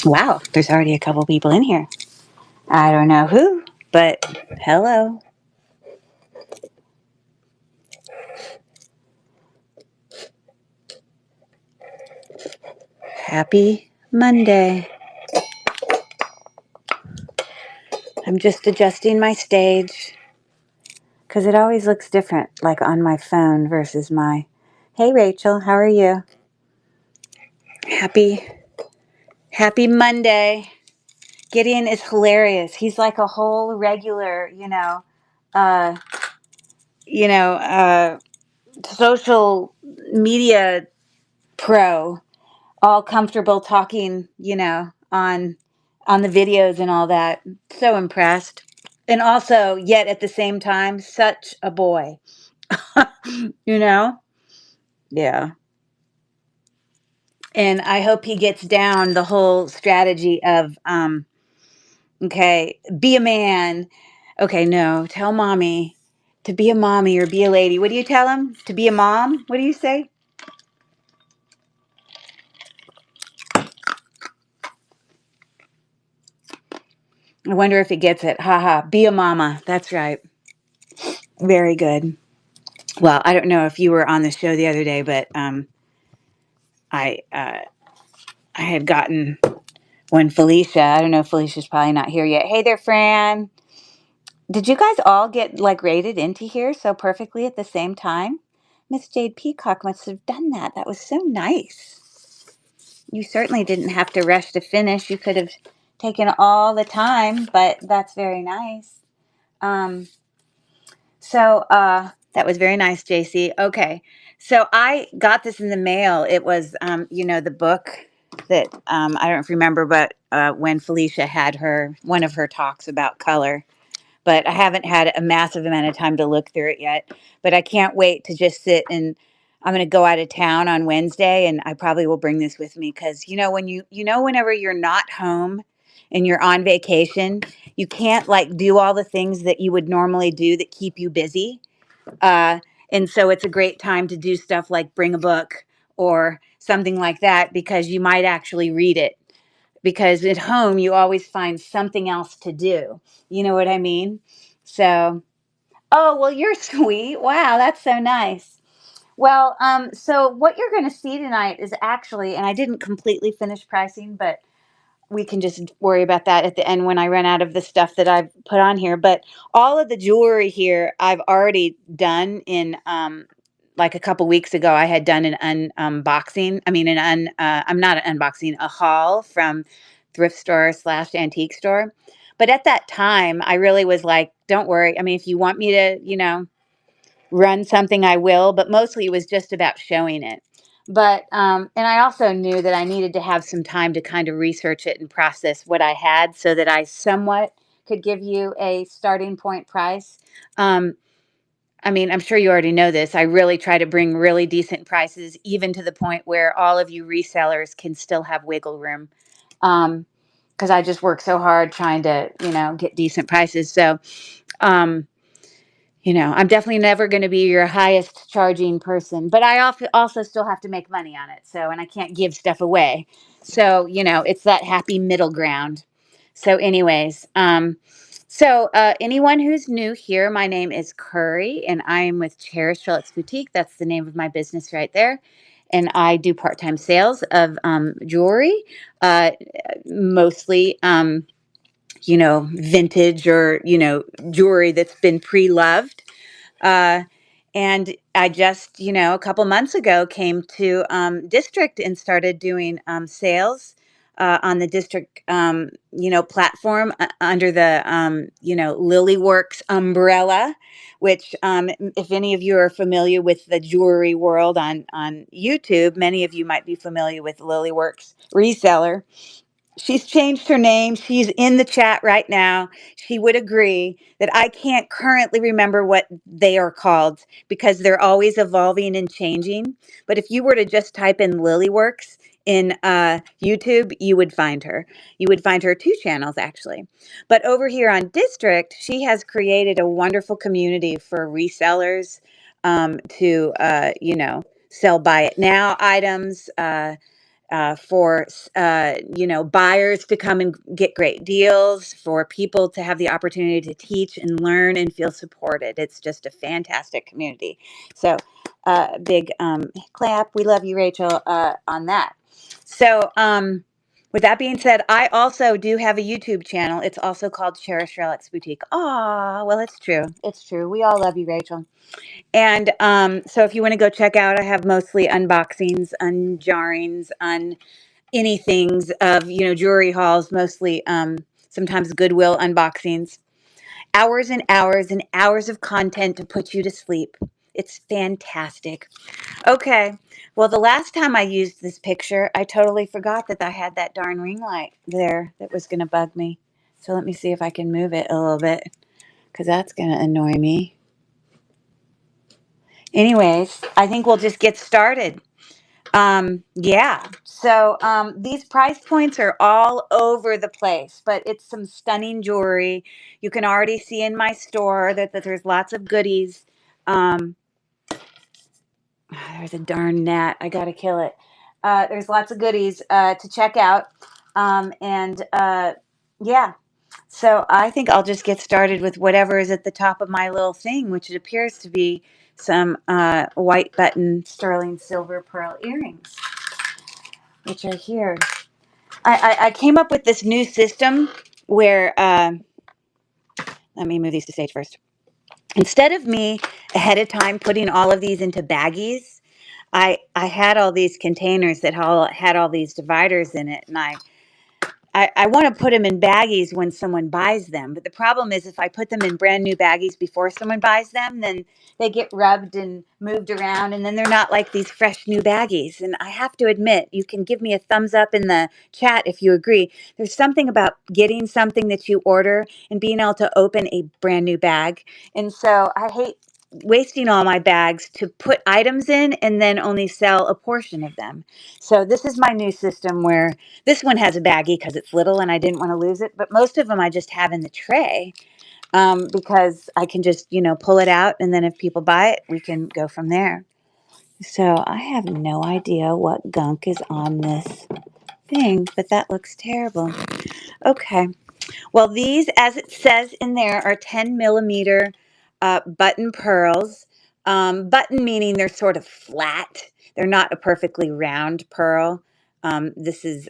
Wow, there's already a couple people in here. I don't know who, but hello. Happy Monday. I'm just adjusting my stage because it always looks different, like on my phone versus my. Hey, Rachel, how are you? Happy, happy Monday. Gideon is hilarious. He's like a whole regular, uh, you know, uh, social media pro, all comfortable talking, on the videos and all that. So impressed. And also, yet at the same time, such a boy. you know? Yeah. And I hope he gets down the whole strategy of okay, be a man. Okay, no, tell mommy to be a mommy or be a lady. What do you tell him? To be a mom? What do you say? I wonder if he gets it. Haha. Be a mama. That's right. Very good. Well, I don't know if you were on the show the other day, but I I had gotten when Felicia. I don't know if Felicia's probably not here yet. Hey there, Fran. Did you guys all get like rated into here so perfectly at the same time? Miss Jade Peacock must have done that. That was so nice. You certainly didn't have to rush to finish. You could have taken all the time, but that's very nice. Um, so that was very nice, JC. Okay. So I got this in the mail. It was the book that I don't remember, but when Felicia had one of her talks about color. But I haven't had a massive amount of time to look through it yet. But I can't wait to just sit and I'm going to go out of town on Wednesday, and I probably will bring this with me because whenever you're not home and you're on vacation, you can't like do all the things that you would normally do that keep you busy. Uh, and so it's a great time to do stuff like bring a book or something like that because you might actually read it. Because at home, you always find something else to do. You know what I mean? So, oh, well, you're sweet. Wow, that's so nice. Well, so what you're going to see tonight is actually, and I didn't completely finish pricing, but we can just worry about that at the end when I run out of the stuff that I've put on here. But all of the jewelry here, I've already done in like a couple weeks ago. I had done an unboxing. I mean, I'm not an unboxing, a haul from thrift store slash antique store. But at that time, I really was like, don't worry. I mean, if you want me to, run something, I will. But mostly it was just about showing it. But and I also knew that I needed to have some time to kind of research it and process what I had so that I somewhat could give you a starting point price. Um, I mean, I'm sure you already know this. I really try to bring really decent prices, even to the point where all of you resellers can still have wiggle room. Because I just work so hard trying to, get decent prices. So, um, I'm definitely never going to be your highest charging person, but I also still have to make money on it. So, and I can't give stuff away. So, it's that happy middle ground. So, anyways, anyone who's new here, my name is Curry, and I am with Cherish Charlotte's Boutique. That's the name of my business right there. And I do part-time sales of jewelry, mostly, vintage or, jewelry that's been pre-loved. Uh, and I just, a couple months ago came to District and started doing sales on the District, platform under the, Lilyworks umbrella, which, if any of you are familiar with the jewelry world on YouTube, many of you might be familiar with Lilyworks reseller. She's changed her name. She's in the chat right now. She would agree that I can't currently remember what they are called because they're always evolving and changing. But if you were to just type in Lilyworks in YouTube, you would find her. You would find her two channels actually. But over here on District, she has created a wonderful community for resellers to, sell buy it now items. for you know, buyers to come and get great deals, for people to have the opportunity to teach and learn and feel supported. It's just a fantastic community. So big clap. We love you, Rachel, on that. So with that being said, I also do have a YouTube channel. It's also called Cherish Relics Boutique. Ah, well, it's true. It's true. We all love you, Rachel. And so if you want to go check out, I have mostly unboxings, unjarrings, anythings of, you know, jewelry hauls, mostly sometimes Goodwill unboxings. Hours and hours and hours of content to put you to sleep. It's fantastic. Okay. Well, the last time I used this picture, I totally forgot that I had that darn ring light there that was going to bug me. So let me see if I can move it a little bit, because that's going to annoy me. Anyways, I think we'll just get started. Yeah. So these price points are all over the place, but it's some stunning jewelry. You can already see in my store that there's lots of goodies. There's a darn gnat. I gotta kill it. There's lots of goodies to check out. Yeah. So I think I'll just get started with whatever is at the top of my little thing, which it appears to be some white button sterling silver pearl earrings, which are here. I came up with this new system where, let me move these to stage first. Instead of me ahead of time putting all of these into baggies, I had all these containers that had all these dividers in it, and I want to put them in baggies when someone buys them. But the problem is if I put them in brand new baggies before someone buys them, then they get rubbed and moved around, and then they're not like these fresh new baggies. And I have to admit, you can give me a thumbs up in the chat if you agree. There's something about getting something that you order and being able to open a brand new bag. And so I hate wasting all my bags to put items in and then only sell a portion of them. So this is my new system where this one has a baggie because it's little and I didn't want to lose it. But most of them I just have in the tray because I can just, you know, pull it out. And then if people buy it, we can go from there. So I have no idea what gunk is on this thing, but that looks terrible. Okay. Well, these, as it says in there, are 10 millimeter button pearls. Button meaning they're sort of flat. They're not a perfectly round pearl. This is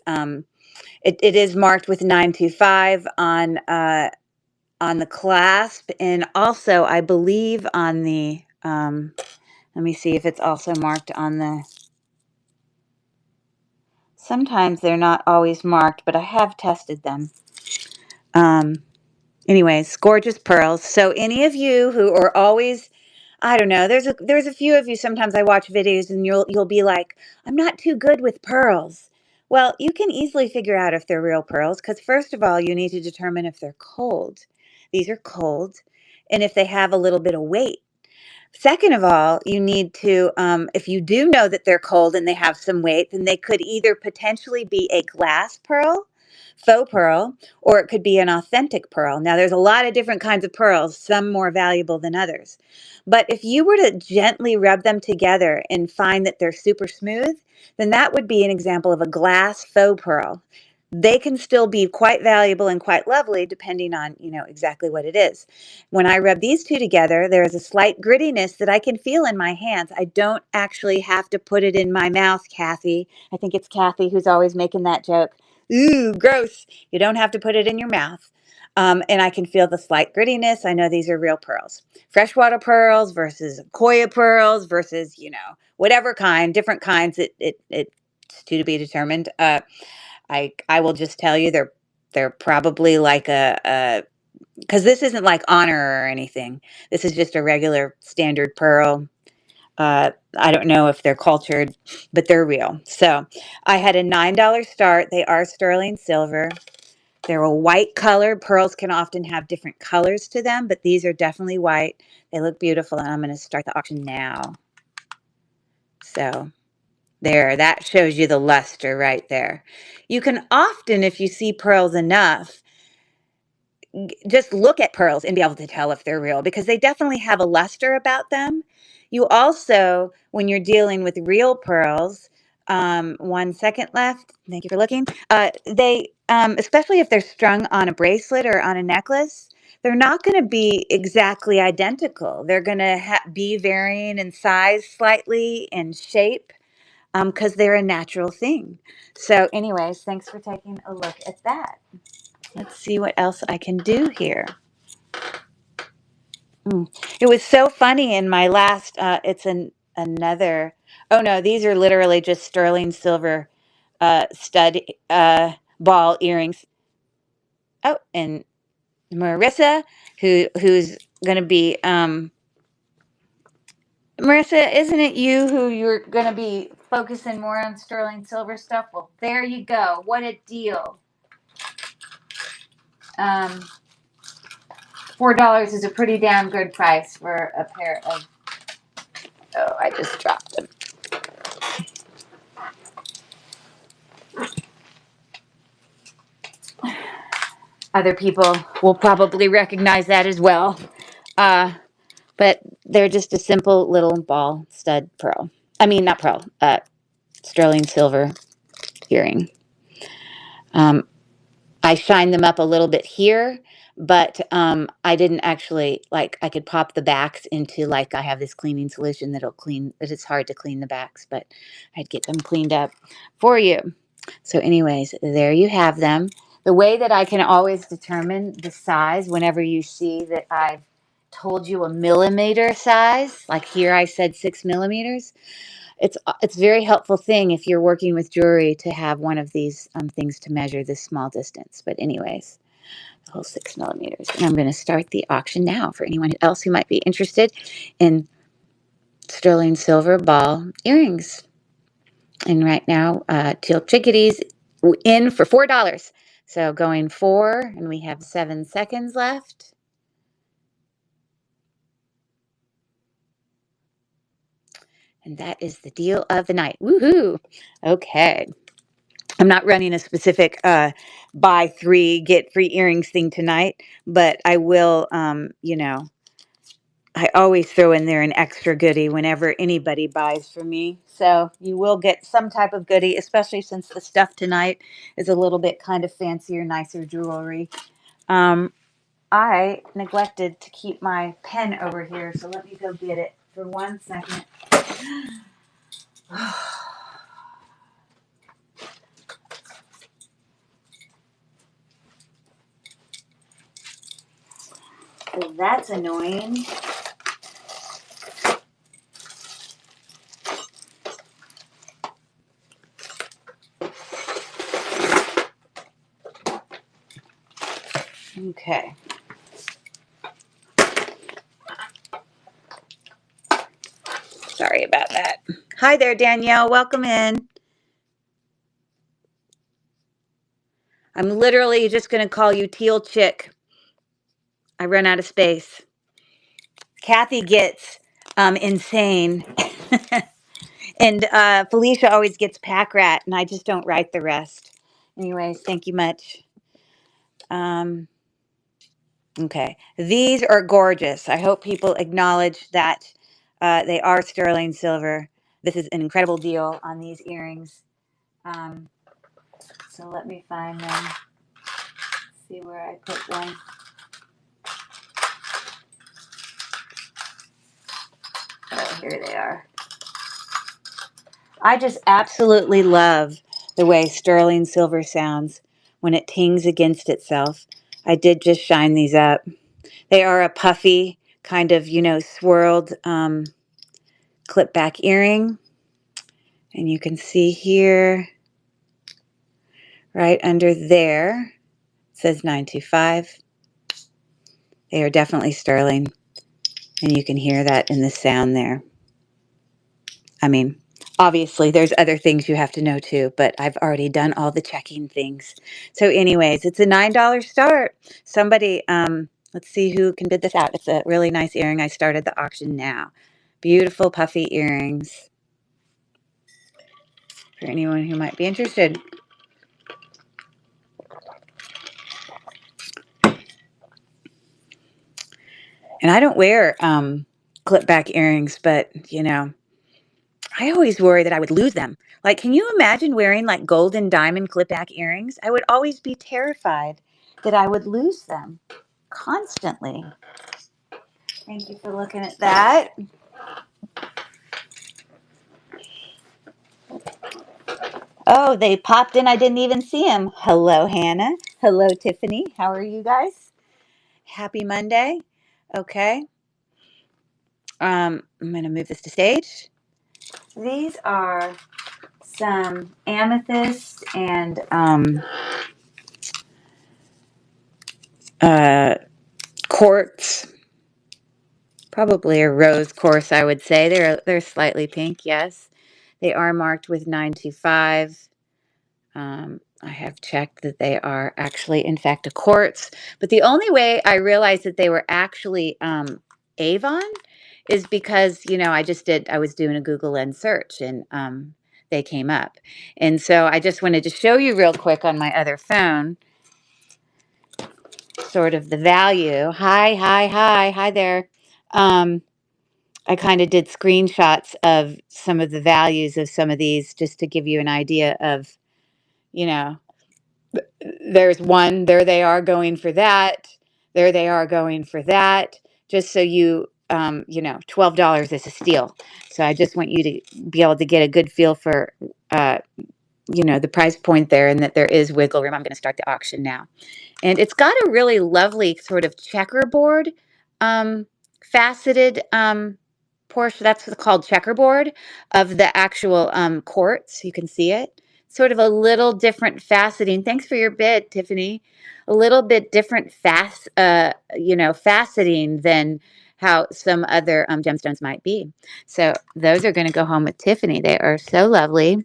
it is marked with 925 on the clasp, and also I believe on the let me see if it's also marked on the. Sometimes they're not always marked, but I have tested them. Anyways, gorgeous pearls. So any of you who are always, I don't know, there's a few of you, sometimes I watch videos and you'll be like, I'm not too good with pearls. Well, you can easily figure out if they're real pearls because first of all, you need to determine if they're cold. These are cold, and if they have a little bit of weight. Second of all, you need to, if you do know that they're cold and they have some weight, then they could either potentially be a glass pearl, faux pearl, or it could be an authentic pearl. Now, there's a lot of different kinds of pearls, some more valuable than others. But if you were to gently rub them together and find that they're super smooth, then that would be an example of a glass faux pearl. They can still be quite valuable and quite lovely depending on, you know, exactly what it is. When I rub these two together, there is a slight grittiness that I can feel in my hands. I don't actually have to put it in my mouth, Kathy. I think it's Kathy who's always making that joke. Ooh, gross. You don't have to put it in your mouth. And I can feel the slight grittiness. I know these are real pearls. Freshwater pearls versus coil pearls versus, you know, whatever kind, different kinds. It's to be determined. I will just tell you they're probably like a because this isn't like Honor or anything. This is just a regular standard pearl. I don't know if they're cultured, but they're real. So I had a $9 start. They are sterling silver. They're a white color. Pearls can often have different colors to them, but these are definitely white. They look beautiful, and I'm going to start the auction now. So there, that shows you the luster right there. You can often, if you see pearls enough, just look at pearls and be able to tell if they're real because they definitely have a luster about them. You also, when you're dealing with real pearls, 1 second left. Thank you for looking. They, especially if they're strung on a bracelet or on a necklace, they're not going to be exactly identical. They're going to be varying in size slightly and shape because they're a natural thing. So anyways, thanks for taking a look at that. Let's see what else I can do here. It was so funny in my last, it's another, oh no, these are literally just sterling silver stud ball earrings. Oh, and Marissa, who's going to be, Marissa, isn't it you who you're going to be focusing more on sterling silver stuff? Well, there you go. What a deal. $4 is a pretty damn good price for a pair of, oh, I just dropped them. Other people will probably recognize that as well. But they're just a simple little ball stud pearl. I mean, not pearl, sterling silver earring. I shined them up a little bit here, but I didn't actually, like, I could pop the backs into, like, I have this cleaning solution that'll clean, it's hard to clean the backs, but I'd get them cleaned up for you. So anyways, there you have them. The way that I can always determine the size whenever you see that I've told you a millimeter size, like here I said 6 millimeters, it's a very helpful thing if you're working with jewelry to have one of these things to measure this small distance. But anyways, the whole 6 millimeters. And I'm going to start the auction now for anyone else who might be interested in sterling silver ball earrings. And right now, Teal Chickadees in for $4. So going 4, and we have 7 seconds left. And that is the deal of the night. Woohoo! Okay. I'm not running a specific buy 3, get free earrings thing tonight, but I will, I always throw in there an extra goodie whenever anybody buys from me. So you will get some type of goodie, especially since the stuff tonight is a little bit kind of fancier, nicer jewelry. I neglected to keep my pen over here, so let me go get it for 1 second. So that's annoying. Okay. Sorry about that. Hi there, Danielle. Welcome in. I'm literally just going to call you Teal Chick. I run out of space. Kathy gets insane. And Felicia always gets Pack Rat, and I just don't write the rest. Anyways, thank you much. Okay. These are gorgeous. I hope people acknowledge that they are sterling silver. This is an incredible deal on these earrings. So let me find them. See where I put one. Oh, here they are. I just absolutely love the way sterling silver sounds when it tings against itself. I did just shine these up. They are a puffy kind of, swirled clip back earring. And you can see here, right under there, it says 925. They are definitely sterling. And you can hear that in the sound there. I mean, obviously, there's other things you have to know too, but I've already done all the checking things. So anyways, it's a $9 start. Somebody, let's see who can bid this out. It's a really nice earring. I started the auction now. Beautiful puffy earrings for anyone who might be interested. And I don't wear clip back earrings, but I always worry that I would lose them. Like, can you imagine wearing like golden diamond clip back earrings? I would always be terrified that I would lose them constantly. Thank you for looking at that. Oh, they popped in. I didn't even see them. Hello, Hannah. Hello, Tiffany. How are you guys? Happy Monday. Okay. I'm going to move this to stage. These are some amethyst and quartz, probably a rose quartz, I would say. They're slightly pink, yes. They are marked with 925. I have checked that they are actually, in fact, a quartz. But the only way I realized that they were actually Avon is because, I was doing a Google Lens search and they came up. And so I just wanted to show you real quick on my other phone sort of the value. Hi there. I kind of did screenshots of some of the values of some of these just to give you an idea of, you know, there's one, there they are going for that. There they are going for that. Just so $12 is a steal. So I just want you to be able to get a good feel for, the price point there and that there is wiggle room. I'm going to start the auction now. And it's got a really lovely sort of checkerboard, faceted portion. That's called checkerboard of the actual quartz. You can see it. Sort of a little different faceting. Thanks for your bid, Tiffany. A little bit different faceting than how some other gemstones might be. So those are going to go home with Tiffany. They are so lovely.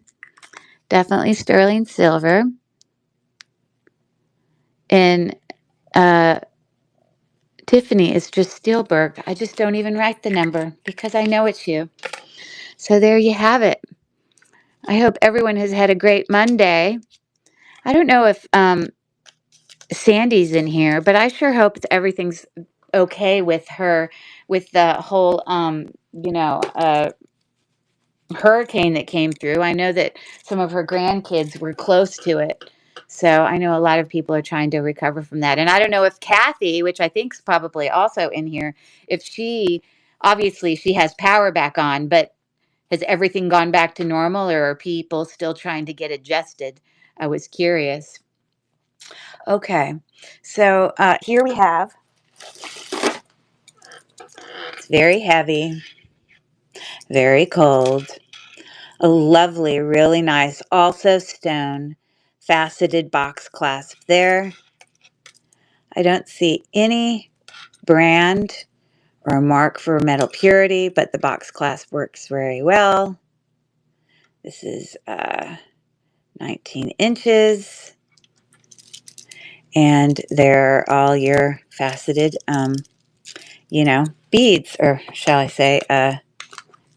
Definitely sterling silver. And Tiffany is just Steelberg. I just don't even write the number because I know it's you. So there you have it. I hope everyone has had a great Monday. I don't know if Sandy's in here, but I sure hope that everything's okay with her, with the whole, hurricane that came through. I know that some of her grandkids were close to it. So I know a lot of people are trying to recover from that. And I don't know if Kathy, which I think is probably also in here, if obviously she has power back on, but has everything gone back to normal or are people still trying to get adjusted? I was curious. Okay, so here we have, it's very heavy, very cold. A lovely, really nice, also stone, faceted box clasp there. I don't see any brand or mark for metal purity, but the box clasp works very well. This is 19 inches. And they're all your faceted, beads, or shall I say,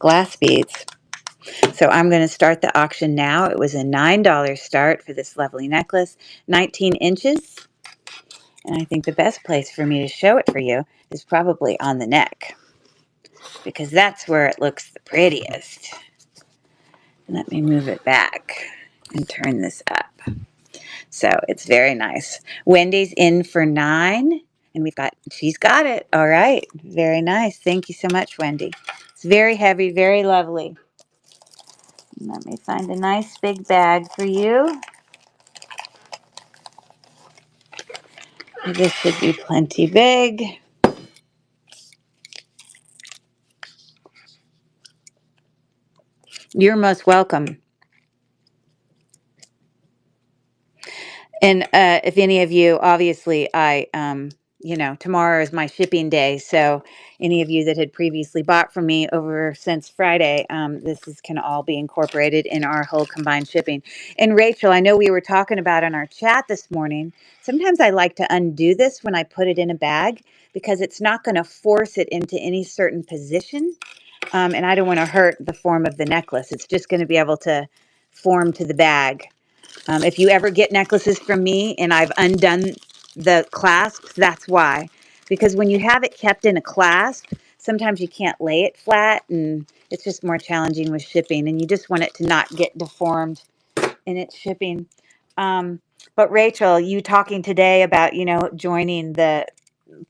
glass beads. So I'm going to start the auction now. It was a $9 start for this lovely necklace, 19 inches. And I think the best place for me to show it for you is probably on the neck, because that's where it looks the prettiest. Let me move it back and turn this up. So it's very nice. Wendy's in for 9, and she's got it. All right. Very nice. Thank you so much, Wendy. It's very heavy, very lovely. Let me find a nice big bag for you. This should be plenty big. You're most welcome. And if any of you, obviously, tomorrow is my shipping day. So any of you that had previously bought from me over since Friday, can all be incorporated in our whole combined shipping. And Rachel, I know we were talking about in our chat this morning, sometimes I like to undo this when I put it in a bag because it's not going to force it into any certain position. And I don't want to hurt the form of the necklace. It's just going to be able to form to the bag. If you ever get necklaces from me and I've undone the clasps, that's why. Because when you have it kept in a clasp, sometimes you can't lay it flat, and it's just more challenging with shipping, and you just want it to not get deformed in its shipping. Um, but Rachel, you talking today about, joining the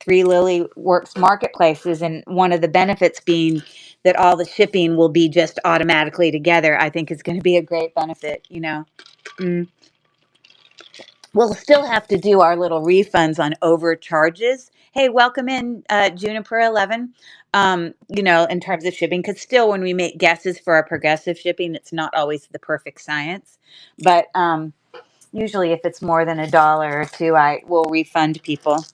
Three Lily Works marketplaces, and one of the benefits being that all the shipping will be just automatically together, I think is going to be a great benefit. Mm. We'll still have to do our little refunds on overcharges. Hey, welcome in, Juniper 11. In terms of shipping, because still when we make guesses for our progressive shipping, it's not always the perfect science. But usually if it's more than $1 or two, I will refund people.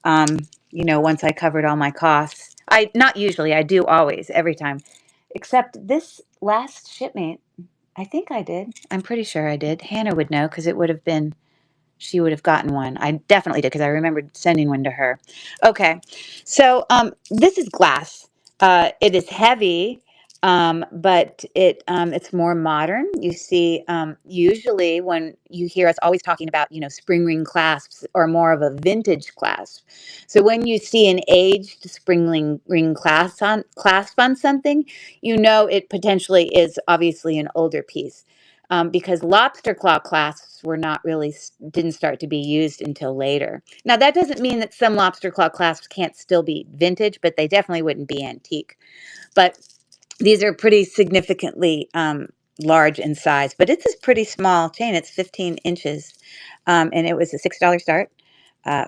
Once I covered all my costs. I not usually, I do always, every time. Except this last shipment, I think I did. I'm pretty sure I did. Hannah would know because she would have gotten one. I definitely did because I remembered sending one to her. Okay, so this is glass. It is heavy, but it's more modern. You see, usually when you hear us always talking about, spring ring clasps or more of a vintage clasp. So when you see an aged spring ring clasp on something, it potentially is obviously an older piece. Because lobster claw clasps didn't start to be used until later. Now, that doesn't mean that some lobster claw clasps can't still be vintage, but they definitely wouldn't be antique. But these are pretty significantly large in size, but it's a pretty small chain. It's 15 inches, and it was a $6 start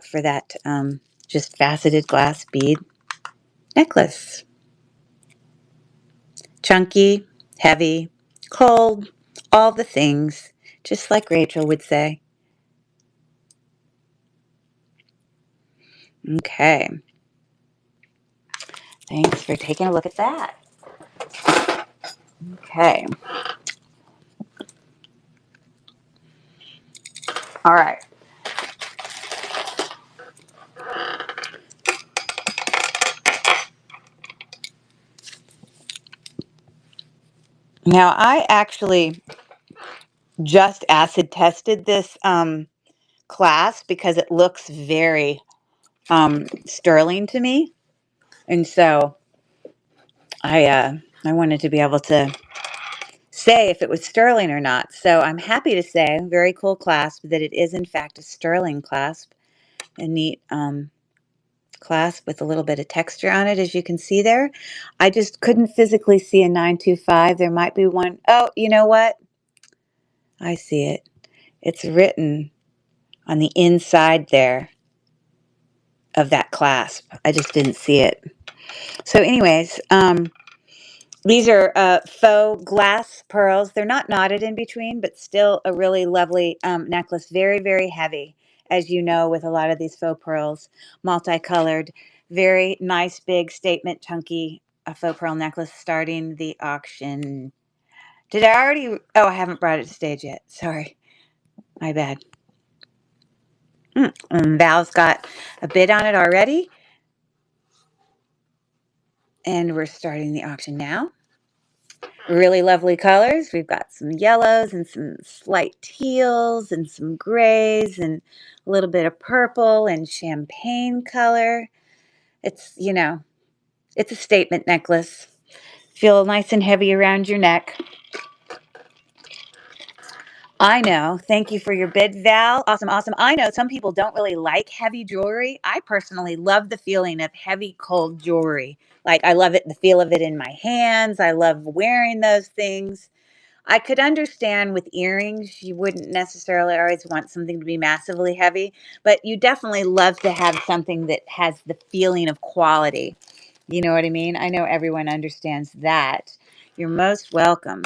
for that just faceted glass bead necklace. Chunky, heavy, cold, all the things, just like Rachel would say. Okay. Thanks for taking a look at that. Okay. All right. Now, I actually just acid tested this class because it looks very sterling to me. And so I wanted to be able to say if it was sterling or not. So I'm happy to say, very cool clasp, that it is in fact a sterling clasp. A neat clasp with a little bit of texture on it, as you can see there. I just couldn't physically see a 925. There might be one. Oh, you know what? I see it. It's written on the inside there of that clasp. I just didn't see it. So anyways, these are faux glass pearls. They're not knotted in between, but still a really lovely necklace. Very, very heavy, as you know, with a lot of these faux pearls. Multicolored. Very nice, big, statement, chunky faux pearl necklace starting the auction. Did I already? Oh, I haven't brought it to stage yet. Sorry. My bad. Val's got a bid on it already. And we're starting the auction now. Really lovely colors. We've got some yellows and some slight teals and some grays and a little bit of purple and champagne color. It's, it's a statement necklace. Feel nice and heavy around your neck. I know. Thank you for your bid, Val. Awesome, awesome. I know some people don't really like heavy jewelry. I personally love the feeling of heavy, cold jewelry. Like, I love it, the feel of it in my hands. I love wearing those things. I could understand with earrings, you wouldn't necessarily always want something to be massively heavy, but you definitely love to have something that has the feeling of quality. You know what I mean? I know everyone understands that. You're most welcome.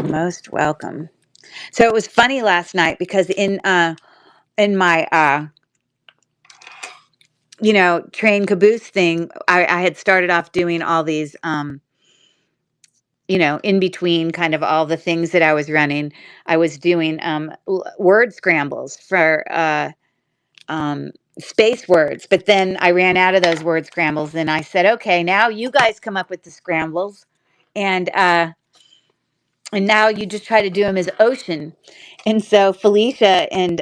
Most welcome. So it was funny last night because in my train caboose thing, I had started off doing all these in between kind of all the things that I was running. I was doing word scrambles for space words, but then I ran out of those word scrambles, and I said, okay, now you guys come up with the scrambles, and now you just try to do them as ocean. And so Felicia and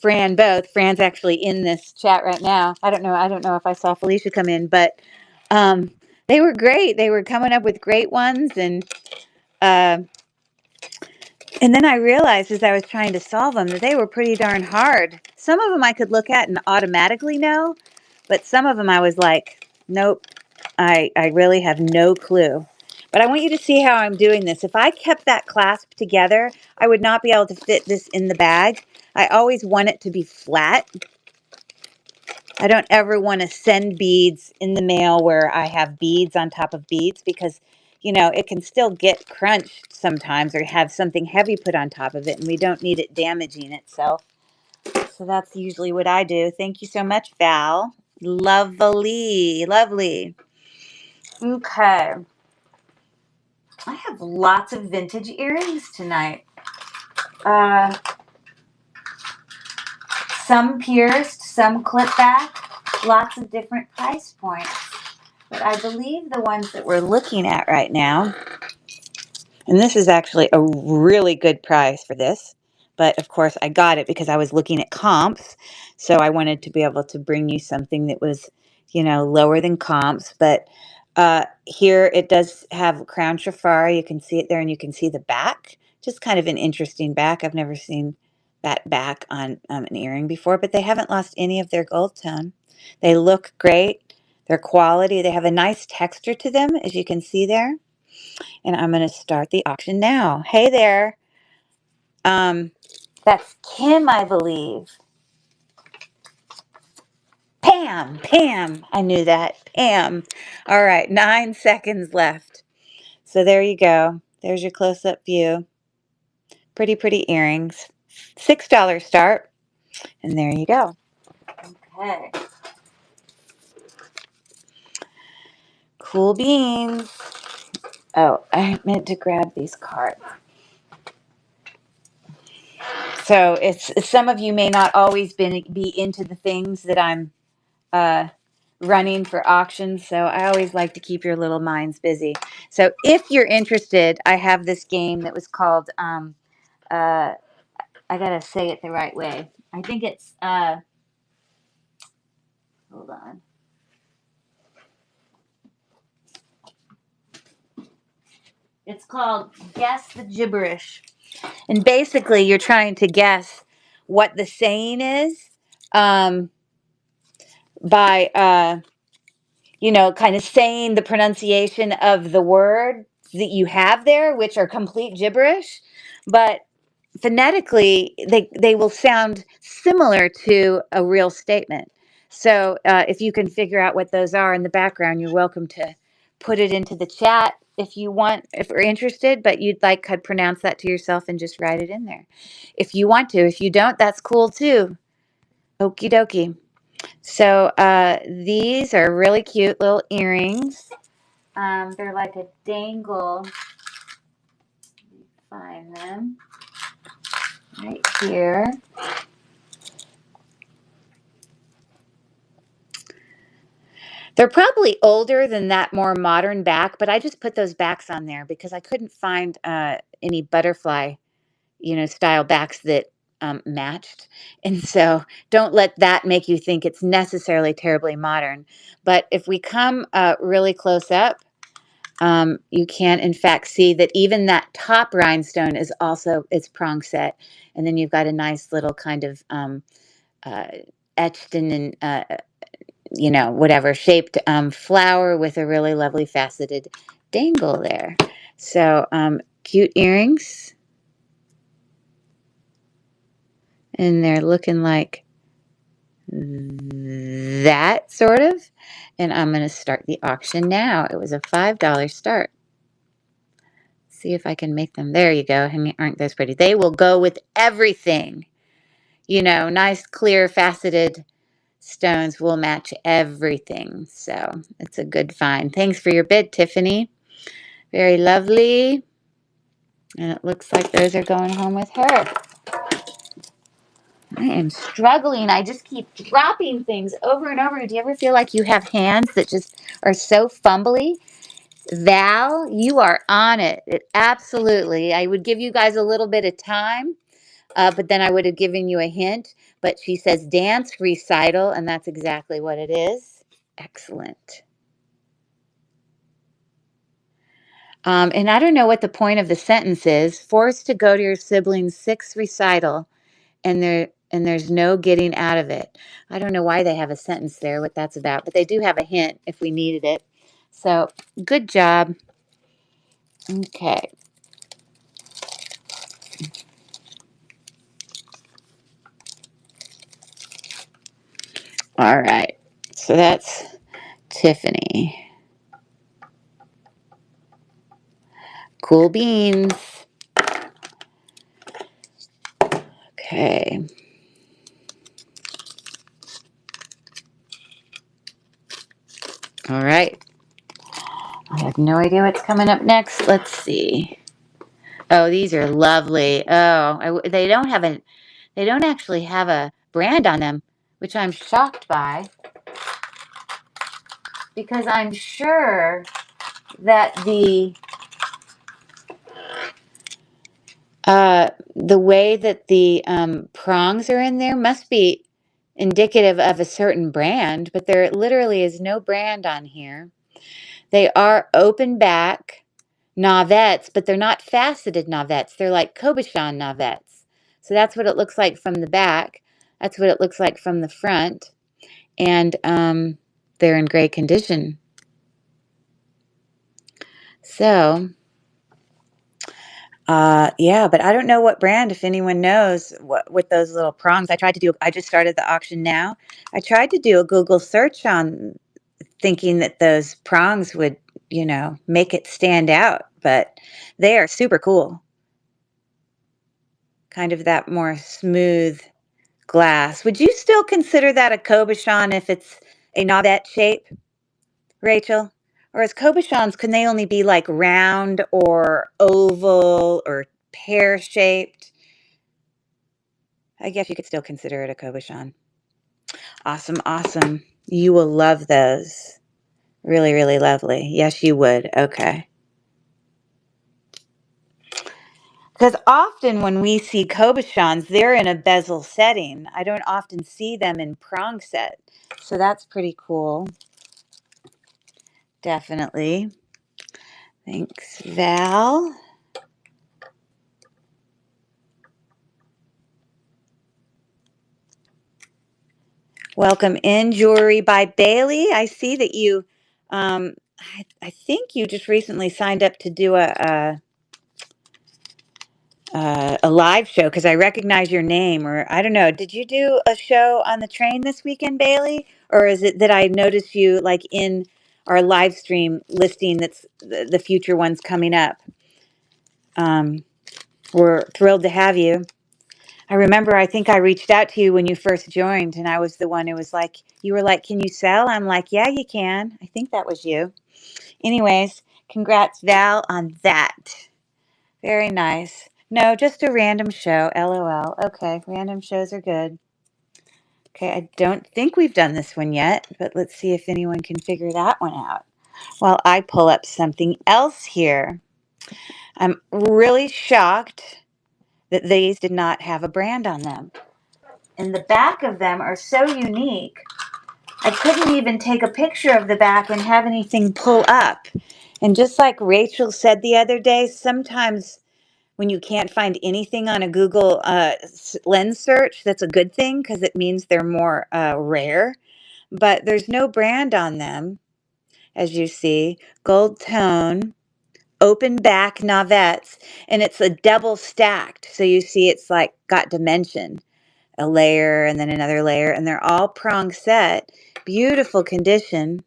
Fran both. Fran's actually in this chat right now. I don't know if I saw Felicia come in, but Um, they were great. They were coming up with great ones, uh, and then I realized as I was trying to solve them that they were pretty darn hard. Some of them I could look at and automatically know, but some of them I was like, nope, I really have no clue. But I want you to see how I'm doing this. If I kept that clasp together, I would not be able to fit this in the bag. I always want it to be flat. I don't ever want to send beads in the mail where I have beads on top of beads because, you know, it can still get crunched sometimes or have something heavy put on top of it, and we don't need it damaging itself. So that's usually what I do. Thank you so much, Val. Lovely, lovely. Okay. I have lots of vintage earrings tonight. Uh, some pierced, some clip back, lots of different price points. But I believe the ones that we're looking at right now, and this is actually a really good price for this, but of course I got it because I was looking at comps, so I wanted to be able to bring you something that was, you know, lower than comps. But here it does have crown Trifari. You can see it there, and you can see the back. Just kind of an interesting back. I've never seen that back on an earring before, but they haven't lost any of their gold tone. They look great. Their quality. They have a nice texture to them, as you can see there. And I'm going to start the auction now. Hey there. Um, that's Kim, I believe. Pam, Pam. I knew that. Pam. All right, 9 seconds left. So there you go. There's your close-up view. Pretty, pretty earrings. $6 start. And there you go. Okay. Cool beans. Oh, I meant to grab these cards. So it's some of you may not always be into the things that I'm uh, running for auctions, so I always like to keep your little minds busy. So if you're interested, I have this game that was called I gotta say it the right way. I think it's hold on. It's called Guess the Gibberish. And basically you're trying to guess what the saying is um, by you know, kind of saying the pronunciation of the word that you have there, which are complete gibberish, but phonetically they will sound similar to a real statement. So if you can figure out what those are in the background, you're welcome to put it into the chat if you want, if you're interested, but you'd like could pronounce that to yourself and just write it in there if you want to. If you don't, that's cool too. Okie dokie. So these are really cute little earrings. They're like a dangle. Find them right here. They're probably older than that more modern back, but I just put those backs on there because I couldn't find any butterfly, you know, style backs that matched. And so don't let that make you think it's necessarily terribly modern. But if we come really close up, you can in fact see that even that top rhinestone is also it's prong set, and then you've got a nice little kind of uh, etched in you know, whatever shaped flower with a really lovely faceted dangle there. So cute earrings, and they're looking like that sort of. And I'm going to start the auction now. It was a $5 start. See if I can make them. There you go. Aren't those pretty? They will go with everything. You know, nice, clear, faceted stones will match everything. So it's a good find. Thanks for your bid, Tiffany. Very lovely. And it looks like those are going home with her. I am struggling. I just keep dropping things over and over. Do you ever feel like you have hands that just are so fumbly? Val, you are on it. Absolutely. I would give you guys a little bit of time, but then I would have given you a hint. But she says dance recital, and that's exactly what it is. Excellent. And I don't know what the point of the sentence is. Forced to go to your sibling's sixth recital, and there's no getting out of it. I don't know why they have a sentence there, what that's about, but they do have a hint if we needed it. So good job. Okay. All right. So that's Tiffany. Cool beans. Okay. All right. I have no idea what's coming up next. Let's see. Oh, these are lovely. Oh, they don't have a, they don't actually have a brand on them, which I'm shocked by because I'm sure that the way that the prongs are in there must be indicative of a certain brand, but there literally is no brand on here. They are open back navettes, but they're not faceted navettes. They're like cabochon navettes. So that's what it looks like from the back. That's what it looks like from the front. And they're in great condition. So, yeah, but I don't know what brand, if anyone knows what with those little prongs. I just started the auction now. I tried to do a Google search on thinking that those prongs would, make it stand out, but they are super cool. Kind of that more smooth glass. Would you still consider that a cabochon if it's a navette shape, Rachel? Or as cabochons, can they only be like round or oval or pear shaped? I guess you could still consider it a cabochon. Awesome, awesome. You will love those. Really, really lovely. Yes, you would. Okay. Because often when we see cabochons, they're in a bezel setting. I don't often see them in prong set. So that's pretty cool. Definitely. Thanks, Val. Welcome in, Jewelry by Bailey. I see that you, I think you just recently signed up to do a live show because I recognize your name, or I don't know. Did you do a show on the train this weekend, Bailey? Or is it that I noticed you like in our live stream listing that's the future ones coming up? We're thrilled to have you. I remember, I think I reached out to you when you first joined, and I was the one who was like, you were like, can you sell? I'm like, yeah, you can. I think that was you. Anyways, congrats, Val, on that. Very nice. No, just a random show. LOL. Okay, random shows are good. Okay, I don't think we've done this one yet, but let's see if anyone can figure that one out while I pull up something else here. I'm really shocked that these did not have a brand on them. And the back of them are so unique. I couldn't even take a picture of the back and have anything pull up. And just like Rachel said the other day, sometimes when you can't find anything on a Google lens search, that's a good thing because it means they're more rare. But there's no brand on them, as you see. Gold tone, open back navettes, and it's a double stacked. So you see it's like got dimension, a layer and then another layer, and they're all prong set. Beautiful condition,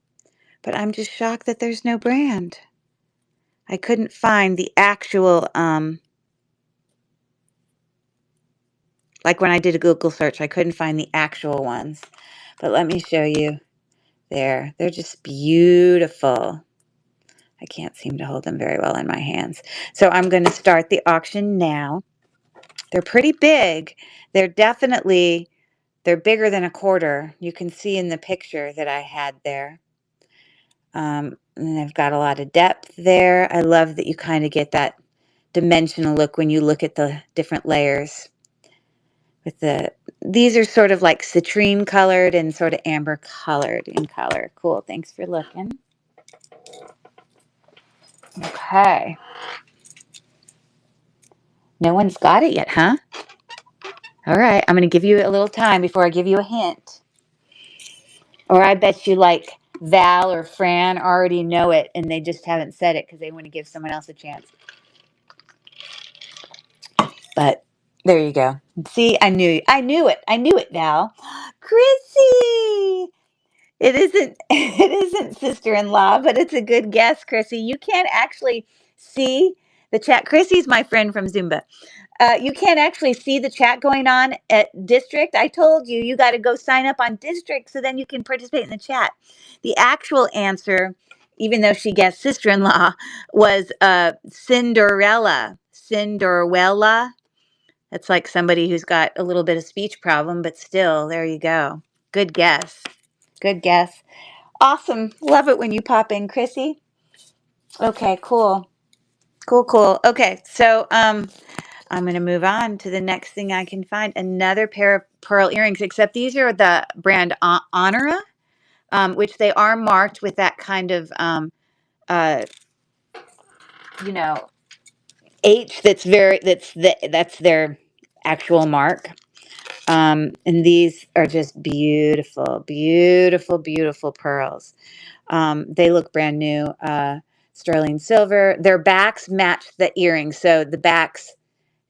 but I'm just shocked that there's no brand. I couldn't find the actual, like when I did a Google search, I couldn't find the actual ones. But let me show you there. They're just beautiful. I can't seem to hold them very well in my hands. So I'm going to start the auction now. They're pretty big. They're definitely, they're bigger than a quarter. You can see in the picture that I had there. And they've got a lot of depth there. I love that you kind of get that dimensional look when you look at the different layers. These are sort of like citrine colored and sort of amber colored in color. Cool. Thanks for looking. Okay. No one's got it yet, huh? All right. I'm going to give you a little time before I give you a hint. Or I bet you like Val or Fran already know it and they just haven't said it because they want to give someone else a chance. But there you go. See, I knew it. I knew it, Val. Chrissy! It isn't it isn't sister-in-law, but it's a good guess, Chrissy. You can't actually see the chat. Chrissy's my friend from Zumba. You can't actually see the chat going on at District. I told you, you got to go sign up on District so then you can participate in the chat. The actual answer, even though she guessed sister-in-law, was Cinderella. Cinderella. That's like somebody who's got a little bit of speech problem, but still, there you go. Good guess. Good guess. Awesome. Love it when you pop in, Chrissy. Okay, cool. Cool, cool. Okay, so I'm going to move on to the next thing I can find. Another pair of pearl earrings, except these are the brand Honora, which they are marked with that kind of, uh, you know, H that's their actual mark. And these are just beautiful, beautiful, beautiful pearls. They look brand new. Sterling silver. Their backs match the earrings, so the backs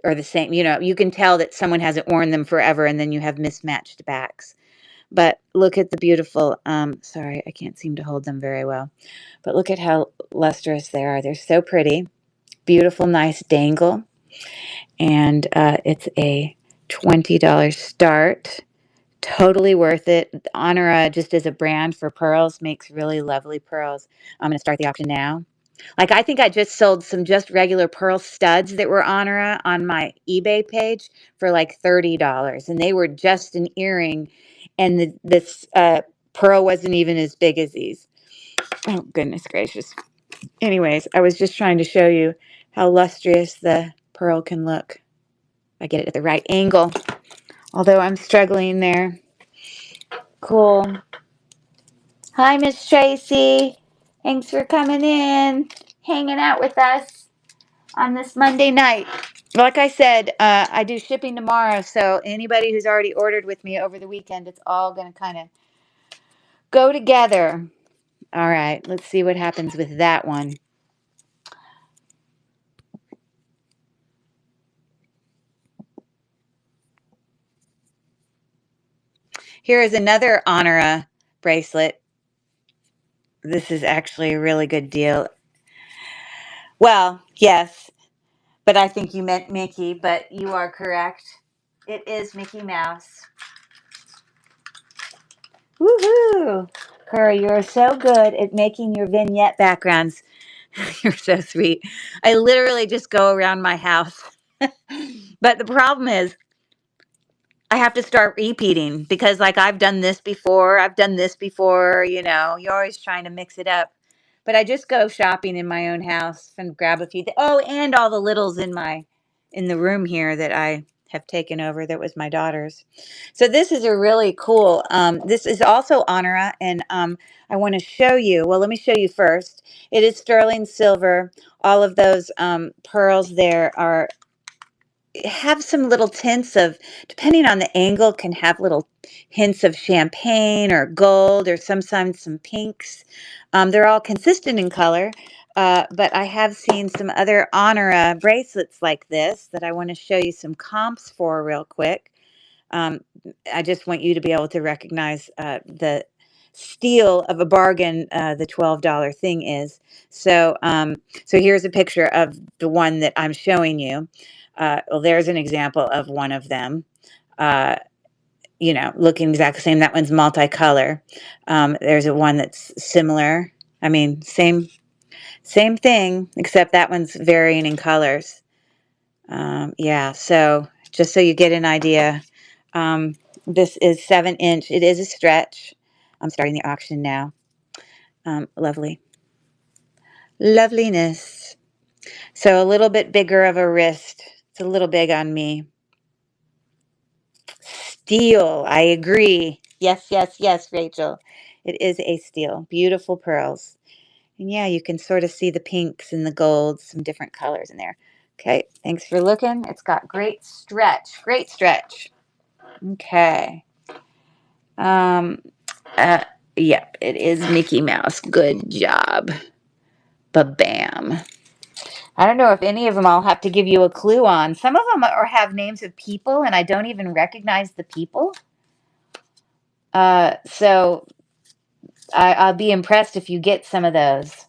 are the same. You know, you can tell that someone hasn't worn them forever, and then you have mismatched backs. But look at the beautiful. Sorry, I can't seem to hold them very well. But look at how lustrous they are. They're so pretty. Beautiful, nice dangle, and it's a $20 start. Totally worth it. Honora, just as a brand for pearls, makes really lovely pearls. I'm going to start the auction now. Like, I think I just sold some just regular pearl studs that were Honora on my eBay page for like $30. And they were just an earring. And this pearl wasn't even as big as these. Oh, goodness gracious. Anyways, I was just trying to show you how lustrous the pearl can look. I get it at the right angle. Although I'm struggling there. Cool. Hi, Miss Tracy. Thanks for coming in, hanging out with us on this Monday night. Like I said, I do shipping tomorrow, so anybody who's already ordered with me over the weekend, it's all going to kind of go together. All right, let's see what happens with that one. Here is another Honora bracelet. This is actually a really good deal. Well, yes, but I think you meant Mickey, but you are correct. It is Mickey Mouse. Woohoo! Curry, you're so good at making your vignette backgrounds. You're so sweet. I literally just go around my house. But the problem is, I have to start repeating because, like, I've done this before. I've done this before. You know, you're always trying to mix it up. But I just go shopping in my own house and grab a few. Oh, and all the littles in the room here that I have taken over. That was my daughter's. So this is a really cool. This is also Honora, and I want to show you. Well, let me show you first. It is sterling silver. All of those pearls there are have some little tints of, depending on the angle, can have little hints of champagne or gold or sometimes some pinks. They're all consistent in color, but I have seen some other Honora bracelets like this that I want to show you some comps for real quick. Um, I just want you to be able to recognize the steal of a bargain the $12 thing is. So here's a picture of the one that I'm showing you. Well, there's an example of one of them. Uh, you know, looking exactly the same. That one's multicolor. There's a one that's similar. I mean, same thing, except that one's varying in colors. Yeah, so just so you get an idea, this is 7-inch. It is a stretch. I'm starting the auction now. Lovely. Loveliness. So a little bit bigger of a wrist. It's a little big on me. Steel. I agree. Yes, yes, yes, Rachel. It is a steel. Beautiful pearls. And yeah, you can sort of see the pinks and the golds, some different colors in there. Okay, thanks for looking. It's got great stretch. Great stretch. Okay. Um, uh, yep, it is Mickey Mouse. Good job. Ba-bam. I don't know if any of them I'll have to give you a clue on. Some of them have names of people, and I don't even recognize the people. So I'll be impressed if you get some of those.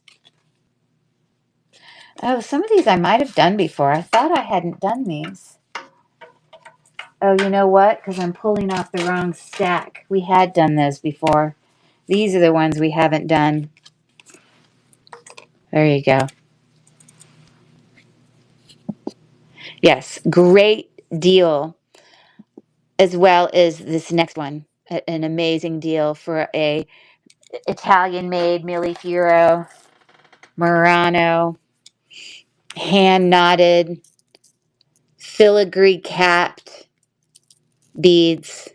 Oh, some of these I might have done before. I thought I hadn't done these. Oh, you know what? Because I'm pulling off the wrong stack. We had done those before. These are the ones we haven't done. There you go. Yes, great deal. As well as this next one. An amazing deal for a Italian-made Millefiori, Murano, hand-knotted, filigree capped beads,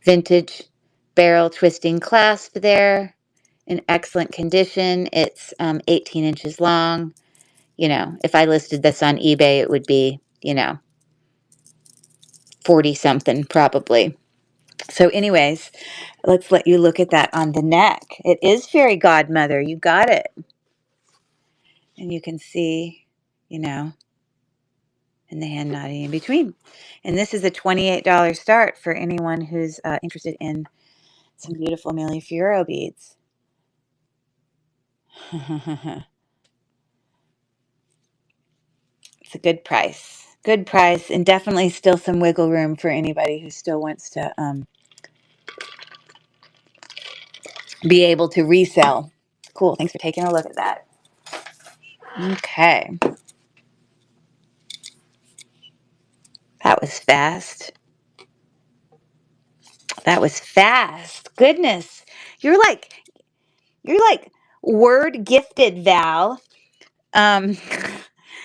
vintage barrel twisting clasp there, in excellent condition. It's 18 inches long. You know, if I listed this on eBay, it would be, 40 something probably. So anyways, let's let you look at that on the neck. It is fairy godmother. You got it. And you can see, and the hand knotting in between. And this is a $28 start for anyone who's interested in some beautiful Millefiori beads. It's a good price. Good price, and definitely still some wiggle room for anybody who still wants to be able to resell. Cool. Thanks for taking a look at that. Okay. That was fast. That was fast. Goodness. You're like word gifted, Val. Um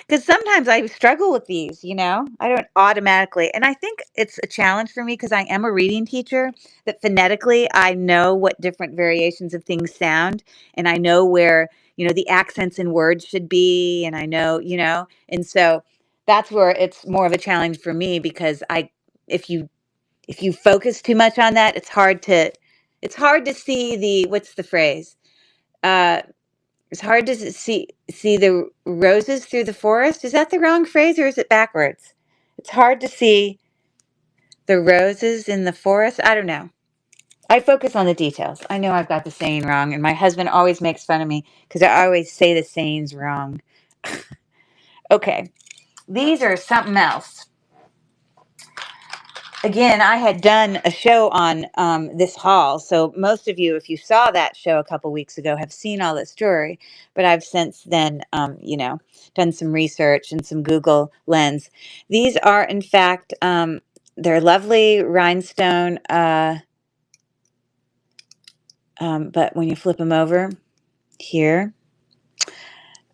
because sometimes I struggle with these, I don't automatically, and I think it's a challenge for me because I am a reading teacher, that phonetically I know what different variations of things sound, and I know where, the accents in words should be, and I know, and so that's where it's more of a challenge for me, because if you if you focus too much on that, it's hard to see what's the phrase? Uh it's hard to see the roses through the forest. Is that the wrong phrase, or is it backwards? It's hard to see the roses in the forest. I don't know. I focus on the details. I know I've got the saying wrong, and my husband always makes fun of me because I always say the sayings wrong. Okay, these are something else. Again, I had done a show on this haul, so most of you, if you saw that show a couple weeks ago, have seen all this jewelry. But I've since then, done some research and some Google Lens. These are, in fact, they're lovely rhinestone, but when you flip them over here,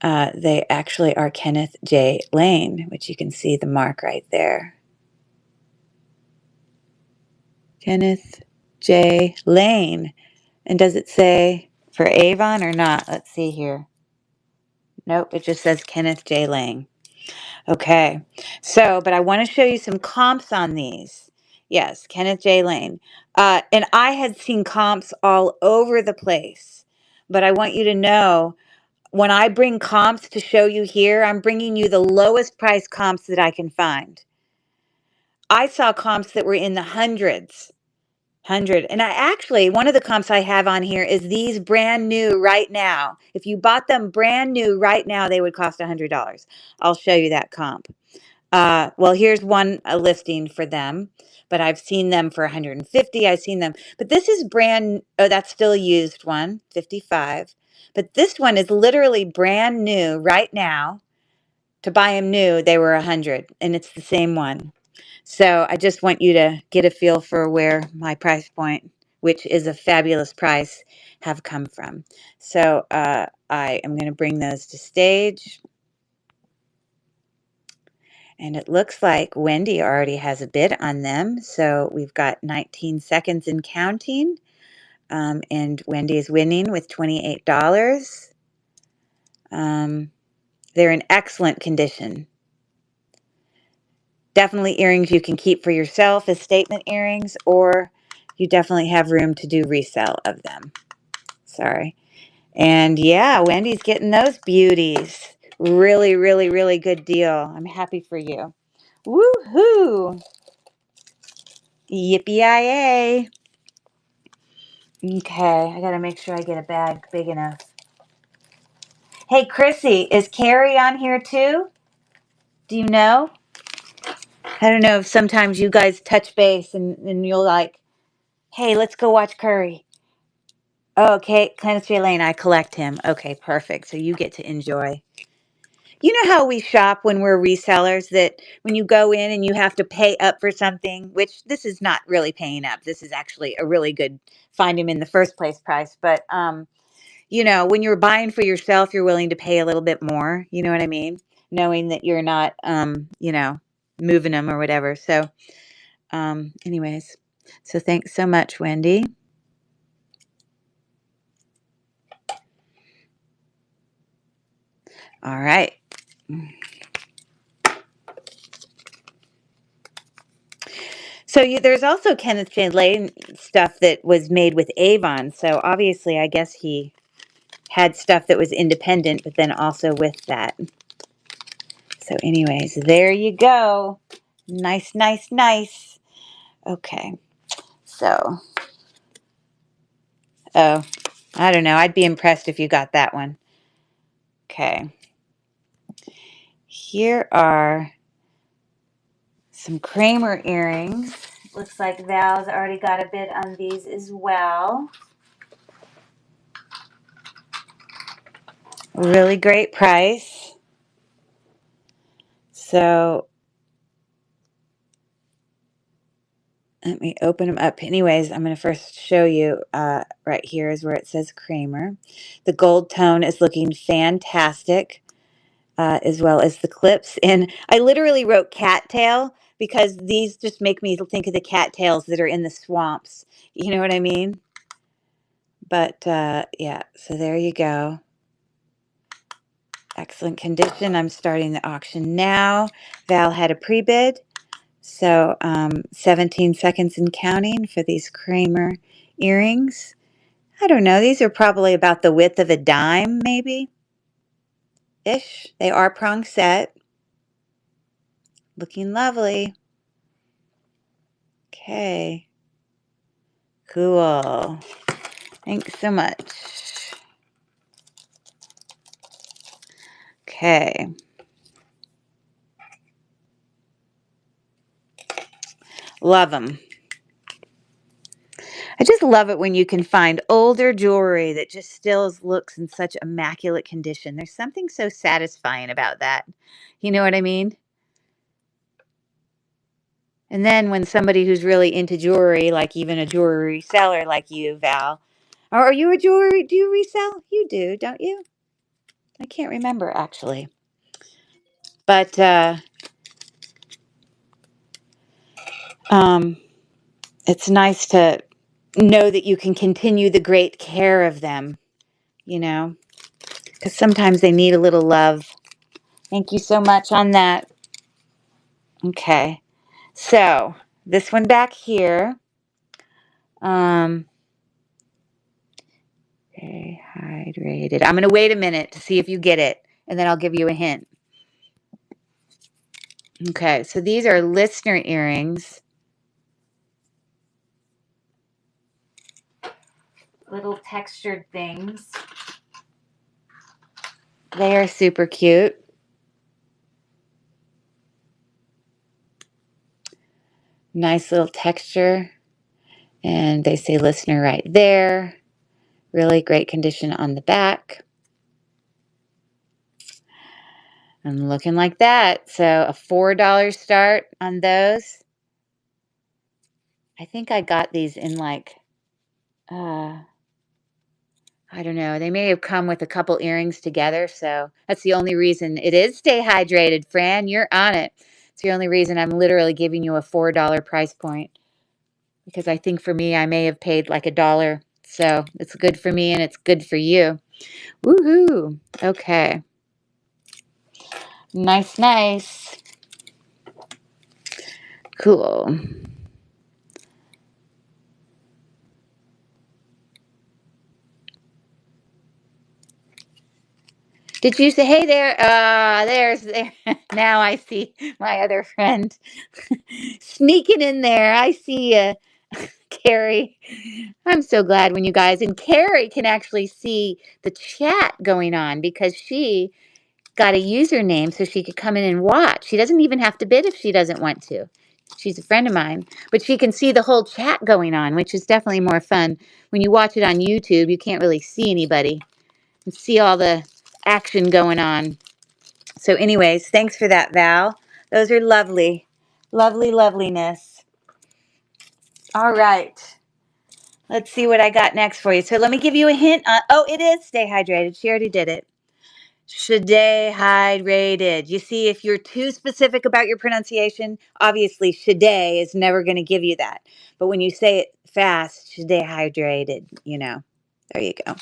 they actually are Kenneth Jay Lane, which you can see the mark right there. Kenneth Jay Lane. And does it say for Avon or not? Let's see here. Nope, it just says Kenneth Jay Lane. Okay, so, but I want to show you some comps on these. Yes, Kenneth Jay Lane. And I had seen comps all over the place. But I want you to know, when I bring comps to show you here, I'm bringing you the lowest price comps that I can find. I saw comps that were in the hundreds. 100. And one of the comps I have on here is these brand new right now. If you bought them brand new right now, they would cost $100. I'll show you that comp. Well, here's a listing for them, but I've seen them for 150. I've seen them, but this is that's still a used one, 55. But this one is literally brand new right now. To buy them new, they were 100, and it's the same one. So I just want you to get a feel for where my price point, which is a fabulous price, have come from. So I am going to bring those to stage. And it looks like Wendy already has a bid on them. So we've got 19 seconds and counting. And Wendy is winning with $28. They're in excellent condition. Definitely earrings you can keep for yourself as statement earrings, or you definitely have room to do resale of them. Sorry. And yeah, Wendy's getting those beauties. Really, really, really good deal. I'm happy for you. Woohoo! Yippee-yi-yay! Okay, I gotta make sure I get a bag big enough. Hey, Chrissy, is Carrie on here too? Do you know? I don't know if sometimes you guys touch base and you'll like, hey, let's go watch Curry. Oh, okay, Kenneth Jay Lane, I collect him. Okay, perfect. So you get to enjoy. You know how we shop when we're resellers, that when you go in and you have to pay up for something, which this is not really paying up. This is actually a really good find him in the first place price. But, you know, when you're buying for yourself, you're willing to pay a little bit more. You know what I mean? Knowing that you're not, you know, moving them or whatever. So, anyways, so thanks so much, Wendy. All right. So there's also Kenneth Jay Lane stuff that was made with Avon. So obviously, I guess he had stuff that was independent, but then also with that. So anyways, there you go. Nice, nice, nice. Okay. So, oh, I don't know. I'd be impressed if you got that one. Okay. Here are some Kramer earrings. Looks like Val's already got a bid on these as well. Really great price. So let me open them up. Anyways, I'm going to first show you right here is where it says Kramer. The gold tone is looking fantastic, as well as the clips. And I literally wrote cattail because these just make me think of the cattails that are in the swamps. You know what I mean? But yeah, so there you go. Excellent condition. I'm starting the auction now. Val had a pre-bid. So 17 seconds and counting for these Kramer earrings. I don't know. These are probably about the width of a dime, maybe, ish. They are prong set. Looking lovely. Okay. Cool. Thanks so much. Okay. Love them. I just love it when you can find older jewelry that just still looks in such immaculate condition. There's something so satisfying about that. You know what I mean? And then when somebody who's really into jewelry, like even a jewelry seller like you, Val, or are you a jewelry? Do you resell? You do, don't you? I can't remember actually. But it's nice to know that you can continue the great care of them, you know, because sometimes they need a little love. Thank you so much on that. Okay. So this one back here. Okay, hydrated. I'm going to wait a minute to see if you get it, and then I'll give you a hint. Okay, so these are listener earrings. Little textured things. They are super cute. Nice little texture. And they say listener right there. Really great condition on the back. And looking like that. So a $4 start on those. I think I got these in like, I don't know. They may have come with a couple earrings together. So that's the only reason. It is stay hydrated, Fran. You're on it. It's the only reason I'm literally giving you a $4 price point. Because I think for me, I may have paid like $1. So it's good for me and it's good for you. Woohoo. Okay. Nice, nice. Cool. Did you say, hey there? There. Now I see my other friend sneaking in there. I see you, Carrie. I'm so glad when you guys, and Carrie can actually see the chat going on because she got a username so she could come in and watch. She doesn't even have to bid if she doesn't want to. She's a friend of mine, but she can see the whole chat going on, which is definitely more fun. When you watch it on YouTube, you can't really see anybody and see all the action going on. So anyways, thanks for that, Val. Those are lovely. Lovely loveliness. All right. Let's see what I got next for you. So let me give you a hint. Oh, it is stay hydrated. She already did it. Stay hydrated. You see, if you're too specific about your pronunciation, obviously stay is never going to give you that. But when you say it fast, stay hydrated, there you go.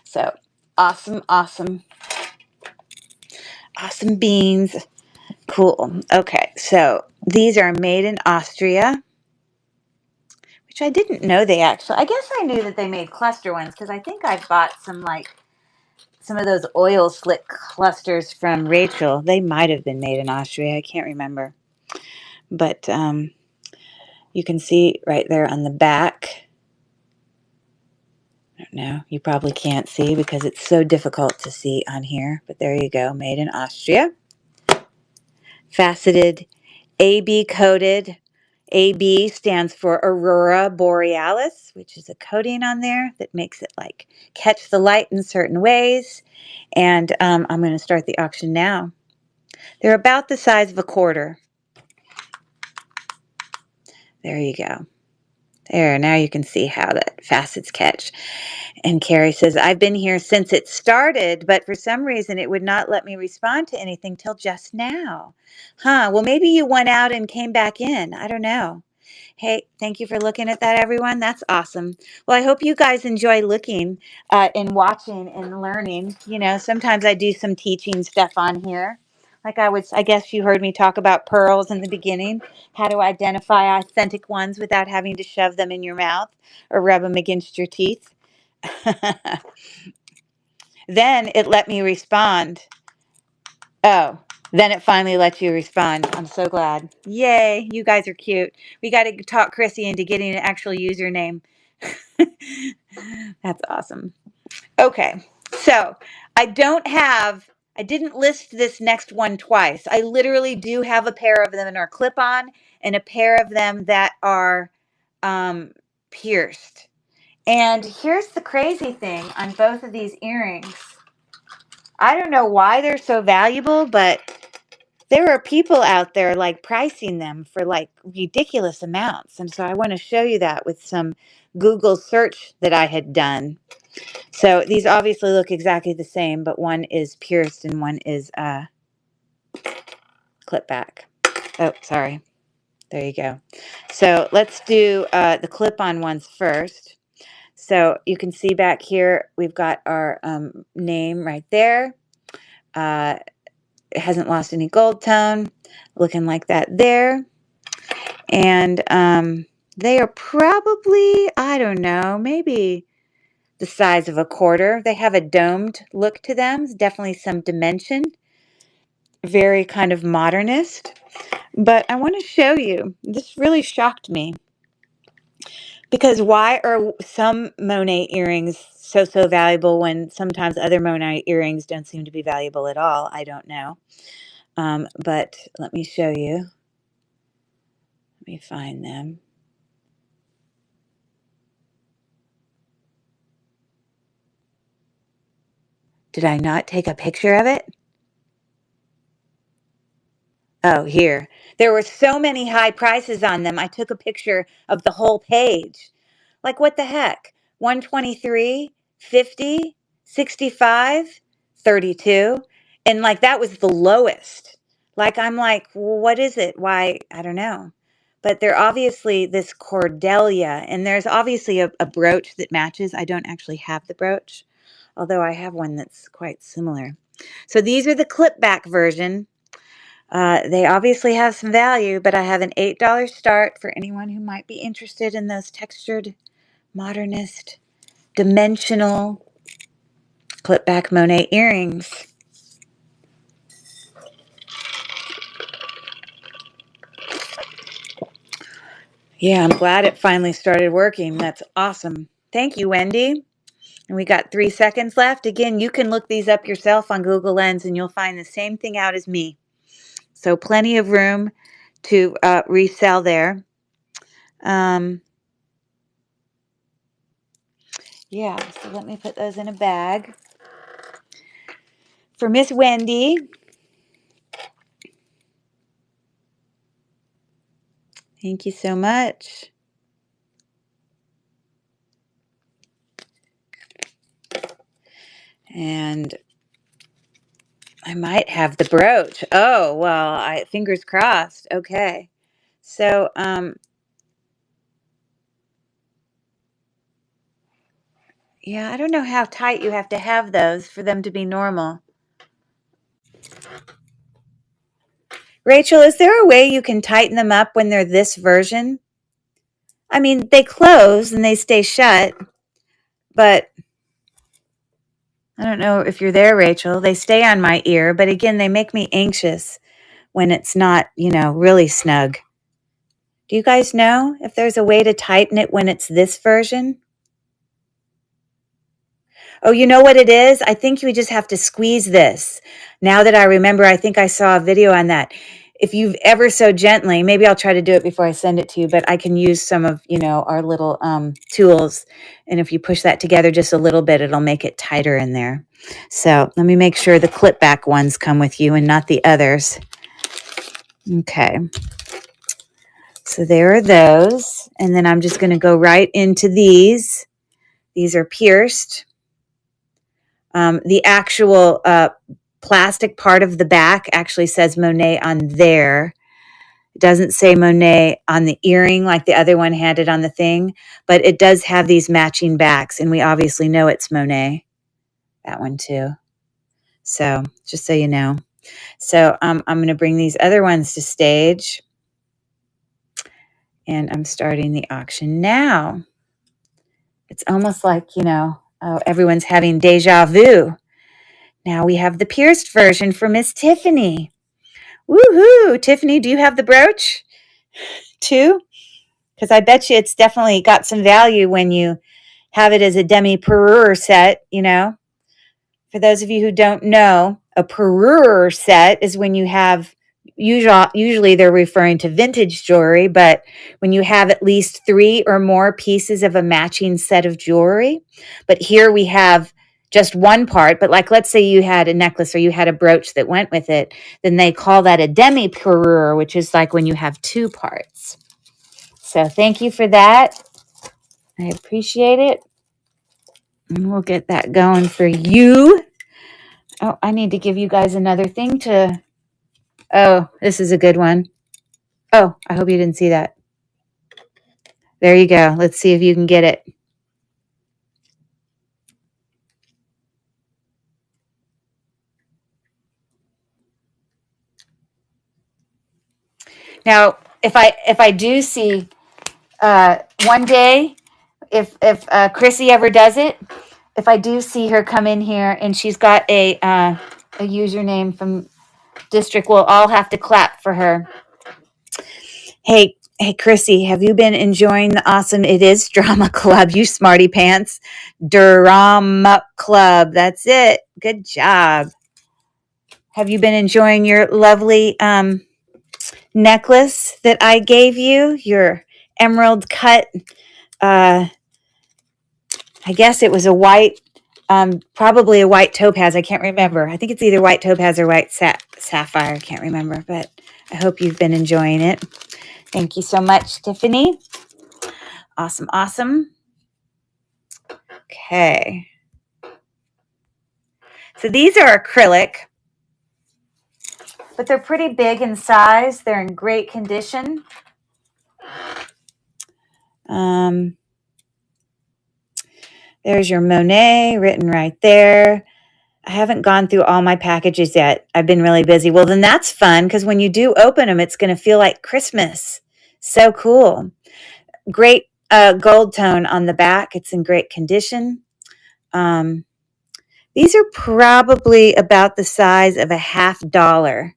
So awesome, awesome, awesome beans. Cool. Okay, so these are made in Austria, which I didn't know they actually. I guess I knew that they made cluster ones because I think I bought some of those oil slick clusters from Rachel. They might have been made in Austria. I can't remember. But you can see right there on the back. I don't know. You probably can't see because it's so difficult to see on here. But there you go. Made in Austria. Faceted, AB coated. AB stands for Aurora Borealis, which is a coating on there that makes it like catch the light in certain ways. And I'm going to start the auction now. They're about the size of a quarter. There you go. There, now you can see how that facets catch. And Carrie says, I've been here since it started, but for some reason it would not let me respond to anything till just now. Huh, well, maybe you went out and came back in. I don't know. Hey, thank you for looking at that, everyone. That's awesome. Well, I hope you guys enjoy looking and watching and learning. Sometimes I do some teaching stuff on here. Like I guess you heard me talk about pearls in the beginning, how to identify authentic ones without having to shove them in your mouth or rub them against your teeth. Then it let me respond. Oh, then it finally lets you respond. I'm so glad. Yay, you guys are cute. We got to talk Chrissy into getting an actual username. That's awesome. Okay, so I didn't list this next one twice. I literally do have a pair of them that are clip-on and a pair of them that are pierced. And here's the crazy thing on both of these earrings. I don't know why they're so valuable, but there are people out there like pricing them for like ridiculous amounts. And so I want to show you that with some Google search that I had done. So these obviously look exactly the same, but one is pierced and one is clip back. Oh, sorry. There you go. So let's do the clip-on ones first. So you can see back here, we've got our name right there. It hasn't lost any gold tone, looking like that there. And they are probably, I don't know, maybe the size of a quarter. They have a domed look to them, definitely some dimension, very kind of modernist. But I want to show you, this really shocked me. Because why are some Monet earrings so valuable when sometimes other Monet earrings don't seem to be valuable at all? I don't know. But let me show you. Let me find them. Did I not take a picture of it? Oh, here. There were so many high prices on them. I took a picture of the whole page. Like, what the heck? 123, 50, 65, 32. And like, that was the lowest. Like, I'm like, well, what is it? Why? I don't know. But they're obviously this Cordelia, and there's obviously a brooch that matches. I don't actually have the brooch. although I have one that's quite similar. So these are the clip back version. They obviously have some value, but I have an $8 start for anyone who might be interested in those textured, modernist, dimensional clip back Monet earrings. Yeah, I'm glad it finally started working. That's awesome. Thank you, Wendy. And we got 3 seconds left. Again, you can look these up yourself on Google Lens and you'll find the same thing out as me. So plenty of room to resell there. Yeah, so let me put those in a bag. For Miss Wendy, thank you so much. And I might have the brooch. Oh, well, fingers crossed. Okay. So, yeah, I don't know how tight you have to have those for them to be normal. Rachel, is there a way you can tighten them up when they're this version? I mean, they close and they stay shut, but I don't know if you're there, Rachel. They stay on my ear, but again, they make me anxious when it's not, really snug. Do you guys know if there's a way to tighten it when it's this version? Oh, you know what it is? I think you just have to squeeze this. Now that I remember, I think I saw a video on that. If you've ever so gently, maybe I'll try to do it before I send it to you, but I can use some of, our little tools. And if you push that together just a little bit, it'll make it tighter in there. So let me make sure the clip back ones come with you and not the others. Okay. So there are those. And then I'm just going to go right into these. These are pierced. The actual plastic part of the back actually says Monet on there. It doesn't say Monet on the earring like the other one had it on the thing, but it does have these matching backs, and we obviously know it's Monet, that one too. So just so you know. So I'm going to bring these other ones to stage, and I'm starting the auction now. It's almost like, everyone's having deja vu. Now we have the pierced version for Miss Tiffany. Woohoo! Tiffany, do you have the brooch too? Because I bet you it's definitely got some value when you have it as a demi-parure set, For those of you who don't know, a parure set is when you have, usually they're referring to vintage jewelry, but when you have at least 3 or more pieces of a matching set of jewelry. But here we have just one part, but like let's say you had a necklace or you had a brooch that went with it, then they call that a demi-parure, which is like when you have 2 parts. So thank you for that. I appreciate it. And we'll get that going for you. Oh, I need to give you guys another thing to... Oh, this is a good one. Oh, I hope you didn't see that. There you go. Let's see if you can get it. Now, if I do see one day, if Chrissy ever does it, if I do see her come in here and she's got a username from District, we'll all have to clap for her. Hey, Chrissy, have you been enjoying the awesome It Is Drama Club, you smarty pants? Drama Club. That's it. Good job. Have you been enjoying your lovely necklace that I gave you? Your emerald cut. I guess it was a white, probably a white topaz. I can't remember. I think it's either white topaz or white sapphire. I can't remember, but I hope you've been enjoying it. Thank you so much, Tiffany. Awesome, awesome. Okay. So these are acrylic, but they're pretty big in size. They're in great condition. There's your Monet written right there. I haven't gone through all my packages yet. I've been really busy. Well, then that's fun because when you do open them, it's going to feel like Christmas. So cool. Great gold tone on the back. It's in great condition. These are probably about the size of a $50.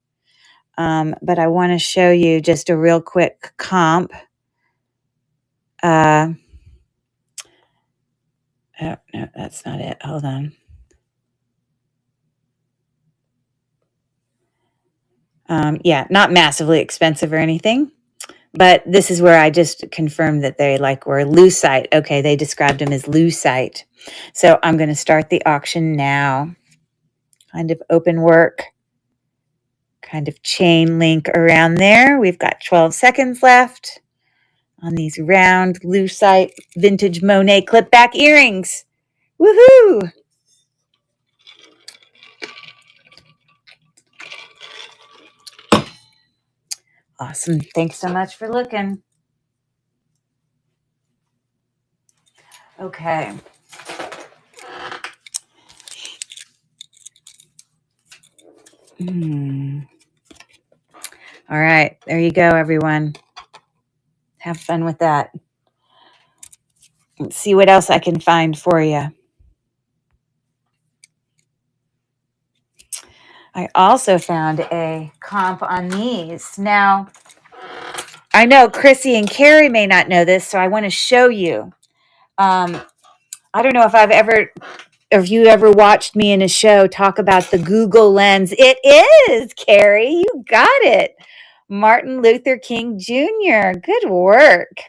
But I want to show you just a real quick comp. Oh, no, that's not it. Hold on. Yeah, not massively expensive or anything, but this is where I just confirmed that they were lucite. Okay, they described them as lucite. So I'm going to start the auction now. Kind of open work, kind of chain link around there. We've got 12 seconds left on these round lucite vintage Monet clip back earrings. Woohoo! Awesome. Thanks so much for looking. Okay. All right. There you go, everyone. Have fun with that. Let's see what else I can find for you. I also found a comp on these. Now, I know Chrissy and Carrie may not know this, so I want to show you. I don't know if you ever watched me in a show talk about the Google lens. It is, Carrie. You got it. Martin Luther King Jr. Good work.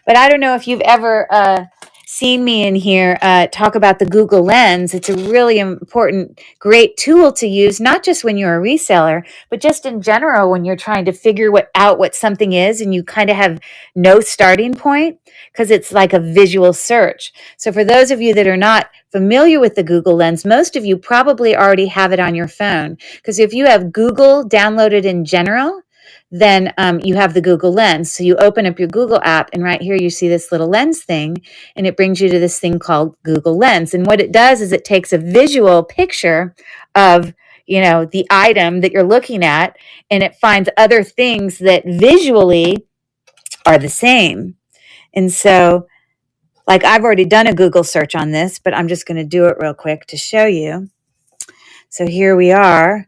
But I don't know if you've ever seen me in here talk about the Google lens. It's a really important, great tool to use, not just when you're a reseller, but just in general when you're trying to figure out what something is and you kind of have no starting point because it's like a visual search. So for those of you that are not familiar with the Google lens, most of you probably already have it on your phone because if you have Google downloaded in general, then you have the Google Lens. So you open up your Google app and right here you see this little lens thing and it brings you to this thing called Google Lens. And what it does is it takes a visual picture of, the item that you're looking at and it finds other things that visually are the same. And so I've already done a Google search on this, but I'm just going to do it real quick to show you. So here we are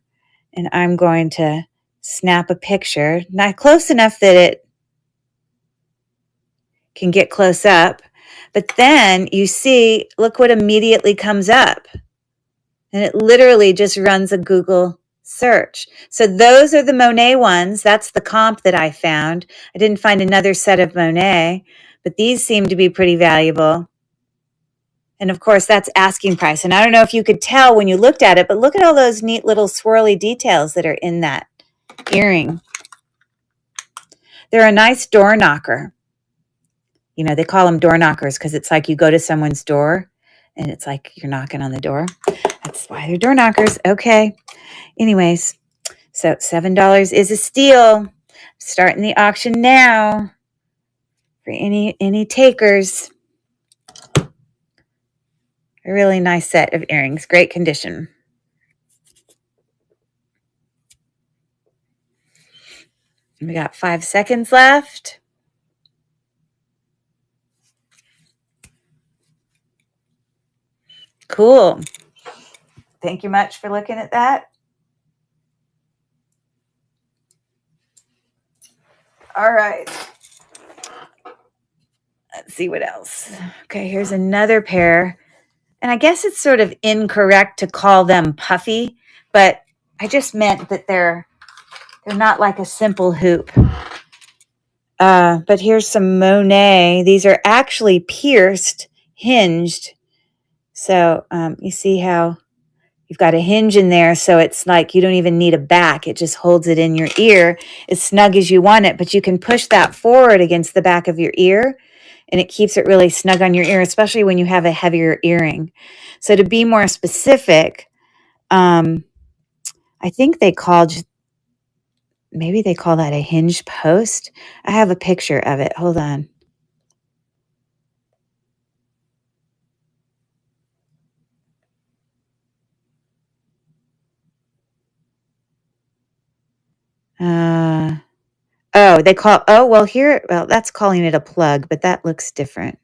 and I'm going to snap a picture, not close enough that it can get close up, but then you see, look what immediately comes up. And it literally just runs a Google search. So those are the Monet ones. That's the comp that I found. I didn't find another set of Monet, but these seem to be pretty valuable. And of course, that's asking price. And I don't know if you could tell when you looked at it, but look at all those neat little swirly details that are in that earring. They're a nice door knocker. They call them door knockers because it's like you go to someone's door and it's like you're knocking on the door. That's why they're door knockers. Okay. Anyways, so $7 is a steal. Starting the auction now for any takers. A really nice set of earrings. Great condition. We got 5 seconds left. Cool. Thank you much for looking at that. All right. Let's see what else. Okay, here's another pair. And I guess it's sort of incorrect to call them puffy, but I just meant that they're not like a simple hoop. But here's some Monet. These are actually pierced, hinged. So you see how you've got a hinge in there, so it's like you don't even need a back. It just holds it in your ear as snug as you want it, but you can push that forward against the back of your ear, and it keeps it really snug on your ear, especially when you have a heavier earring. So to be more specific, I think maybe they call that a hinge post. I have a picture of it. Hold on. Oh, well, here, well, that's calling it a plug, but that looks different.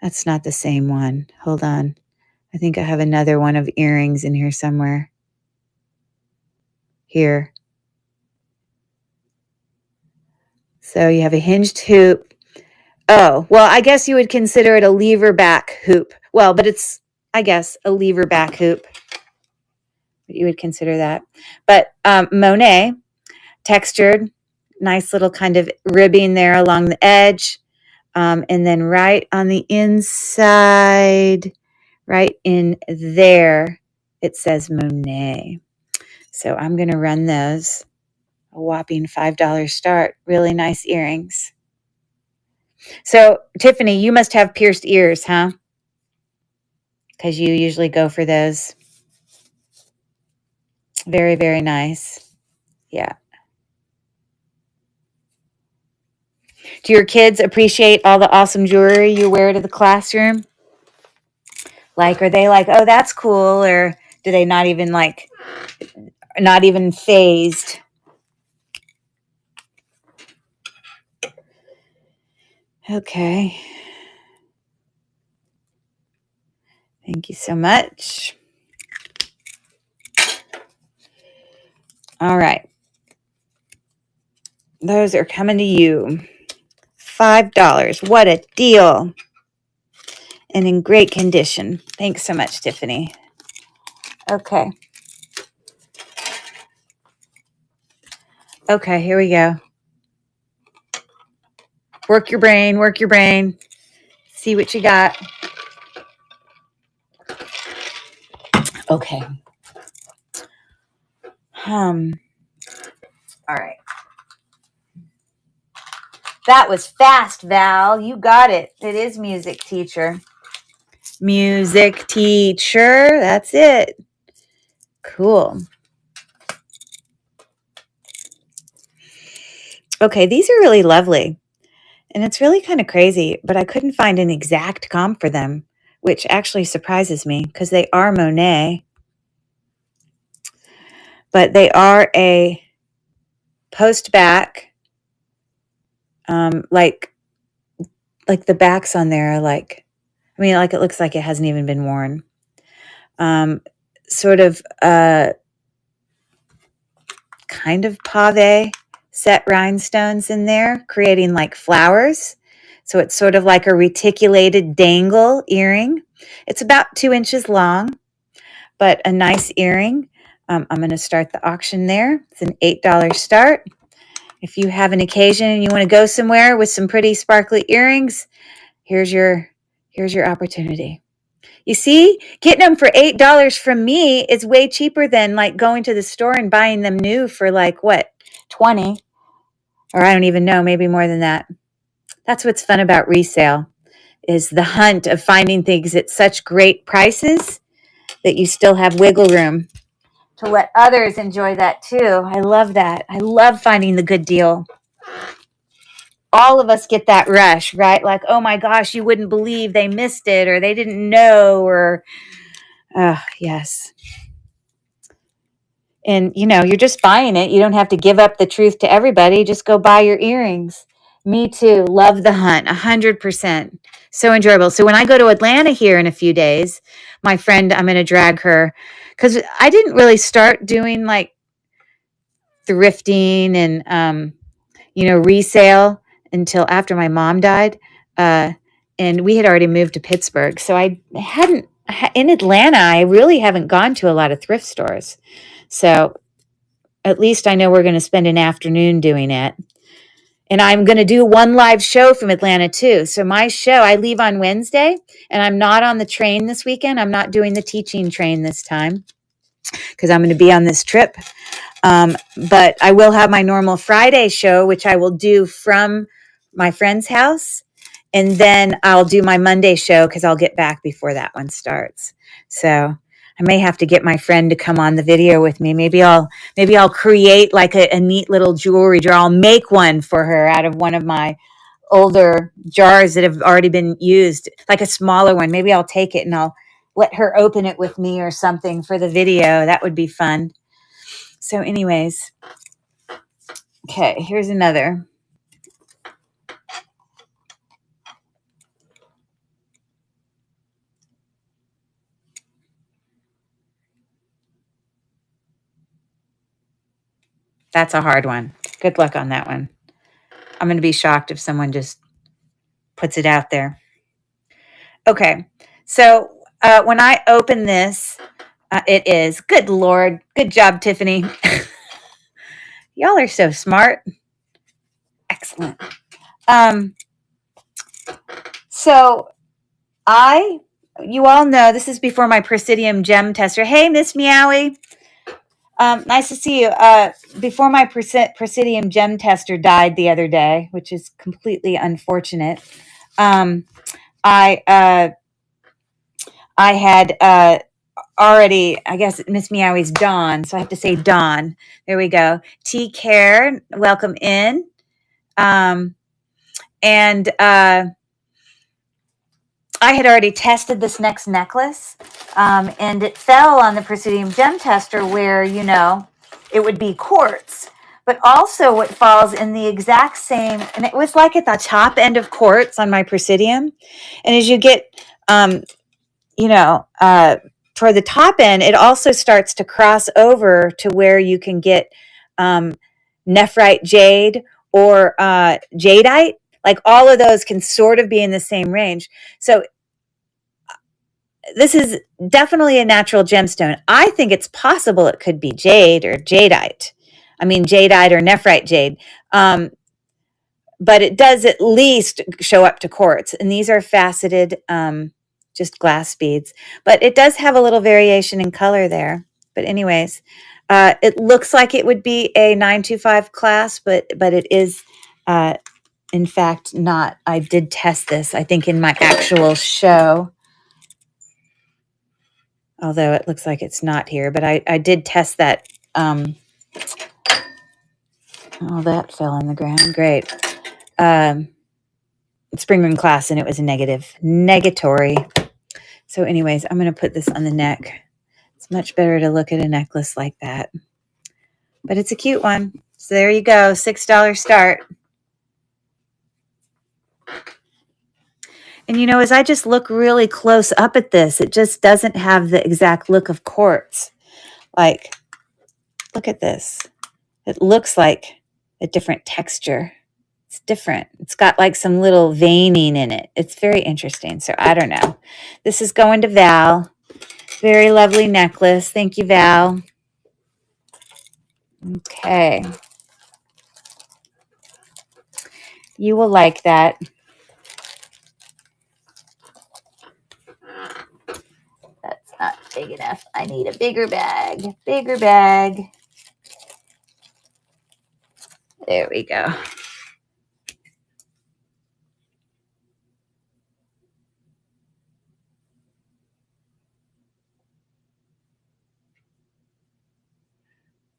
That's not the same one. Hold on. I think I have another one of earrings in here somewhere. Here. So you have a hinged hoop. Oh, well, I guess you would consider it a lever back hoop. Well, but it's, I guess, a lever back hoop. You would consider that. But Monet, textured, nice little kind of ribbing there along the edge. And then right on the inside, right in there, it says Monet. So I'm going to run those. A whopping $5 start. Really nice earrings. So, Tiffany, you must have pierced ears, huh? Because you usually go for those. Very, very nice. Yeah. Do your kids appreciate all the awesome jewelry you wear to the classroom? Like, are they like, oh, that's cool? Or do they not even phased? Okay. Thank you so much. All right. Those are coming to you. $5. What a deal. And in great condition. Thanks so much, Tiffany. Okay. Okay, here we go. Work your brain, work your brain. See what you got. Okay. All right. That was fast, Val. You got it. It is music teacher. Music teacher. That's it. Cool. Okay, these are really lovely. And it's really kind of crazy, but I couldn't find an exact comp for them, which actually surprises me because they are Monet. But they are a post back. Like the backs on there are like, I mean, like it looks like it hasn't even been worn. Sort of kind of pave set rhinestones in there, creating like flowers. So it's sort of like a reticulated dangle earring. It's about 2 inches long, but a nice earring. I'm going to start the auction there. It's an $8 start. If you have an occasion and you want to go somewhere with some pretty sparkly earrings, here's your opportunity. You see, getting them for $8 from me is way cheaper than like going to the store and buying them new for like what, 20? Or I don't even know, maybe more than that. That's what's fun about resale, is the hunt of finding things at such great prices that you still have wiggle room to let others enjoy that too. I love that. I love finding the good deal. All of us get that rush, right? Like, oh my gosh, you wouldn't believe they missed it, or they didn't know, or, yes. And, you're just buying it. You don't have to give up the truth to everybody. Just go buy your earrings. Me too. Love the hunt. 100%. So enjoyable. So when I go to Atlanta here in a few days, my friend, I'm going to drag her, because I didn't really start doing like thrifting and, resale until after my mom died. And we had already moved to Pittsburgh. So I hadn't, in Atlanta, I really haven't gone to a lot of thrift stores. So at least I know we're going to spend an afternoon doing it. And I'm going to do one live show from Atlanta too. So my show, I leave on Wednesday, and I'm not on the train this weekend. I'm not doing the teaching train this time because I'm going to be on this trip. But I will have my normal Friday show, which I will do from my friend's house. And then I'll do my Monday show because I'll get back before that one starts. So I may have to get my friend to come on the video with me. Maybe I'll create like a neat little jewelry jar. I'll make one for her out of one of my older jars that have already been used, like a smaller one. Maybe I'll take it and I'll let her open it with me or something for the video. That would be fun. So anyways, Okay, here's another. That's a hard one. Good luck on that one. I'm going to be shocked if someone just puts it out there. Okay, so when I open this, it is, good Lord, good job, Tiffany. Y'all are so smart. Excellent. So you all know, this is before my Presidium gem tester. Hey, Miss Meowie. Nice to see you. Before my Presidium gem tester died the other day, which is completely unfortunate, I had already, I guess Miss Meowie's Dawn, so I have to say Dawn. There we go. T Care, welcome in. And I had already tested this next necklace, and it fell on the Presidium gem tester where, it would be quartz. But also what falls in the exact same, and it was like at the top end of quartz on my Presidium. And as you get, toward the top end, it also starts to cross over to where you can get nephrite jade or jadeite. Like all of those can sort of be in the same range. So this is definitely a natural gemstone. I think it's possible it could be jade or jadeite. I mean, jadeite or nephrite jade. But it does at least show up to quartz. And these are faceted, just glass beads. But it does have a little variation in color there. But anyways, it looks like it would be a 925 class, but it is, in fact, not. I did test this, I think, in my actual show. Although it looks like it's not here, but I did test that. Oh, that fell on the ground. Great. Spring ring class, and it was a negatory. So anyways, I'm going to put this on the neck. It's much better to look at a necklace like that. But it's a cute one. So there you go. $6 start. And as I just look really close up at this, it just doesn't have the exact look of quartz. Like, look at this. It looks like a different texture. It's different. It's got like some little veining in it. It's very interesting. So I don't know. This is going to Val. Very lovely necklace. Thank you, Val. Okay. You will like that. That's not big enough. I need a bigger bag. Bigger bag. There we go.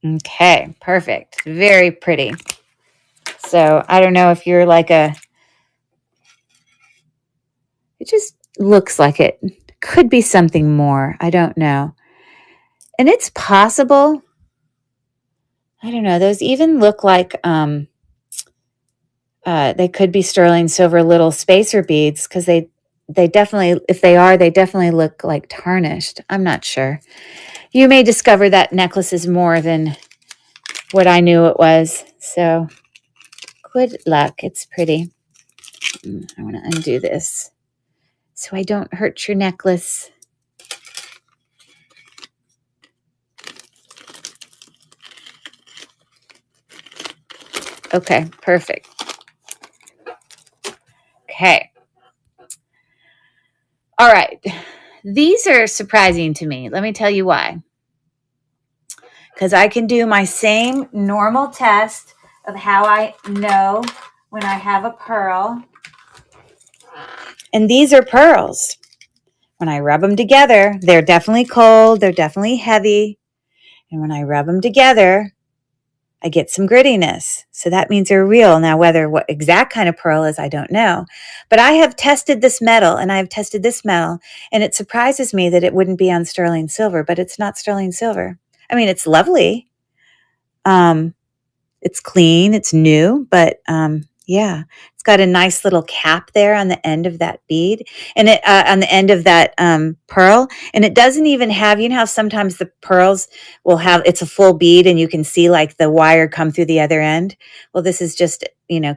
Okay, perfect. Very pretty. So I don't know if you're like it just looks like it could be something more. I don't know. And it's possible. I don't know. Those even look like they could be sterling silver little spacer beads, because they definitely, if they are, they definitely look like tarnished. I'm not sure. You may discover that necklace is more than what I knew it was. So good luck. It's pretty. I want to undo this so I don't hurt your necklace. Okay, perfect. Okay. All right. These are surprising to me. Let me tell you why. Because I can do my same normal test of how I know when I have a pearl. And these are pearls. When I rub them together, they're definitely cold. They're definitely heavy. And when I rub them together, I get some grittiness. So that means they're real. Now, what exact kind of pearl is, I don't know. But I have tested this metal, and I have tested this metal, and it surprises me that it wouldn't be on sterling silver, but it's not sterling silver. I mean, it's lovely. It's clean, it's new, but yeah, it's got a nice little cap there on the end of that bead, and it on the end of that pearl, and it doesn't even have. You know how sometimes the pearls will have it's a full bead, and you can see like the wire come through the other end. Well, this is just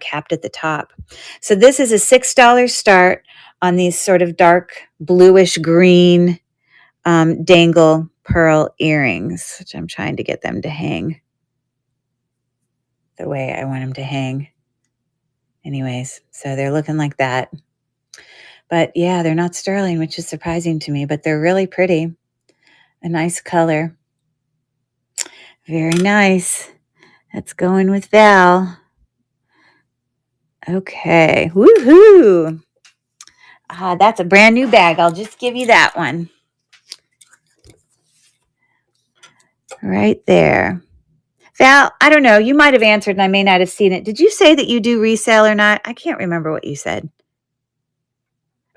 capped at the top. So this is a $6 start on these sort of dark bluish green dangle pearl earrings, which I'm trying to get them to hang the way I want them to hang. Anyways, so they're looking like that. But yeah, they're not sterling, which is surprising to me, but they're really pretty. A nice color. Very nice. That's going with Val. Okay. Woohoo. That's a brand new bag. I'll just give you that one. Right there. Val, I don't know. You might have answered and I may not have seen it. Did you say that you do resale or not? I can't remember what you said.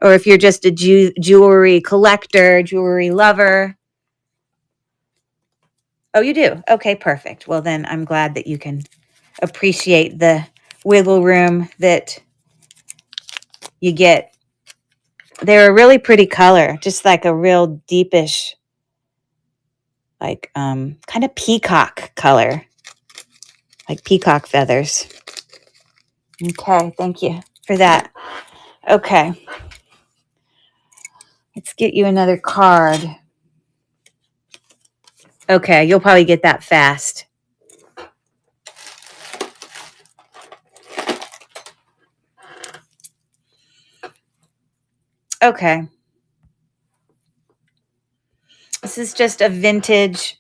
Or if you're just a jewelry collector, jewelry lover. Oh, you do? Okay, perfect. Well, then I'm glad that you can appreciate the wiggle room that you get. They're a really pretty color, just like a real deepish, like kind of peacock color, like peacock feathers. Okay, thank you for that. Okay. Let's get you another card. Okay, you'll probably get that fast. Okay. This is just a vintage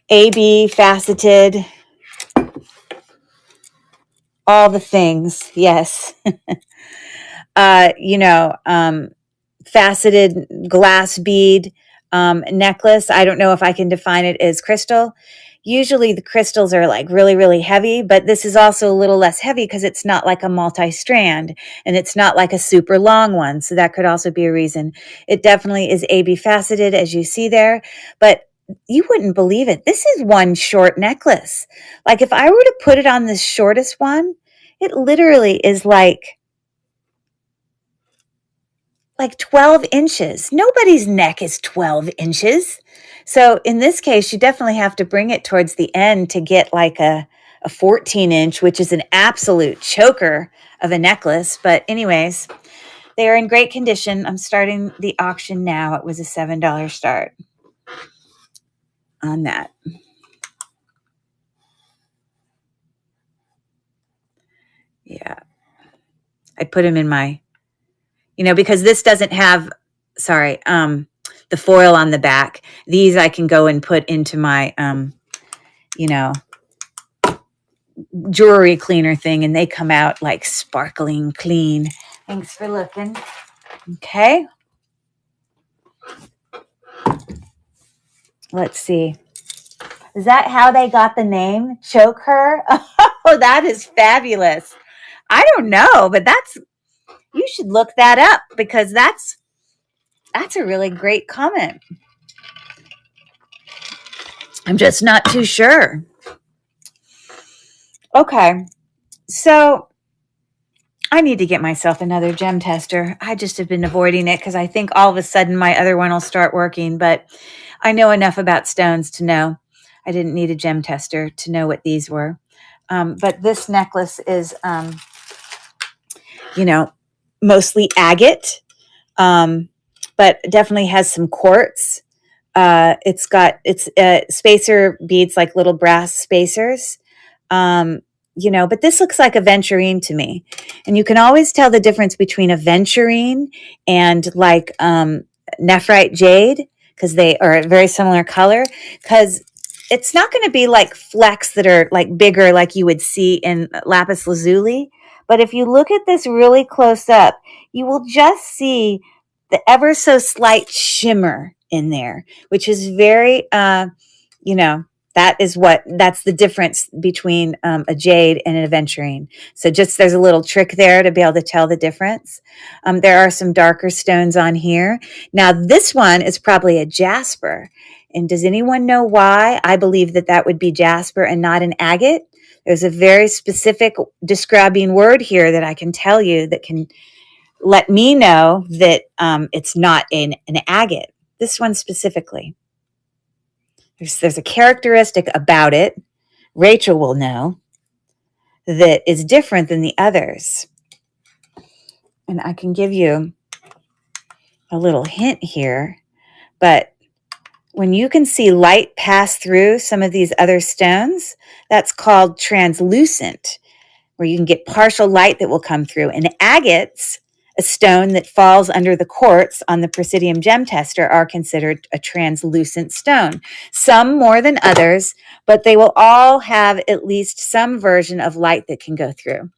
AB faceted. All the things, yes. Faceted glass bead necklace. I don't know if I can define it as crystal. Usually the crystals are like really, really heavy, but this is also a little less heavy because it's not like a multi-strand and it's not like a super long one. So that could also be a reason. It definitely is AB faceted as you see there, but you wouldn't believe it. This is one short necklace. Like if I were to put it on the shortest one, it literally is like 12 inches. Nobody's neck is 12 inches. So in this case, you definitely have to bring it towards the end to get like a 14 inch, which is an absolute choker of a necklace. But anyways, they are in great condition. I'm starting the auction now. It was a $7 start on that. Yeah. I put them in my, because this doesn't have, the foil on the back. These I can go and put into my, jewelry cleaner thing, and they come out like sparkling clean. Thanks for looking. Okay. Let's see. Is that how they got the name? Choke her? Oh, that is fabulous. I don't know, but you should look that up because that's a really great comment. I'm just not too sure. Okay. So I need to get myself another gem tester. I just have been avoiding it because I think all of a sudden my other one will start working, but I know enough about stones to know I didn't need a gem tester to know what these were. But this necklace is, mostly agate, but definitely has some quartz. It's spacer beads, like little brass spacers. But this looks like aventurine to me. And you can always tell the difference between aventurine and like nephrite jade because they are a very similar color, because it's not going to be like flecks that are like bigger like you would see in lapis lazuli. But if you look at this really close up, you will just see the ever so slight shimmer in there, which is very, that's the difference between a jade and an aventurine. So just there's a little trick there to be able to tell the difference. There are some darker stones on here. Now this one is probably a jasper, And does anyone know why I believe that that would be jasper and not an agate? There's a very specific describing word here that I can tell you that can let me know that it's not an agate. This one specifically. There's a characteristic about it, Rachel will know, that is different than the others. And I can give you a little hint here, but when you can see light pass through some of these other stones, that's called translucent, where you can get partial light that will come through. And agates, a stone that falls under the quartz on the Presidium gem tester, are considered a translucent stone. Some more than others, but they will all have at least some version of light that can go through.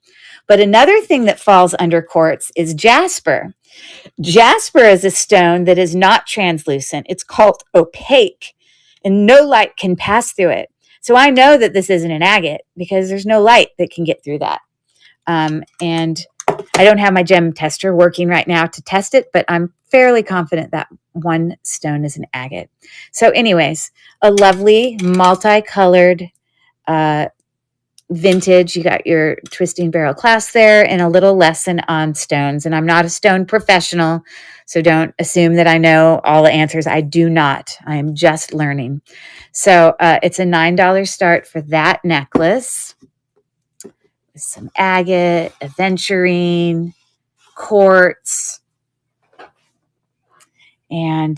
But another thing that falls under quartz is jasper. Jasper is a stone that is not translucent. It's called opaque, and no light can pass through it. So I know that this isn't an agate because there's no light that can get through that. And I don't have my gem tester working right now to test it, but I'm fairly confident that one stone is an agate. So anyways, a lovely multicolored vintage. You got your twisting barrel class there and a little lesson on stones. And I'm not a stone professional, so don't assume that I know all the answers. I do not. I am just learning. So it's a $9 start for that necklace. With some agate, aventurine, quartz. And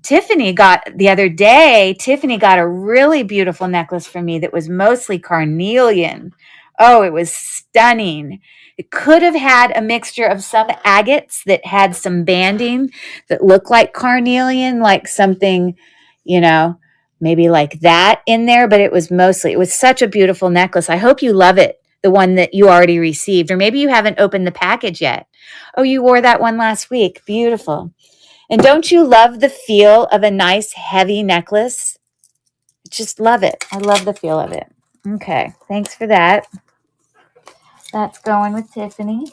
Tiffany got, the other day, Tiffany got a really beautiful necklace from me that was mostly carnelian. Oh, it was stunning. It could have had a mixture of some agates that had some banding that looked like carnelian, like something, you know, maybe like that in there, but it was such a beautiful necklace. I hope you love it, the one that you already received, or maybe you haven't opened the package yet. Oh, you wore that one last week. Beautiful. And don't you love the feel of a nice heavy necklace? Just love it. I love the feel of it. Okay, thanks for that. That's going with Tiffany.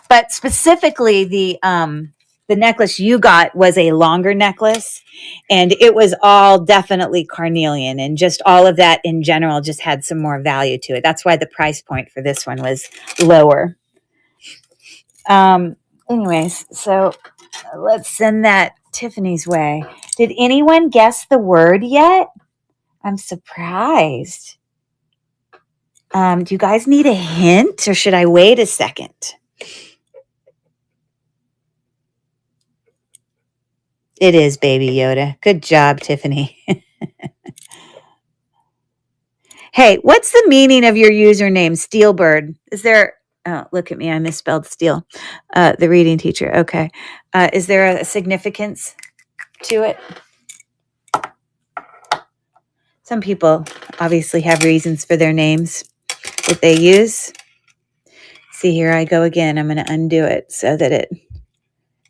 But specifically, the necklace you got was a longer necklace, and it was all definitely carnelian, and just all of that in general just had some more value to it. That's why the price point for this one was lower. Anyways, so let's send that Tiffany's way. Did anyone guess the word yet? I'm surprised. Do you guys need a hint, or should I wait a second? It is Baby Yoda. Good job, Tiffany. Hey, what's the meaning of your username, Steelbird? Is there... Oh, look at me. I misspelled Steel. The reading teacher. Okay. Is there a significance to it? Some people obviously have reasons for their names that they use. See, here I go again. I'm going to undo it so that it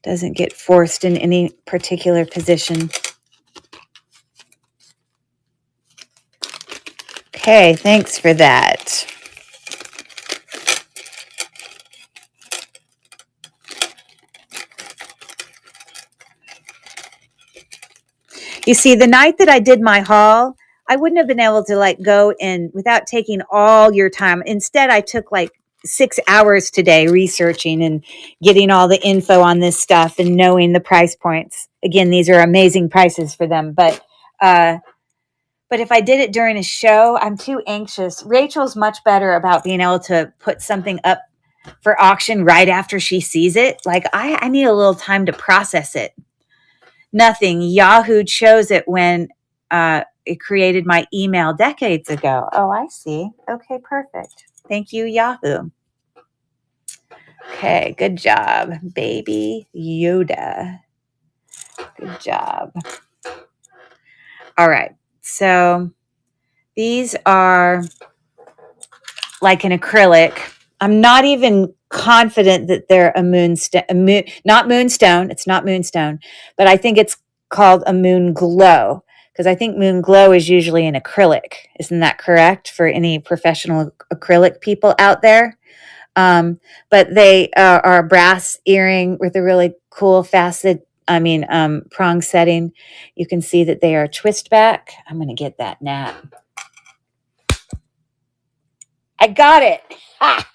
doesn't get forced in any particular position. Okay, thanks for that. You see, the night that I did my haul, I wouldn't have been able to like go in without taking all your time. Instead, I took like 6 hours today researching and getting all the info on this stuff and knowing the price points. Again, these are amazing prices for them. But if I did it during a show, I'm too anxious. Rachel's much better about being able to put something up for auction right after she sees it. Like I need a little time to process it. Nothing. Yahoo chose it when it created my email decades ago. Oh, I see. Okay, perfect. Thank you, Yahoo. Okay, good job, Baby Yoda. Good job. All right, so these are like an acrylic. I'm not even confident that they're a moonstone, not moonstone. It's not moonstone, but I think it's called a moon glow because I think moon glow is usually an acrylic. Isn't that correct for any professional acrylic people out there? But they are a brass earring with a really cool prong setting. You can see that they are twist back. I'm going to get that nap. I got it. Ha!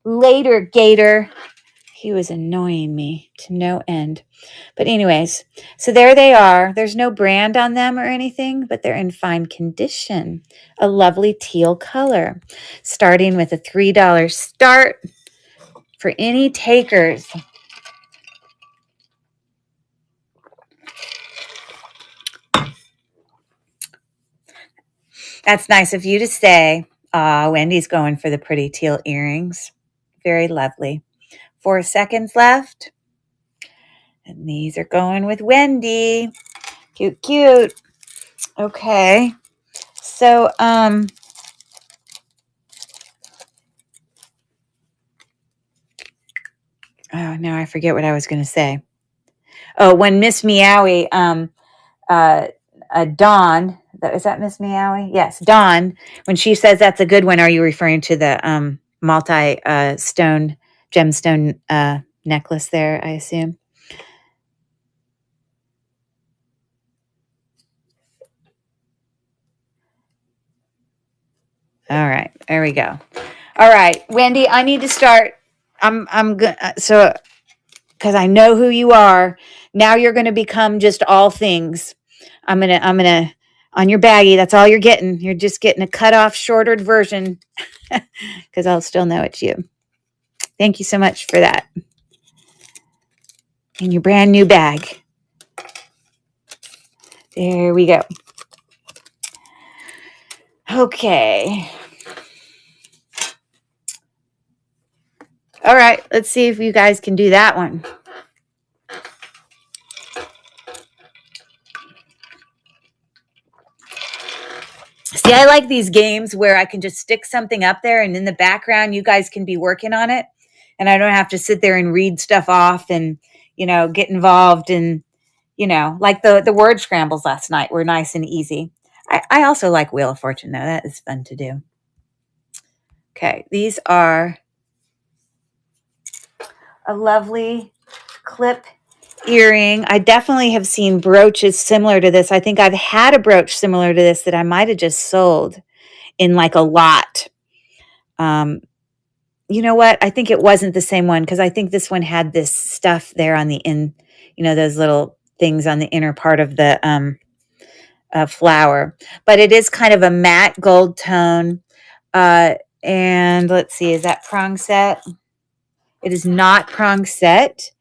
Later, Gator. He was annoying me to no end. But anyways, so there they are. There's no brand on them or anything, but they're in fine condition. A lovely teal color, starting with a $3 start for any takers. That's nice of you to say. Wendy's going for the pretty teal earrings. Very lovely. 4 seconds left. And these are going with Wendy. Cute, cute. Okay. So, oh, now I forget what I was going to say. Oh, when Miss Meowie, Dawn, is that Miss Meowie? Yes, Dawn. When she says that's a good one, are you referring to the multi-stone gemstone necklace there, I assume? All right, there we go. All right, Wendy, I need to start. I'm good. So, because I know who you are, now you're going to become just all things. I'm gonna on your baggie. That's all you're getting. You're just getting a cut off, shortered version, because I'll still know it's you. Thank you so much for that. In your brand new bag. There we go. Okay. All right, let's see if you guys can do that one. See, I like these games where I can just stick something up there and in the background, you guys can be working on it. And I don't have to sit there and read stuff off and, get involved in, like the word scrambles last night were nice and easy. I also like Wheel of Fortune, though. That is fun to do. Okay, these are a lovely clip earring. I definitely have seen brooches similar to this. I think I've had a brooch similar to this that I might have just sold in like a lot. You know what? I think it wasn't the same one because I think this one had this stuff there on the those little things on the inner part of the flower. But it is kind of a matte gold tone. And let's see, is that prong set? It is not prong set.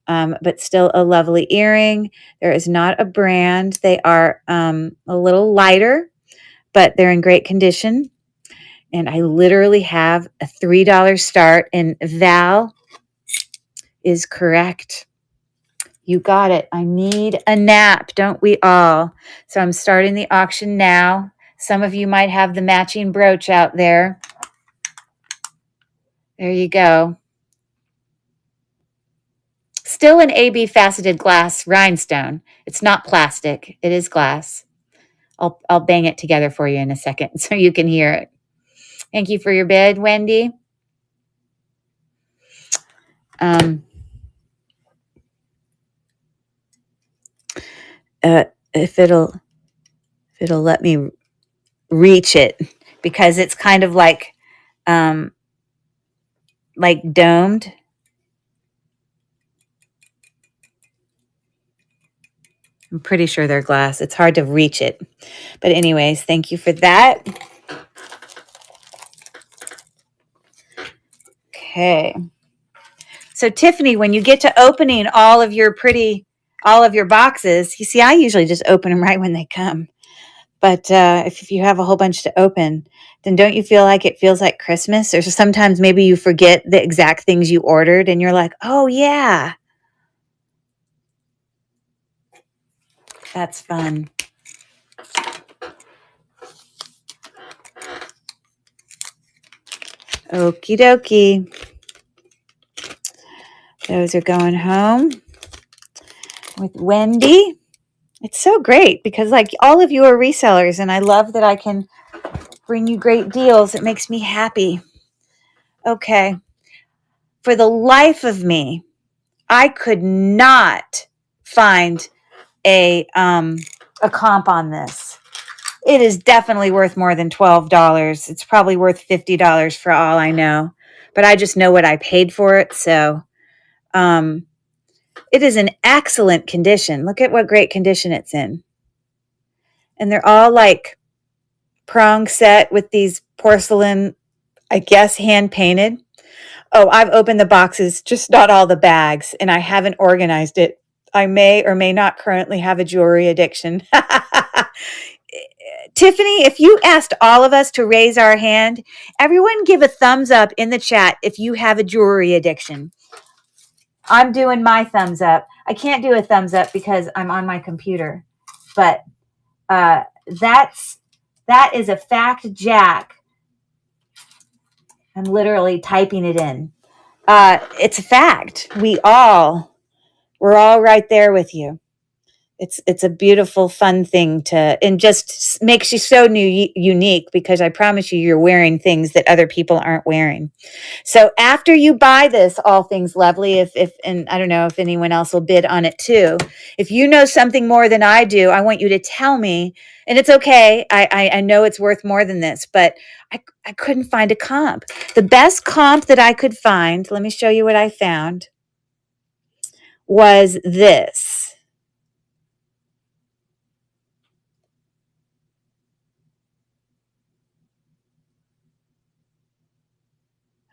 But still a lovely earring. There is not a brand. They are a little lighter, but they're in great condition. And I literally have a $3 start, and Val is correct. You got it. I need a nap, don't we all? So I'm starting the auction now. Some of you might have the matching brooch out there. There you go. Still an AB faceted glass rhinestone. It's not plastic. It is glass. I'll bang it together for you in a second so you can hear it. Thank you for your bid, Wendy. If it'll let me reach it, because it's kind of like domed. I'm pretty sure they're glass. It's hard to reach it. But anyways, thank you for that. Okay. So Tiffany, when you get to opening all of your boxes, you see, I usually just open them right when they come. But if you have a whole bunch to open, then don't you feel like it feels like Christmas? Or sometimes maybe you forget the exact things you ordered and you're like, oh, yeah. That's fun. Okie dokie. Those are going home with Wendy. It's so great because all of you are resellers, and I love that I can bring you great deals. It makes me happy. Okay. For the life of me, I could not find a comp on this. It is definitely worth more than $12. It's probably worth $50 for all I know. But I just know what I paid for it, so it is in excellent condition. Look at what great condition it's in. And they're all like prong set with these porcelain, I guess, hand painted. Oh, I've opened the boxes, just not all the bags, and I haven't organized it. I may or may not currently have a jewelry addiction. Tiffany, if you asked all of us to raise our hand, everyone give a thumbs up in the chat if you have a jewelry addiction. I'm doing my thumbs up. I can't do a thumbs up because I'm on my computer, but that is a fact, Jack. I'm literally typing it in. It's a fact. We're all right there with you. It's a beautiful, fun thing and just makes you so unique because I promise you're wearing things that other people aren't wearing. So after you buy this, all things lovely, and I don't know if anyone else will bid on it too. If you know something more than I do, I want you to tell me, and it's okay. I know it's worth more than this, but I couldn't find a comp. The best comp that I could find, let me show you what I found, was this.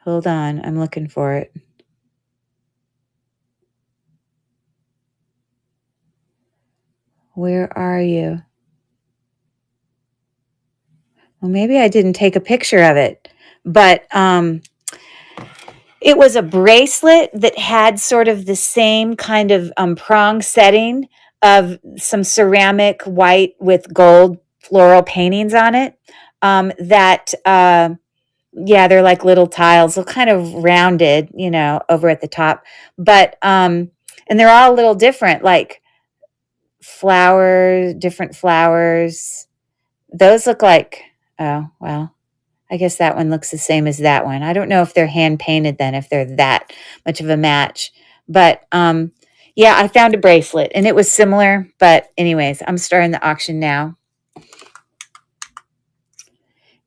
Hold on, I'm looking for it. Where are you? Well, maybe I didn't take a picture of it, but it was a bracelet that had sort of the same kind of prong setting of some ceramic white with gold floral paintings on it. Yeah, they're like little tiles, they're kind of rounded, over at the top. But and they're all a little different, like different flowers. Those look like, oh, well, I guess that one looks the same as that one. I don't know if they're hand painted then, if they're that much of a match. But yeah, I found a bracelet and it was similar. But anyways, I'm starting the auction now.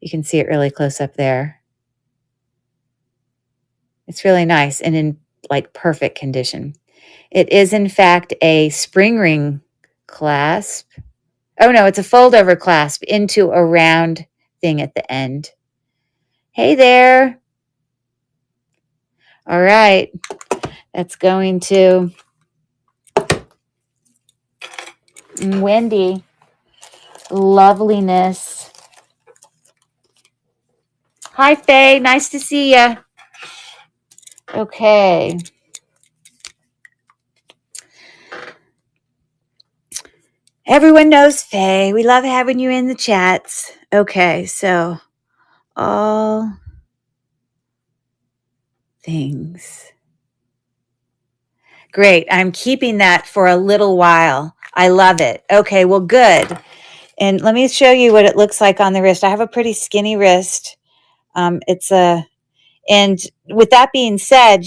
You can see it really close up there. It's really nice and in like perfect condition. It is in fact a spring ring clasp. Oh no, it's a fold over clasp into a round thing at the end. Hey there. All right. That's going to Wendy. Loveliness. Hi, Faye. Nice to see you. Okay. Everyone knows Faye. We love having you in the chats. Okay, so all things. Great. I'm keeping that for a little while. I love it. Okay, well, good. And let me show you what it looks like on the wrist. I have a pretty skinny wrist. And with that being said,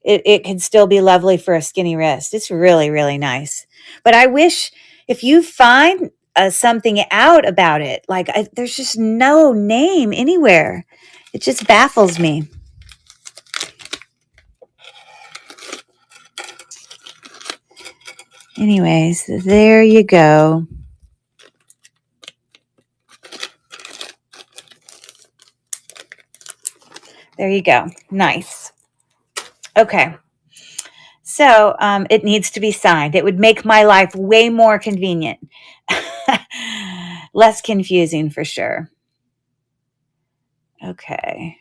it can still be lovely for a skinny wrist. It's really, really nice. But I wish if you find something out about it, like there's just no name anywhere. It just baffles me. Anyways, there you go. There you go. Nice. Okay. So it needs to be signed. It would make my life way more convenient. Less confusing for sure. Okay.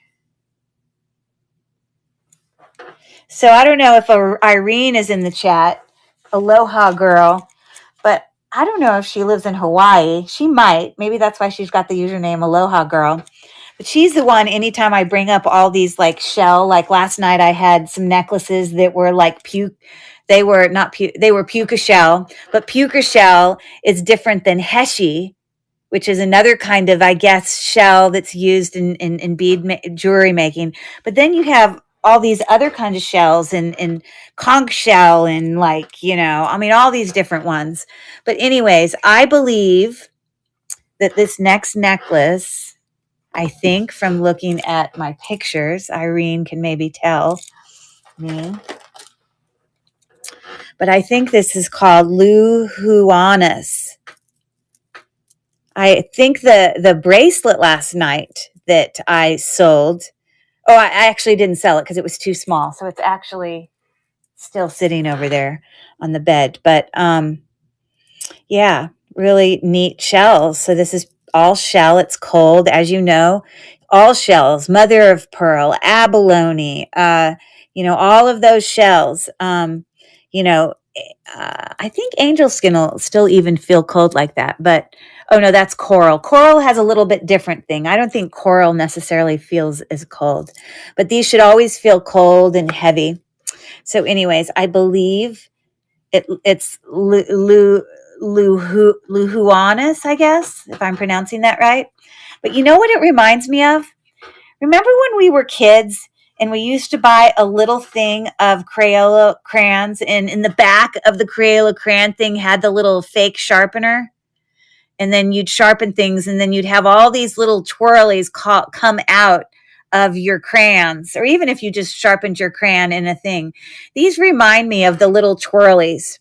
So I don't know if Irene is in the chat. Aloha girl. But I don't know if she lives in Hawaii. She might. Maybe that's why she's got the username Aloha girl. But she's the one, anytime I bring up all these like shell, like last night I had some necklaces that were like they were puka shell, but puka shell is different than heshi, which is another kind of, I guess, shell that's used in jewelry making. But then you have all these other kinds of shells and conch shell and like, you know, I mean, all these different ones. But anyways, I believe that this next necklace, I think from looking at my pictures, Irene can maybe tell me, but I think this is called Luhuanus. I think the bracelet last night that I sold, oh, I actually didn't sell it because it was too small. So it's actually still sitting over there on the bed. But yeah, really neat shells. So this is all shell. It's cold, as you know. All shells, mother of pearl, abalone, you know, all of those shells. You know, I think angel skin will still even feel cold like that. But oh no, that's coral. Coral has a little bit different thing. I don't think coral necessarily feels as cold, but these should always feel cold and heavy. So, anyways, I believe it's Luhuanus, I guess, if I'm pronouncing that right. But you know what it reminds me of? Remember when we were kids and we used to buy a little thing of Crayola crayons, and in the back of the Crayola crayon thing had the little fake sharpener? And then you'd sharpen things, and then you'd have all these little twirlies come out of your crayons, or even if you just sharpened your crayon in a thing. These remind me of the little twirlies.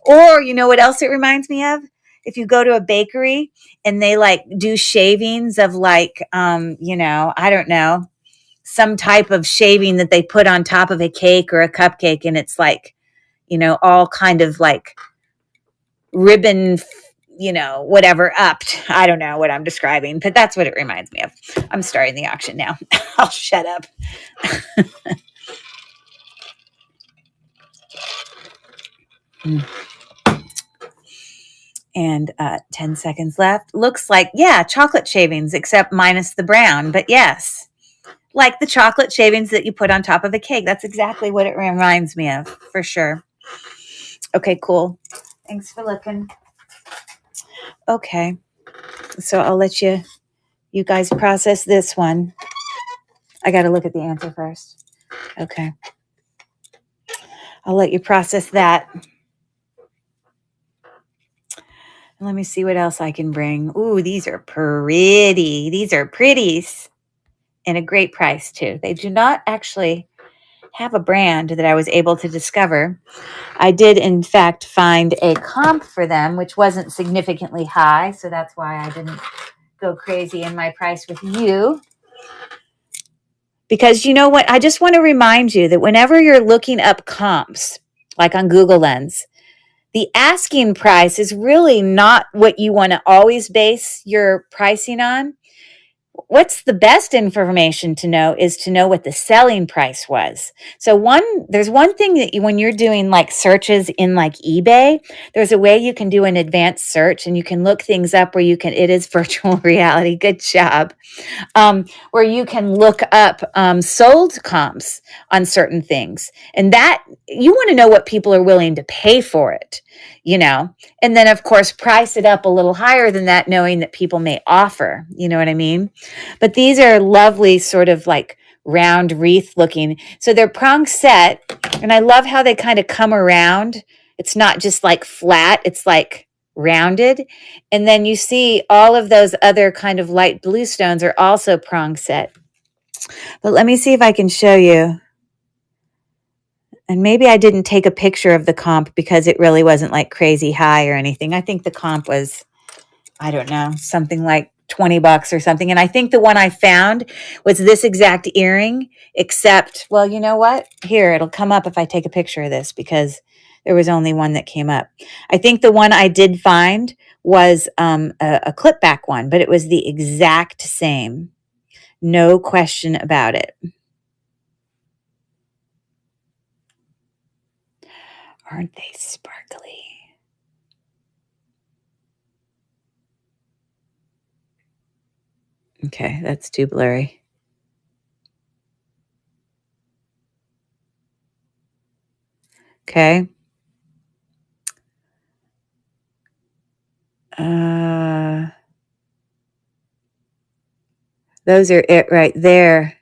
Or you know what else it reminds me of? If you go to a bakery and they like do shavings of like, you know, I don't know, some type of shaving that they put on top of a cake or a cupcake, and it's like, you know, all kind of like ribbon, you know, whatever upped. I don't know what I'm describing, but that's what it reminds me of. I'm starting the auction now. I'll shut up. And 10 seconds left. Looks like, yeah, chocolate shavings, except minus the brown. But yes, like the chocolate shavings that you put on top of a cake. That's exactly what it reminds me of, for sure. Okay, cool. Thanks for looking. Okay, so I'll let you guys process this one. I got to look at the answer first. Okay. I'll let you process that. Let me see what else I can bring. Ooh, these are pretty. These are pretties. And a great price, too. They do not actually have a brand that I was able to discover. I did, in fact, find a comp for them, which wasn't significantly high. So that's why I didn't go crazy in my price with you. Because you know what? I just want to remind you that whenever you're looking up comps, like on Google Lens, the asking price is really not what you want to always base your pricing on. What's the best information to know is to know what the selling price was. So there's one thing that when you're doing like searches in like eBay, there's a way you can do an advanced search and you can look things up where it is virtual reality. Good job. Where you can look up sold comps on certain things. And that you want to know what people are willing to pay for it, you know, and then of course price it up a little higher than that, knowing that people may offer, you know what I mean? But these are lovely sort of like round wreath looking. So they're prong set, and I love how they kind of come around. It's not just like flat, it's like rounded. And then you see all of those other kind of light blue stones are also prong set. But let me see if I can show you. And maybe I didn't take a picture of the comp because it really wasn't like crazy high or anything. I think the comp was, I don't know, something like $20 or something. And I think the one I found was this exact earring, except, well, you know what? Here, it'll come up if I take a picture of this because there was only one that came up. I think the one I did find was a clip back one, but it was the exact same. No question about it. Aren't they sparkly? Okay, that's too blurry. Okay. Those are it right there.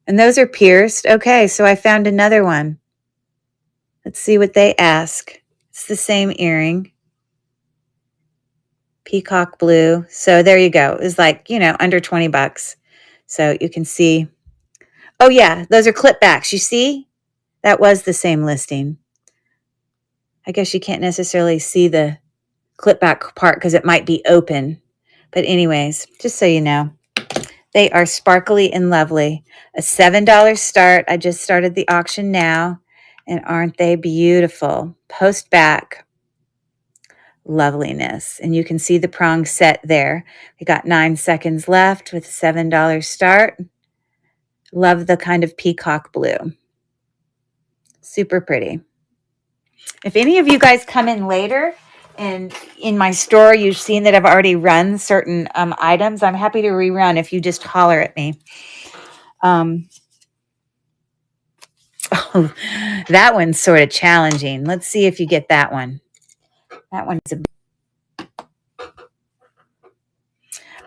And those are pierced. Okay, so I found another one. Let's see what they ask. It's the same earring. Peacock blue. So there you go. It's like, you know, under 20 bucks. So you can see. Oh yeah, those are clip backs. You see? That was the same listing. I guess you can't necessarily see the clip back part because it might be open. But anyways, just so you know, they are sparkly and lovely. A $7 start. I just started the auction now. And aren't they beautiful? Post back. Loveliness. And you can see the prong set there. We got 9 seconds left with a $7 start. Love the kind of peacock blue. Super pretty. If any of you guys come in later and in my store you've seen that I've already run certain items, I'm happy to rerun if you just holler at me. Oh, that one's sort of challenging. Let's see if you get that one. That one's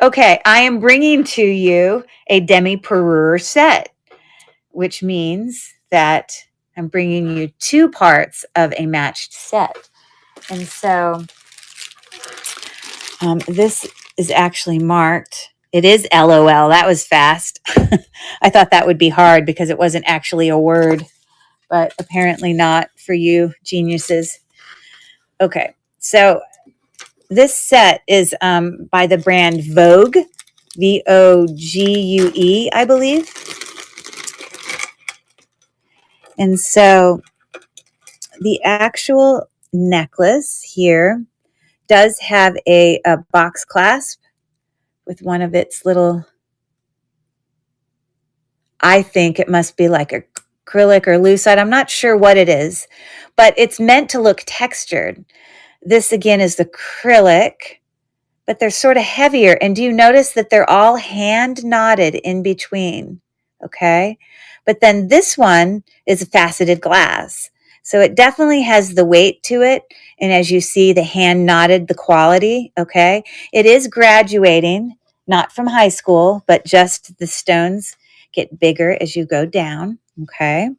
okay, I am bringing to you a demi-parure set, which means that I'm bringing you 2 parts of a matched set. And so this is actually marked. It is LOL. That was fast. I thought that would be hard because it wasn't actually a word, but apparently not for you geniuses. Okay, so this set is by the brand Vogue, Vogue, I believe. And so the actual necklace here does have a box clasp with one of its little, I think it must be like acrylic or lucite. I'm not sure what it is, but it's meant to look textured. This again is the acrylic, but they're sort of heavier. And do you notice that they're all hand knotted in between? Okay. But then this one is faceted glass. So it definitely has the weight to it. And as you see, the hand knotted, the quality. Okay. It is graduating, not from high school, but just the stones get bigger as you go down. Okay.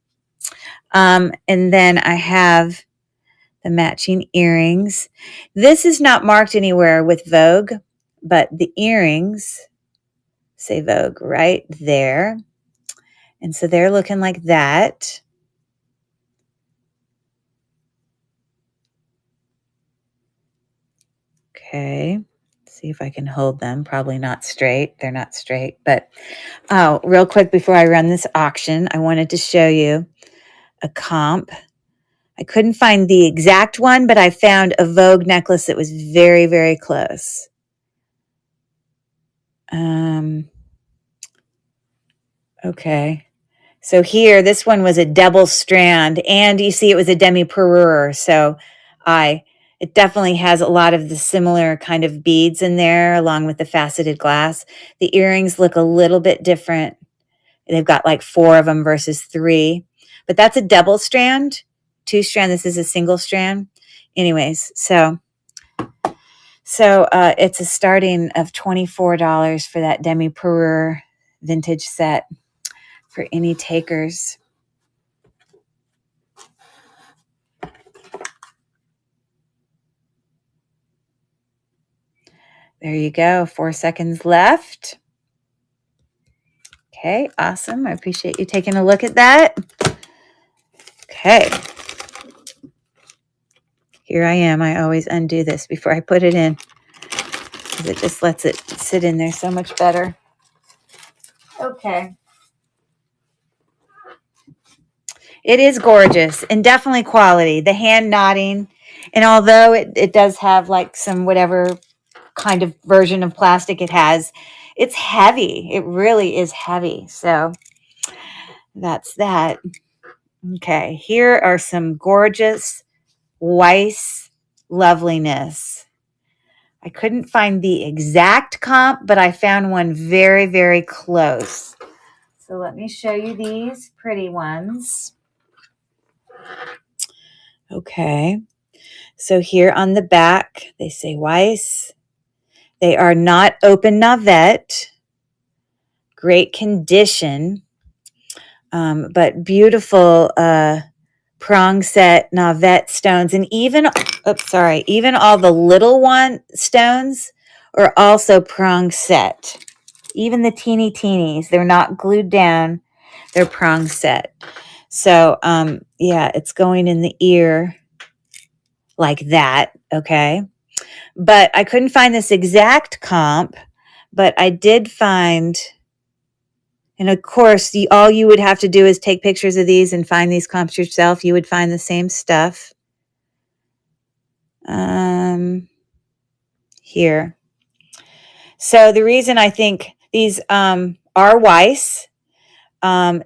And then I have the matching earrings. This is not marked anywhere with Vogue, but the earrings say Vogue right there. And so they're looking like that. Okay. See if I can hold them. Probably not straight. They're not straight. But, oh, real quick before I run this auction, I wanted to show you a comp. I couldn't find the exact one, but I found a Vogue necklace that was very, very close. Okay. So here, this one was a double strand, and you see it was a demi-parure. So it definitely has a lot of the similar kind of beads in there, along with the faceted glass. The earrings look a little bit different. They've got like 4 of them versus 3. But that's a double strand, 2 strand. This is a single strand. Anyways, so it's a starting of $24 for that demi-parure vintage set for any takers. There you go. 4 seconds left. Okay, awesome. I appreciate you taking a look at that. Okay. Here I am. I always undo this before I put it in because it just lets it sit in there so much better. Okay. It is gorgeous and definitely quality. The hand knotting, and although it does have like some whatever kind of version of plastic it has, it's heavy. It really is heavy. So that's that. Okay, here are some gorgeous Weiss loveliness. I couldn't find the exact comp, but I found one very, very close. So let me show you these pretty ones. Okay, so here on the back, they say Weiss. They are not open navette, great condition, but beautiful prong set navette stones. And even, even all the little one stones are also prong set. Even the teeny teenies, they're not glued down, they're prong set. So, yeah, it's going in the ear like that, okay? But I couldn't find this exact comp, but I did find, and of course, all you would have to do is take pictures of these and find these comps yourself. You would find the same stuff. Here. So the reason I think these are Weiss,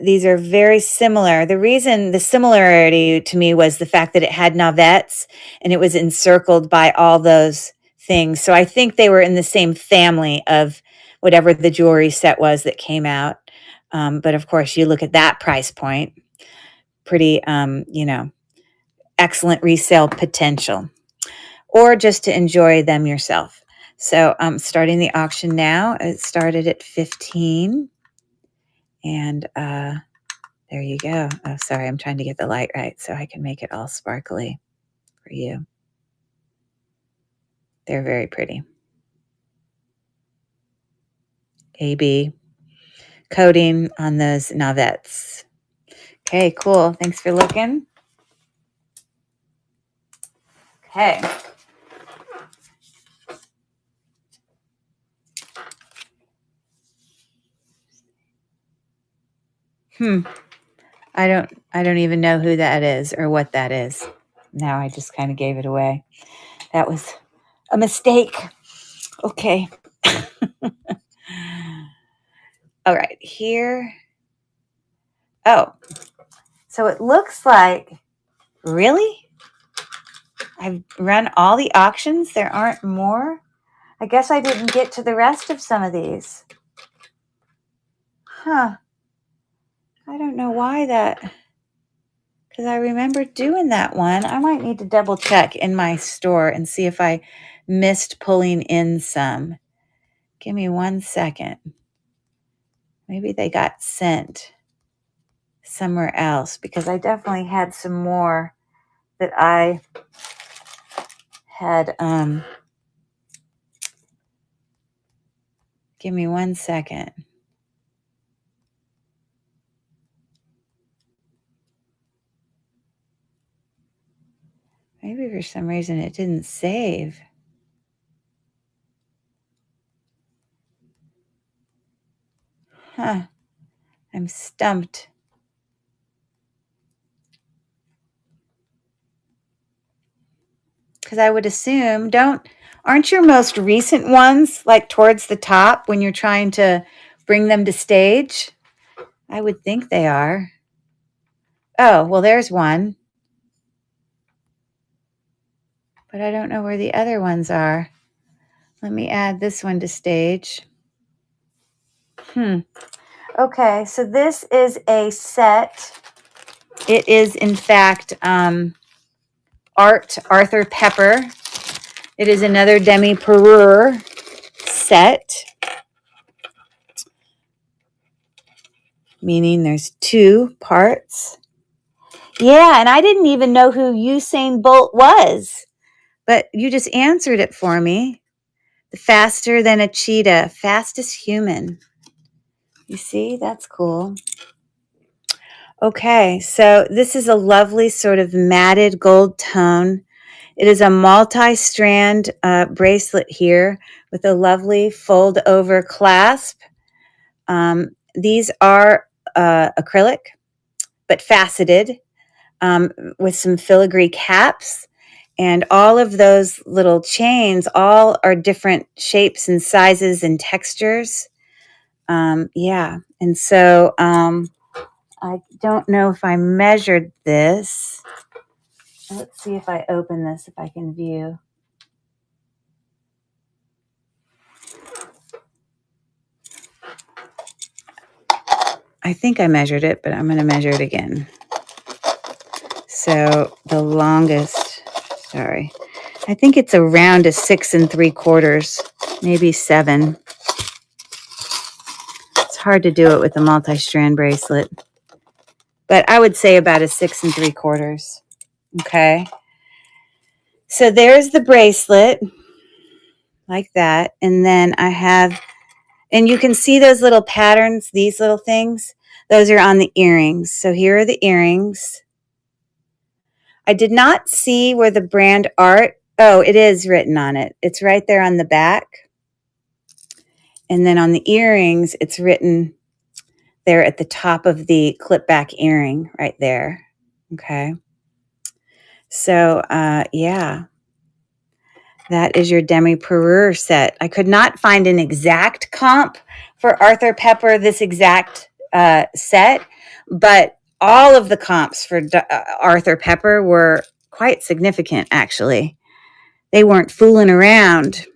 these are very similar. The reason the similarity to me was the fact that it had navettes and it was encircled by all those things. So I think they were in the same family of whatever the jewelry set was that came out. But of course, you look at that price point, pretty, you know, excellent resale potential, or just to enjoy them yourself. So I'm starting the auction now. It started at 15, and there you go. Oh, sorry, I'm trying to get the light right so I can make it all sparkly for you. They're very pretty. AB coating on those navettes. Okay, cool. Thanks for looking. Okay. I don't even know who that is or what that is. Now I just kind of gave it away. That was a mistake. Okay. All right, here. Oh, so it looks like, really? I've run all the auctions. There aren't more. I guess I didn't get to the rest of some of these. Huh. I don't know why that, because I remember doing that one. I might need to double check in my store and see if I missed pulling in some. Give me 1 second. Maybe they got sent somewhere else, because I definitely had some more that I had. Give me 1 second. Maybe for some reason it didn't save. Huh. I'm stumped. Because I would assume, aren't your most recent ones like towards the top when you're trying to bring them to stage? I would think they are. Oh, well, there's one. But I don't know where the other ones are. Let me add this one to stage. Okay, so this is a set. It is, in fact, Arthur Pepper. It is another demi-parure set, meaning there's 2 parts. Yeah, and I didn't even know who Usain Bolt was, but you just answered it for me. The faster than a cheetah, fastest human. You see, that's cool. Okay, so this is a lovely sort of matted gold tone. It is a multi-strand bracelet here with a lovely fold-over clasp. These are acrylic, but faceted, with some filigree caps. And all of those little chains all are different shapes and sizes and textures. Yeah, and so I don't know if I measured this. Let's see if I open this, if I can view. I think I measured it, but I'm going to measure it again. So the longest, sorry, I think it's around a 6 3/4, maybe 7. It's hard to do it with a multi-strand bracelet. But I would say about a 6 3/4. Okay. So there's the bracelet, like that. And then I have, and you can see those little patterns, these little things. Those are on the earrings. So here are the earrings. I did not see where the brand art, oh, it is written on it. It's right there on the back. And then on the earrings, it's written there at the top of the clip back earring right there. Okay. So, yeah, that is your demi-parure set. I could not find an exact comp for Arthur Pepper, this exact set, but all of the comps for Arthur Pepper were quite significant, actually. They weren't fooling around.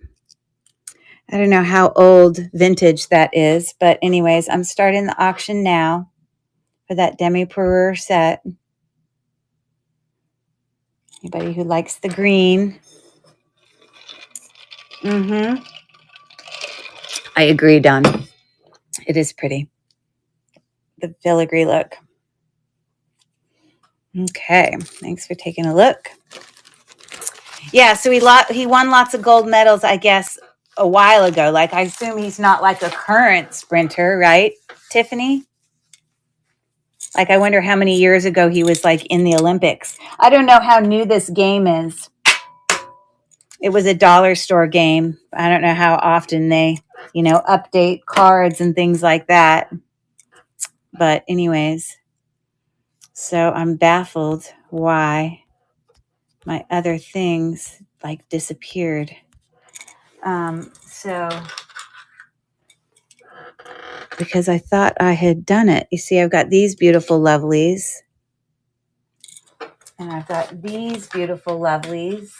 I don't know how old vintage that is, but anyways, I'm starting the auction now for that demi-parure set. Anybody who likes the green. I agree, Don. It is pretty. The filigree look. Okay, thanks for taking a look. Yeah, so he won lots of gold medals, I guess, a while ago. Like, I assume he's not like a current sprinter, right, Tiffany? Like, I wonder how many years ago he was like in the Olympics. I don't know how new this game is. It was a dollar store game. I don't know how often they, update cards and things like that. But anyways, so I'm baffled why my other things like disappeared. So because I thought I had done it. You see, I've got these beautiful lovelies. And I've got these beautiful lovelies.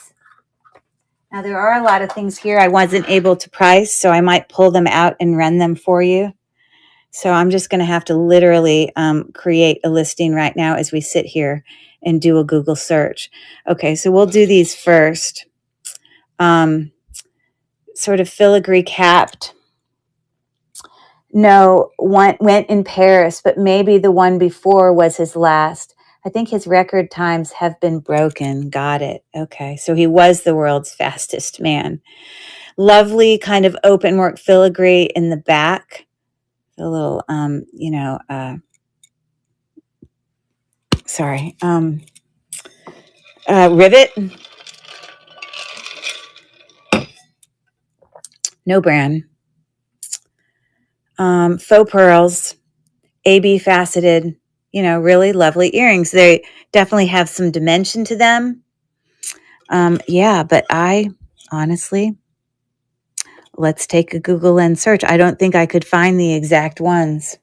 Now, there are a lot of things here I wasn't able to price, so I might pull them out and run them for you. So I'm just going to have to literally create a listing right now as we sit here and do a Google search. Okay, so we'll do these first. Sort of filigree capped. No, one went in Paris, but maybe the one before was his last. I think his record times have been broken. Got it. Okay, so he was the world's fastest man. Lovely kind of open work filigree in the back. A little, rivet. No brand. Faux pearls. AB faceted, really lovely earrings. They definitely have some dimension to them. Yeah, but I honestly, let's take a Google Lens search. I don't think I could find the exact ones.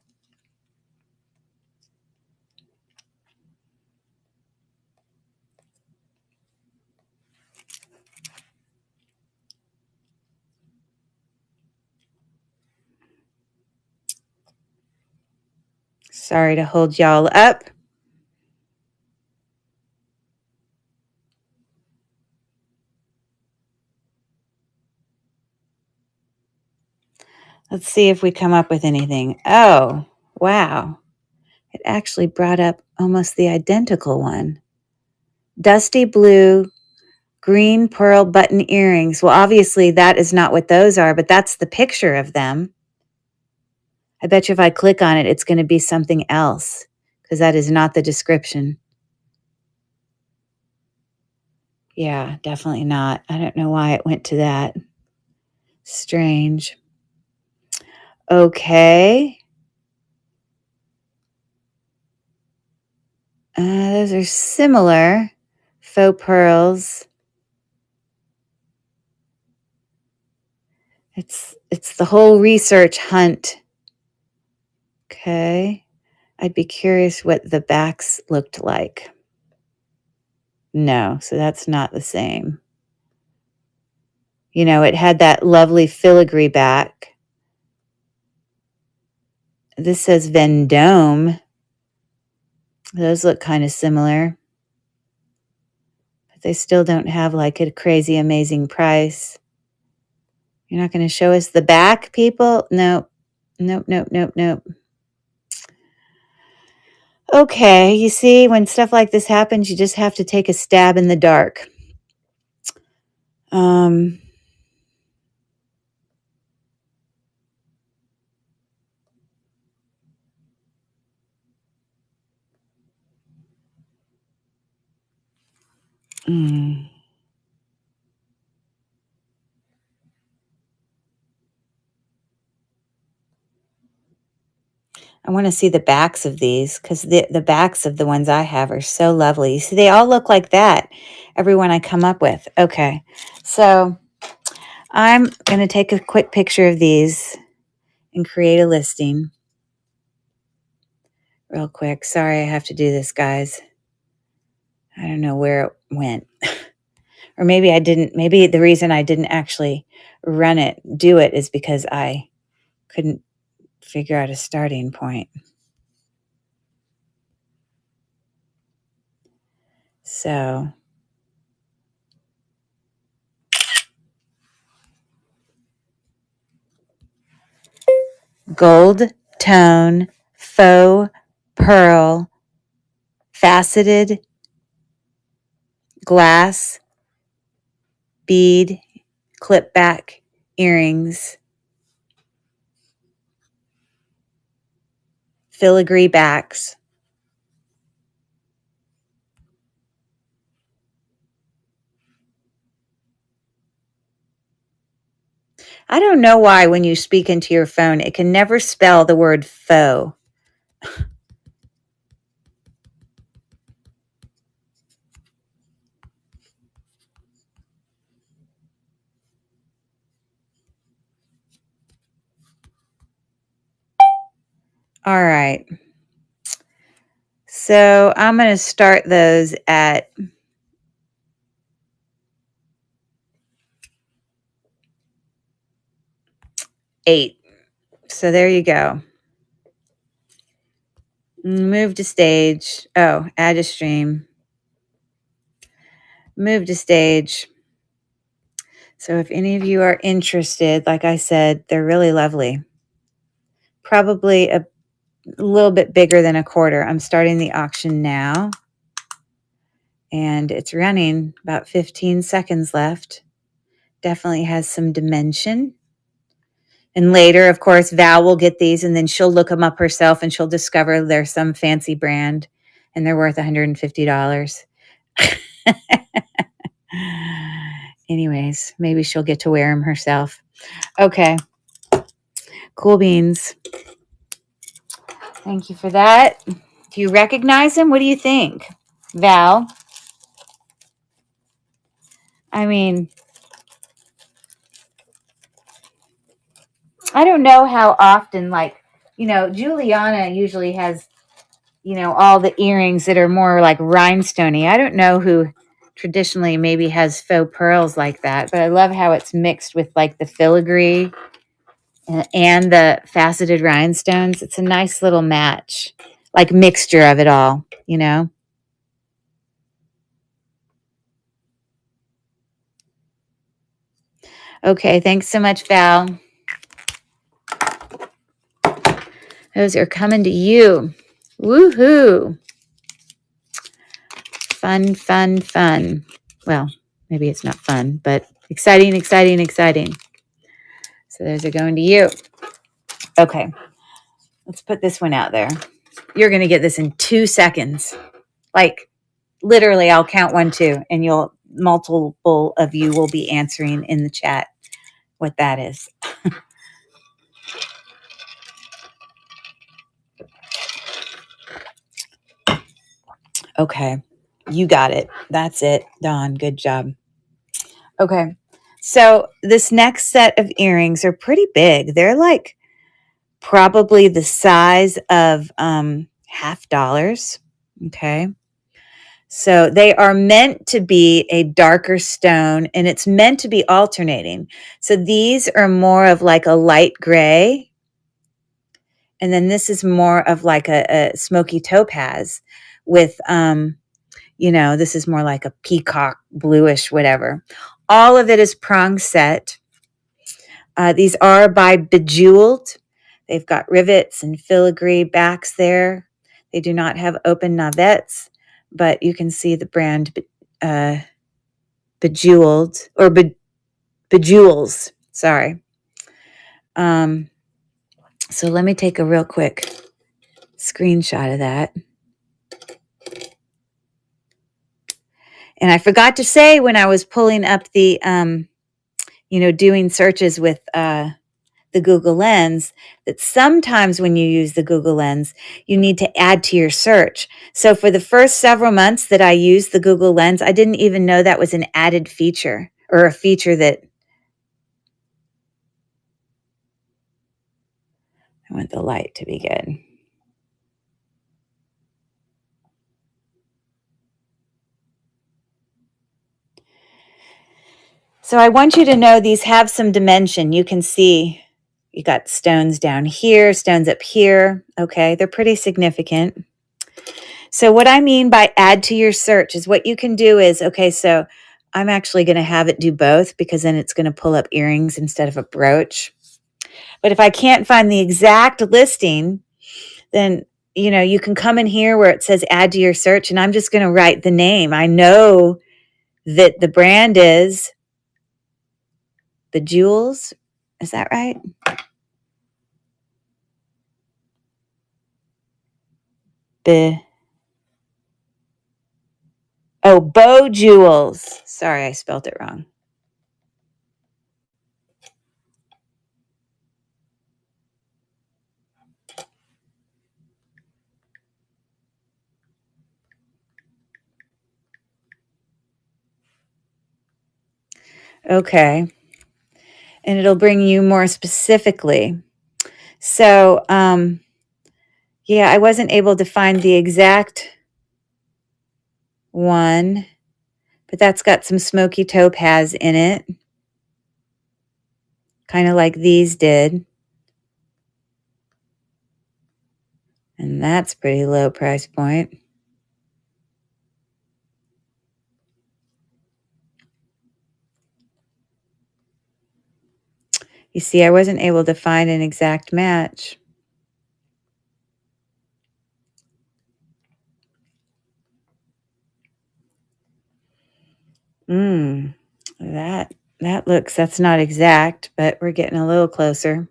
Sorry to hold y'all up. Let's see if we come up with anything. Oh, wow. It actually brought up almost the identical one. Dusty blue, green pearl button earrings. Well, obviously that is not what those are, but that's the picture of them. I bet you if I click on it, it's going to be something else because that is not the description. Yeah, definitely not. I don't know why it went to that. Strange. Okay. Those are similar. Faux pearls. It's the whole research hunt. Okay. I'd be curious what the backs looked like. No, so that's not the same. It had that lovely filigree back. This says Vendome. Those look kind of similar. But they still don't have like a crazy amazing price. You're not going to show us the back, people? No. Nope, nope, nope, nope. Okay, you see, when stuff like this happens, you just have to take a stab in the dark. Um, mm. I want to see the backs of these because the backs of the ones I have are so lovely. You see, they all look like that. Every one I come up with. Okay, so I'm going to take a quick picture of these and create a listing real quick. Sorry, I have to do this, guys. I don't know where it went. Or maybe I didn't. Maybe the reason I didn't actually do it is because I couldn't figure out a starting point. So gold tone, faux pearl, faceted glass, bead, clip back earrings, filigree backs. I don't know why when you speak into your phone, it can never spell the word faux. All right. So I'm going to start those at 8. So there you go. Move to stage. Oh, add a stream. Move to stage. So if any of you are interested, like I said, they're really lovely. Probably a little bit bigger than a quarter. I'm starting the auction now. And it's running about 15 seconds left. Definitely has some dimension. And later, of course, Val will get these and then she'll look them up herself and she'll discover they're some fancy brand and they're worth $150. Anyways, maybe she'll get to wear them herself. Okay. Cool beans. Thank you for that. Do you recognize him? What do you think, Val? I mean, I don't know how often, like, Juliana usually has, all the earrings that are more like rhinestoney. I don't know who traditionally maybe has faux pearls like that, but I love how it's mixed with like the filigree and the faceted rhinestones. It's a nice little match, like mixture of it all, Okay, thanks so much, Val. Those are coming to you. Woohoo. Fun, fun, fun. Well, maybe it's not fun, but exciting, exciting, exciting. So those are going to you. Okay, let's put this one out there. You're going to get this in 2 seconds. Like, literally, I'll count 1, 2, and multiple of you will be answering in the chat what that is. Okay, you got it. That's it. Dawn, good job. Okay, so this next set of earrings are pretty big. They're like probably the size of $50. Okay, so they are meant to be a darker stone and it's meant to be alternating. So these are more of like a light gray. And then this is more of like a smoky topaz with, this is more like a peacock bluish, whatever. All of it is prong set. These are by Bejeweled. They've got rivets and filigree backs there. They do not have open navettes, but you can see the brand Bejeweled or Bejewels. Sorry. So let me take a real quick screenshot of that. And I forgot to say when I was pulling up the, doing searches with the Google Lens, that sometimes when you use the Google Lens, you need to add to your search. So for the first several months that I used the Google Lens, I didn't even know that was an added feature or a feature that I want the light to be good. So I want you to know these have some dimension. You can see you got stones down here, stones up here. Okay, they're pretty significant. So what I mean by add to your search is what you can do is, okay, so I'm actually going to have it do both because then it's going to pull up earrings instead of a brooch. But if I can't find the exact listing, then, you can come in here where it says add to your search and I'm just going to write the name. I know that the brand is Bejewels. Is that right? Bow Jewels. Sorry, I spelled it wrong. Okay. And it'll bring you more specifically. So, yeah, I wasn't able to find the exact one, but that's got some smoky topaz in it, kind of like these did. And that's pretty low price point. You see, I wasn't able to find an exact match. That's not exact, but we're getting a little closer.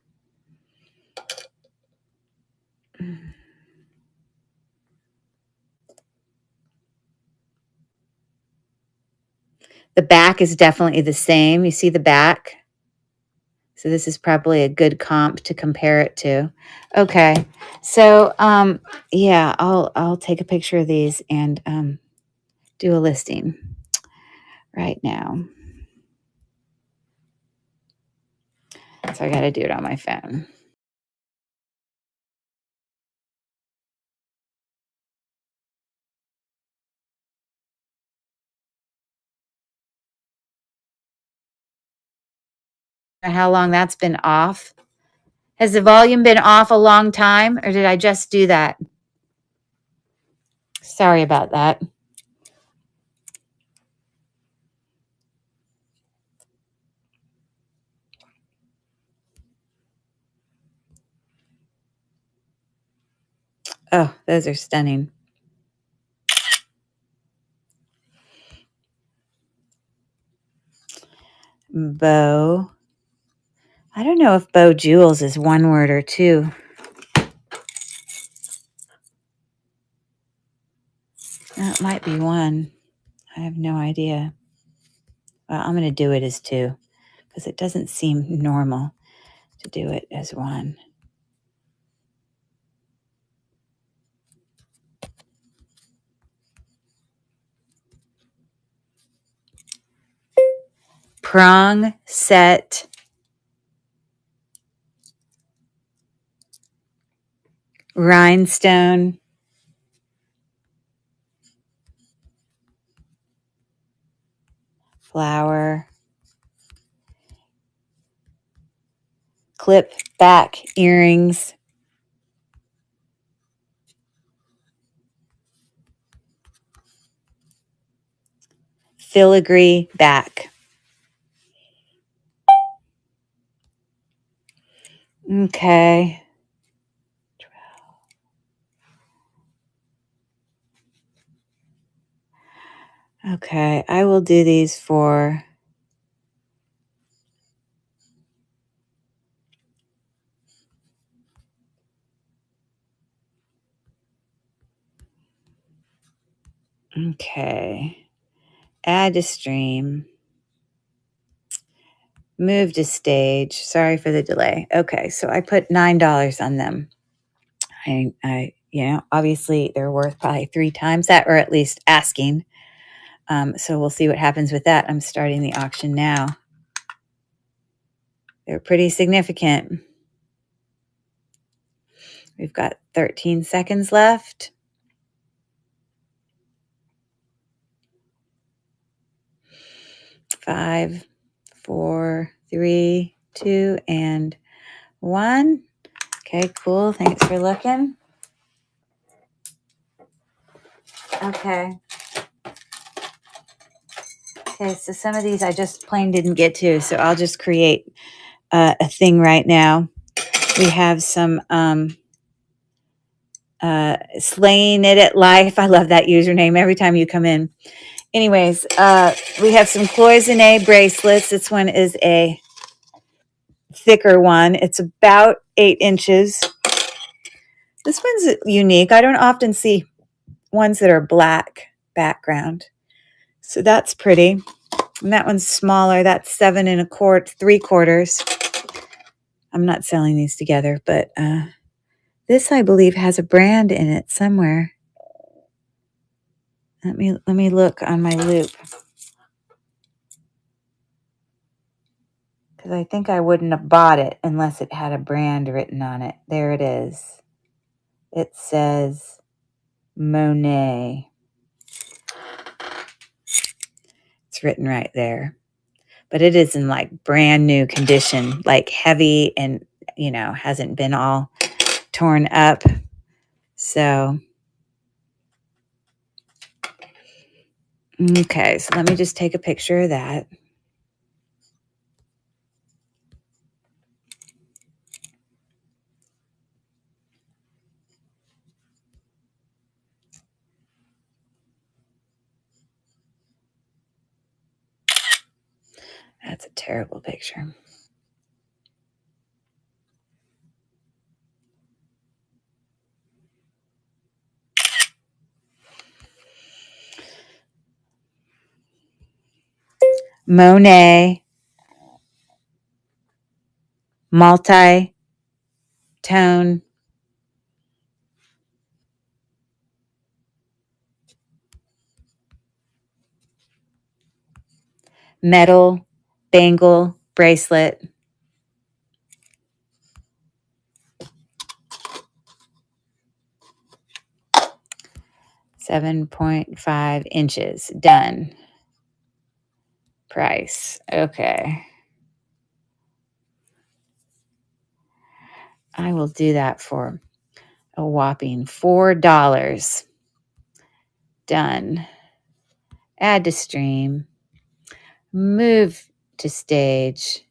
The back is definitely the same. You see the back? So this is probably a good comp to compare it to. Okay. So, yeah, I'll take a picture of these and do a listing right now. So I got to do it on my phone. How long that's been off? Has the volume been off a long time, or did I just do that? Sorry about that. Oh, those are stunning. Bow. I don't know if Bow Jewels is one word or two. That might be one. I have no idea. Well, I'm going to do it as two because it doesn't seem normal to do it as one. Prong set. Rhinestone. Flower. Clip back earrings. Filigree back. Okay. Okay, I will do these for okay. Add to stream. Move to stage. Sorry for the delay. Okay, so I put $9 on them. Obviously they're worth probably 3 times that, or at least asking. So we'll see what happens with that. I'm starting the auction now. They're pretty significant. We've got 13 seconds left. 5, 4, 3, 2, and 1. Okay, cool. Thanks for looking. Okay. Okay, so some of these I just plain didn't get to, so I'll just create a thing right now. We have some Slaying It at Life. I love that username every time you come in. Anyways, we have some cloisonne bracelets. This one is a thicker one. It's about 8 inches. This one's unique. I don't often see ones that are black background. So that's pretty. And that one's smaller. That's 7 3/4. I'm not selling these together, but this, I believe, has a brand in it somewhere. Let me look on my loop, because I think I wouldn't have bought it unless it had a brand written on it. There it is. It says Monet. It's written right there. But it is in like brand new condition, like heavy and, hasn't been all torn up. So, okay, so let me just take a picture of that. That's a terrible picture. Monet, multi-tone, metal, bangle, bracelet. 7.5 inches. Done. Price. Okay. I will do that for a whopping $4. Done. Add to stream. Move to stage.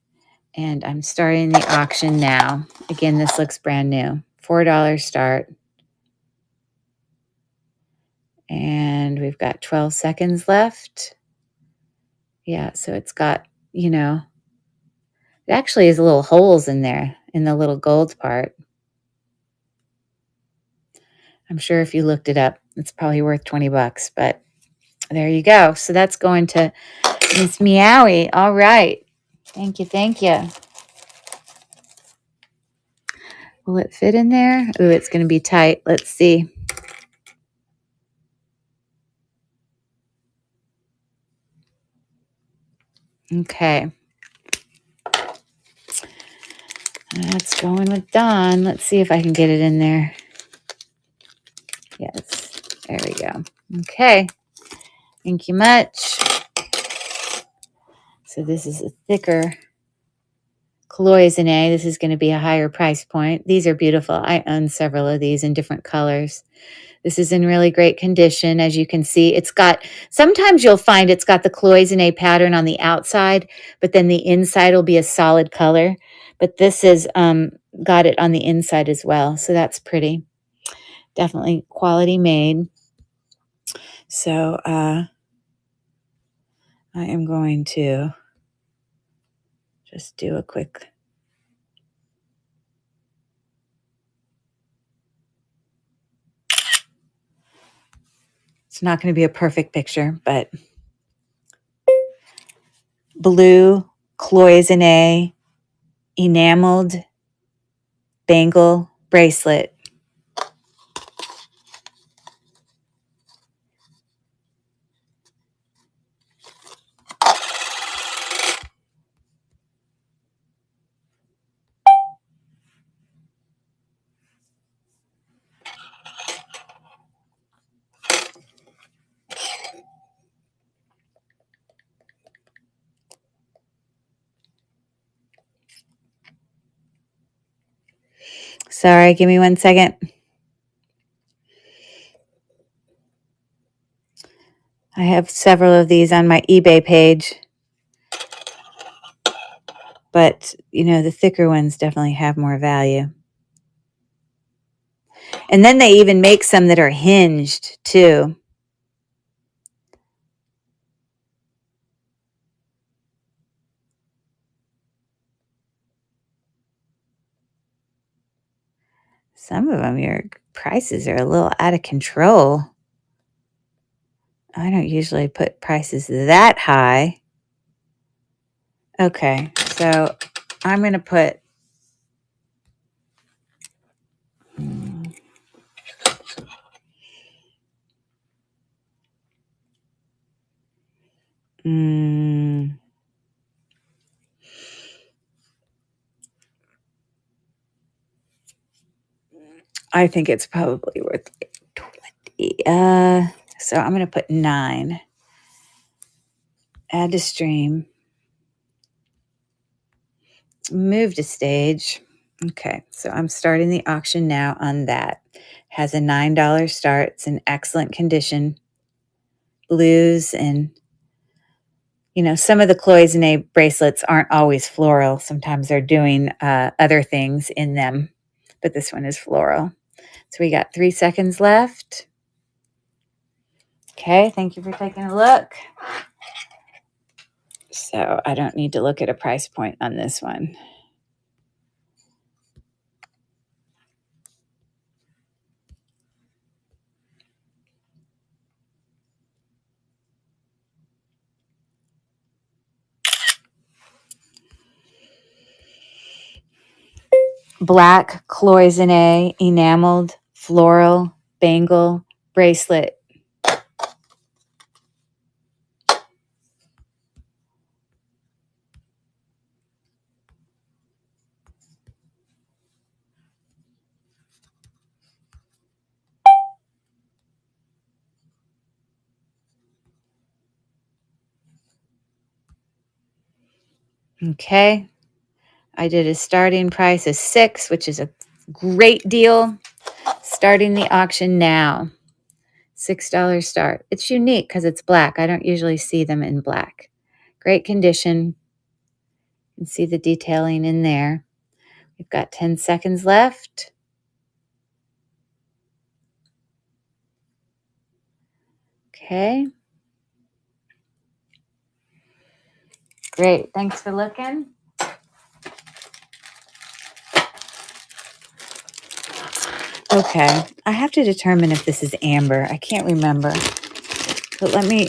And I'm starting the auction now. Again, this looks brand new. $4 start. And we've got 12 seconds left. Yeah, so it's got, it actually has little holes in there in the little gold part. I'm sure if you looked it up, it's probably worth $20, but there you go. So that's going to Miss Meowie. All right. Thank you. Thank you. Will it fit in there? Ooh, it's going to be tight. Let's see. Okay. That's going with Dawn. Let's see if I can get it in there. Yes. There we go. Okay. Thank you much. So this is a thicker cloisonne. This is going to be a higher price point. These are beautiful. I own several of these in different colors. This is in really great condition. As you can see, sometimes you'll find it's got the cloisonne pattern on the outside, but then the inside will be a solid color. But this is got it on the inside as well. So that's pretty. Definitely quality made. So I am going to just do a quick. It's not going to be a perfect picture, but blue cloisonne enameled bangle bracelet. Sorry, give me 1 second. I have several of these on my eBay page, but you know, the thicker ones definitely have more value. And then they even make some that are hinged too. Some of them, your prices are a little out of control. I don't usually put prices that high. Okay, so I'm going to put I think it's probably worth 20. So I'm going to put 9. Add to stream. Move to stage. Okay, so I'm starting the auction now on that. Has a $9 start. It's in excellent condition. Blues and, you know, some of the cloisonne bracelets aren't always floral. Sometimes they're doing other things in them, but this one is floral. So we got 3 seconds left. Okay, thank you for taking a look. So I don't need to look at a price point on this one. Black cloisonne enameled floral bangle bracelet. Okay, I did a starting price of $6, which is a great deal. Starting the auction now. $6 start. It's unique because it's black. I don't usually see them in black. Great condition. You can see the detailing in there. We've got 10 seconds left. Okay. Great. Thanks for looking. Okay. I have to determine if this is amber. I can't remember. But let me,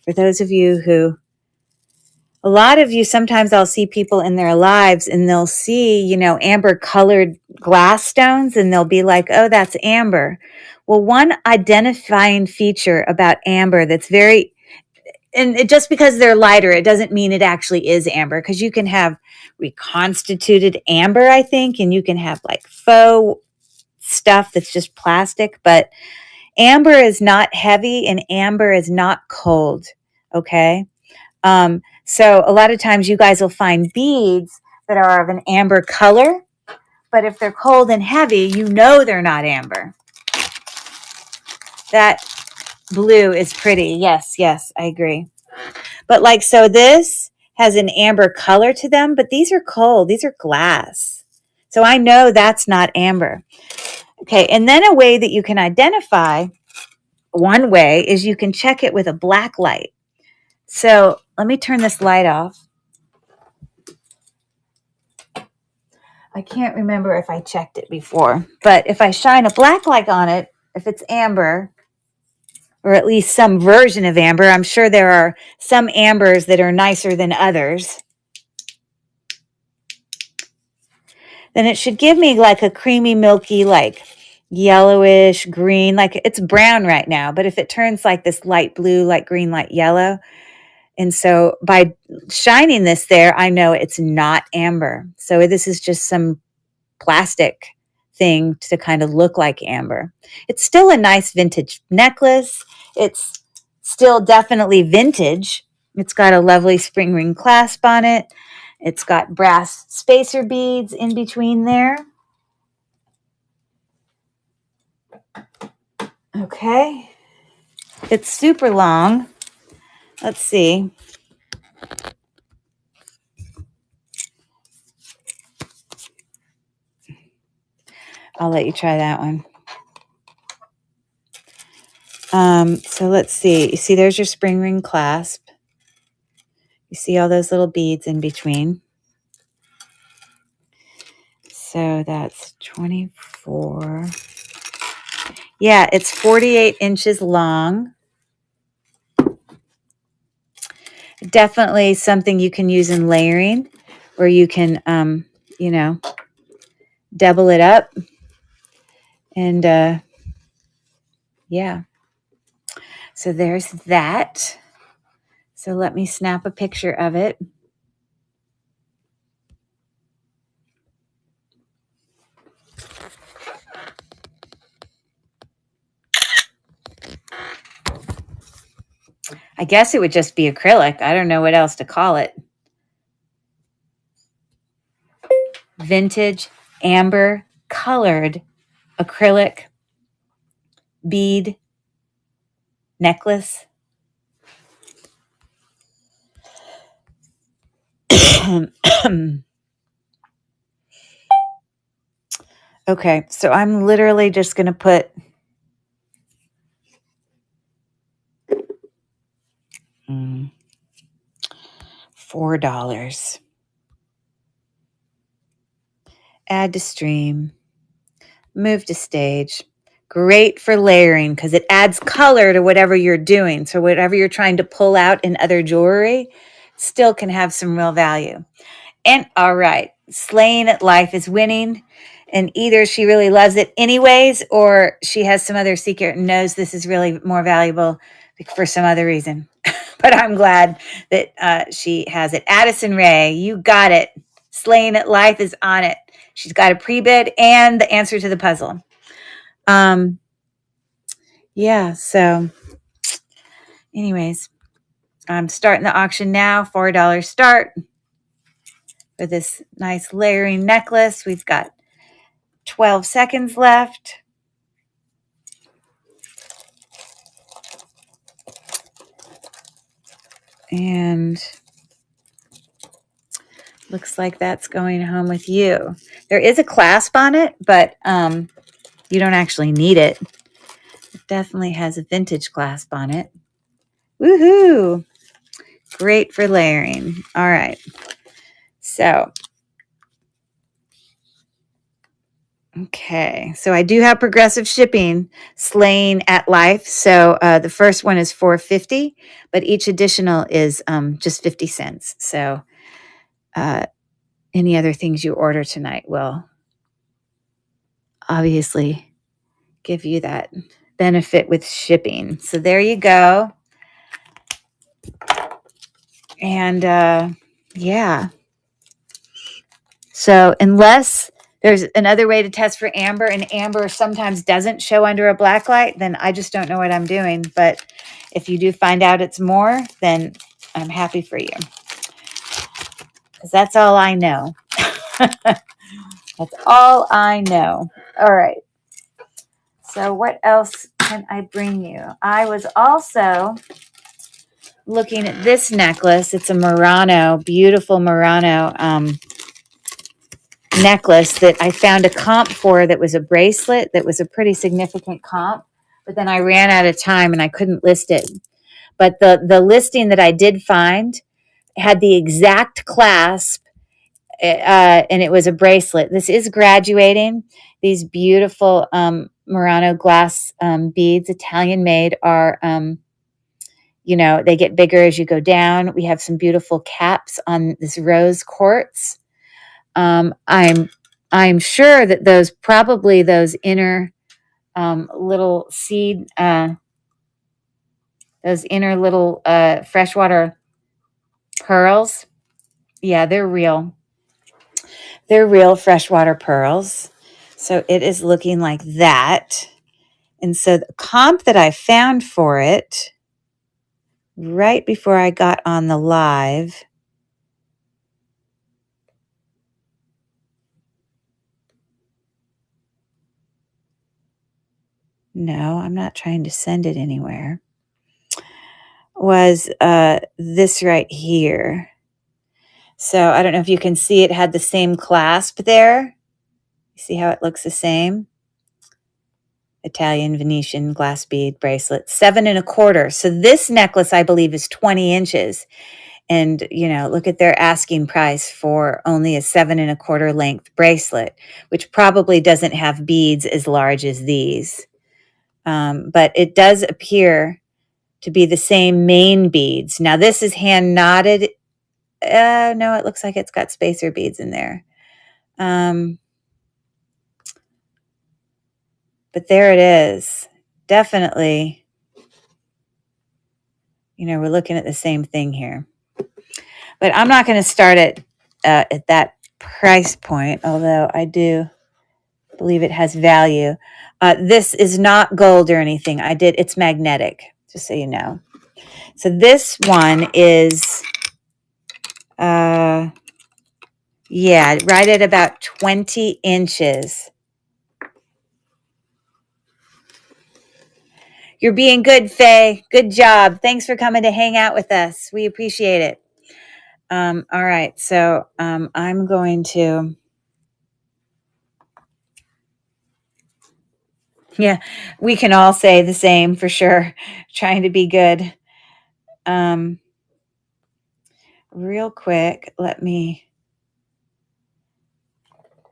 for those of you who, a lot of you, sometimes I'll see people in their lives and they'll see, you know, amber colored glass stones and they'll be like, oh, that's amber. Well, one identifying feature about amber that's very, and just because they're lighter, it doesn't mean it actually is amber, because you can have reconstituted amber, I think, and you can have like faux stuff that's just plastic, but amber is not heavy and amber is not cold. Okay. So a lot of times you guys will find beads that are of an amber color, but if they're cold and heavy, you know they're not amber. That blue is pretty. Yes, I agree. But like, so this has an amber color to them, but these are cold. These are glass. So I know that's not amber. Okay, and then a way that you can identify, one way is you can check it with a black light. So let me turn this light off. I can't remember if I checked it before, but if I shine a black light on it, if it's amber, or at least some version of amber, I'm sure there are some ambers that are nicer than others, then it should give me like a creamy, milky, like yellowish green, like it's brown right now, but if it turns like this light blue, light green, light yellow, and so by shining this there, I know it's not amber. So this is just some plastic thing to kind of look like amber. It's still a nice vintage necklace. It's still definitely vintage. It's got a lovely spring ring clasp on it. It's got brass spacer beads in between there. Okay. It's super long. Let's see. I'll let you try that one. So let's see. You see, there's your spring ring clasp. You see all those little beads in between. So that's 24. Yeah, it's 48 inches long. Definitely something you can use in layering, or you can, you know, double it up. And yeah. So there's that. So let me snap a picture of it. I guess it would just be acrylic. I don't know what else to call it. Vintage amber colored acrylic bead necklace. Okay, so I'm literally just going to put $4. Add to stream. Move to stage. Great for layering because it adds color to whatever you're doing. So whatever you're trying to pull out in other jewelry still can have some real value. And all right, Slaying at Life is winning. And either she really loves it anyways, or she has some other secret and knows this is really more valuable for some other reason. But I'm glad that she has it. Addison Ray, you got it. Slaying at Life is on it. She's got a pre-bid and the answer to the puzzle. Yeah, so anyways, I'm starting the auction now. $4 start for this nice layering necklace. We've got 12 seconds left. And looks like that's going home with you. There is a clasp on it, but you don't actually need it. It definitely has a vintage clasp on it. Woohoo! Great for layering. All right. So, okay. So I do have progressive shipping, Slaying at Life. So the first one is $4.50, but each additional is just 50 cents. So any other things you order tonight will obviously give you that benefit with shipping. So there you go. And yeah. So unless there's another way to test for amber, and amber sometimes doesn't show under a black light, then I just don't know what I'm doing. But if you do find out it's more, then I'm happy for you. Because that's all I know. That's all I know. All right. So what else can I bring you? I was also looking at this necklace. It's a Murano, beautiful Murano necklace that I found a comp for that was a bracelet that was a pretty significant comp. But then I ran out of time and I couldn't list it. But the listing that I did find had the exact clasp, and it was a bracelet. This is graduating. These beautiful Murano glass beads, Italian made, are, you know, they get bigger as you go down. We have some beautiful caps on this rose quartz. I'm sure that those inner little seed, those inner little freshwater pearls, yeah, they're real. They're real freshwater pearls. So it is looking like that. And so the comp that I found for it right before I got on the live, no, I'm not trying to send it anywhere, was this right here. So I don't know if you can see, it had the same clasp there. You see how it looks the same? Italian Venetian glass bead bracelet, 7.25. So this necklace, I believe, is 20 inches. And, you know, look at their asking price for only a 7.25 length bracelet, which probably doesn't have beads as large as these. But it does appear to be the same main beads. Now, this is hand knotted. No, it looks like it's got spacer beads in there. But there it is. Definitely, you know, we're looking at the same thing here. But I'm not going to start it at that price point, although I do believe it has value. This is not gold or anything. It's magnetic, just so you know. So this one is, yeah, right at about 20 inches. You're being good, Faye. Good job. Thanks for coming to hang out with us. We appreciate it. All right, so I'm going to, yeah, we can all say the same for sure. Trying to be good. Real quick, let me,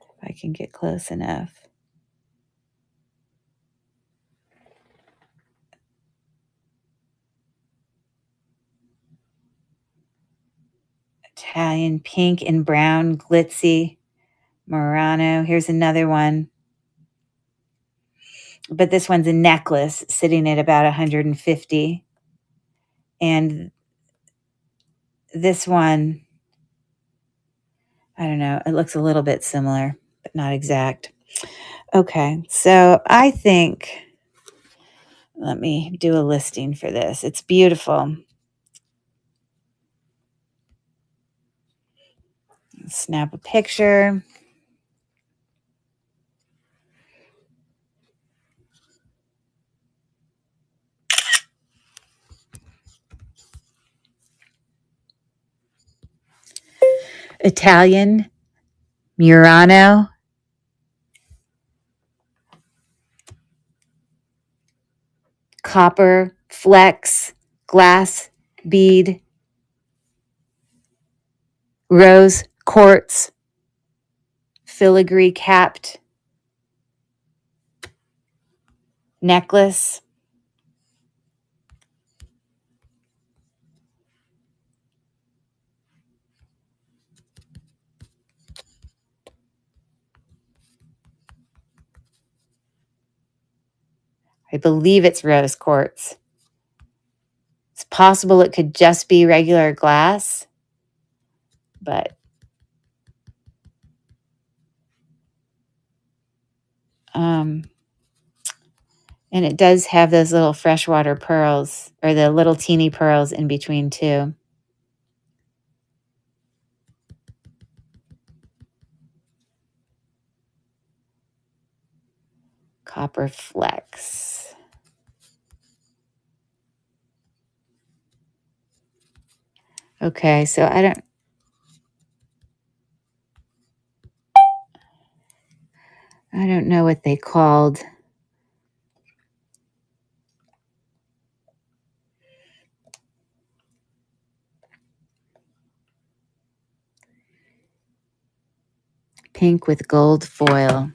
if I can get close enough. Italian pink and brown glitzy Murano. Here's another one. But this one's a necklace sitting at about 150. And this one, I don't know, it looks a little bit similar, but not exact. Okay, so I think, let me do a listing for this. It's beautiful. Snap a picture. Italian Murano. Copper flex glass bead. Rose quartz filigree capped necklace. I believe it's rose quartz. It's possible it could just be regular glass, but and it does have those little freshwater pearls, or the little teeny pearls in between too. Copper flex. Okay, so I don't know what they called. pink with gold foil.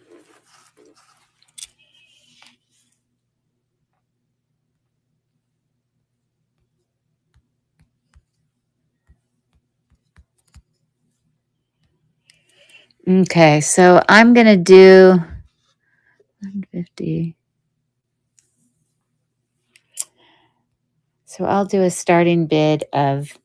Okay, so I'm going to do 150. So I'll do a starting bid of,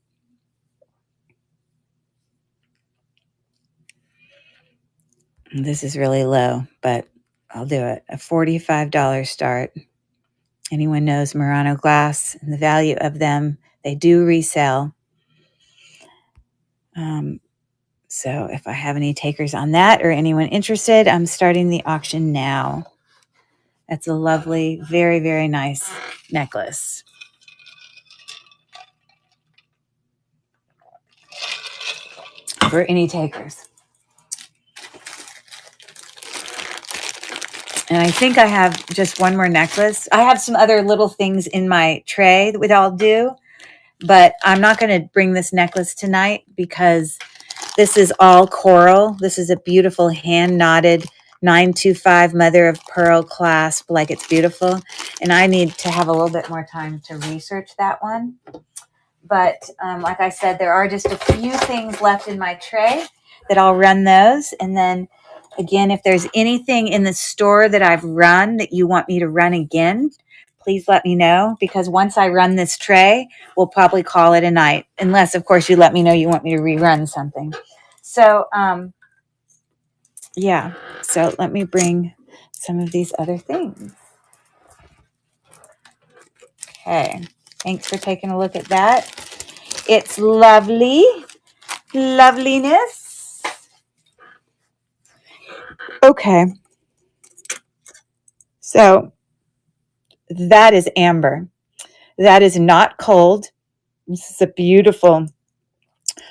this is really low, but I'll do it, a $45 start. Anyone knows Murano glass and the value of them, they do resell. So if I have any takers on that or anyone interested, I'm starting the auction now. That's a lovely, very, very nice necklace. For any takers. And I think I have just one more necklace. I have some other little things in my tray that I'll do, but I'm not going to bring this necklace tonight because this is all coral. This is a beautiful hand-knotted 925 mother of pearl clasp, like it's beautiful. And I need to have a little bit more time to research that one. But like I said, there are just a few things left in my tray that I'll run those. And then again, if there's anything in the store that I've run that you want me to run again, please let me know, because once I run this tray, we'll probably call it a night. Unless, of course, you let me know you want me to rerun something. So, yeah. So let me bring some of these other things. Okay. Thanks for taking a look at that. It's lovely. Loveliness. Okay. So that is amber. That is not cold. This is a beautiful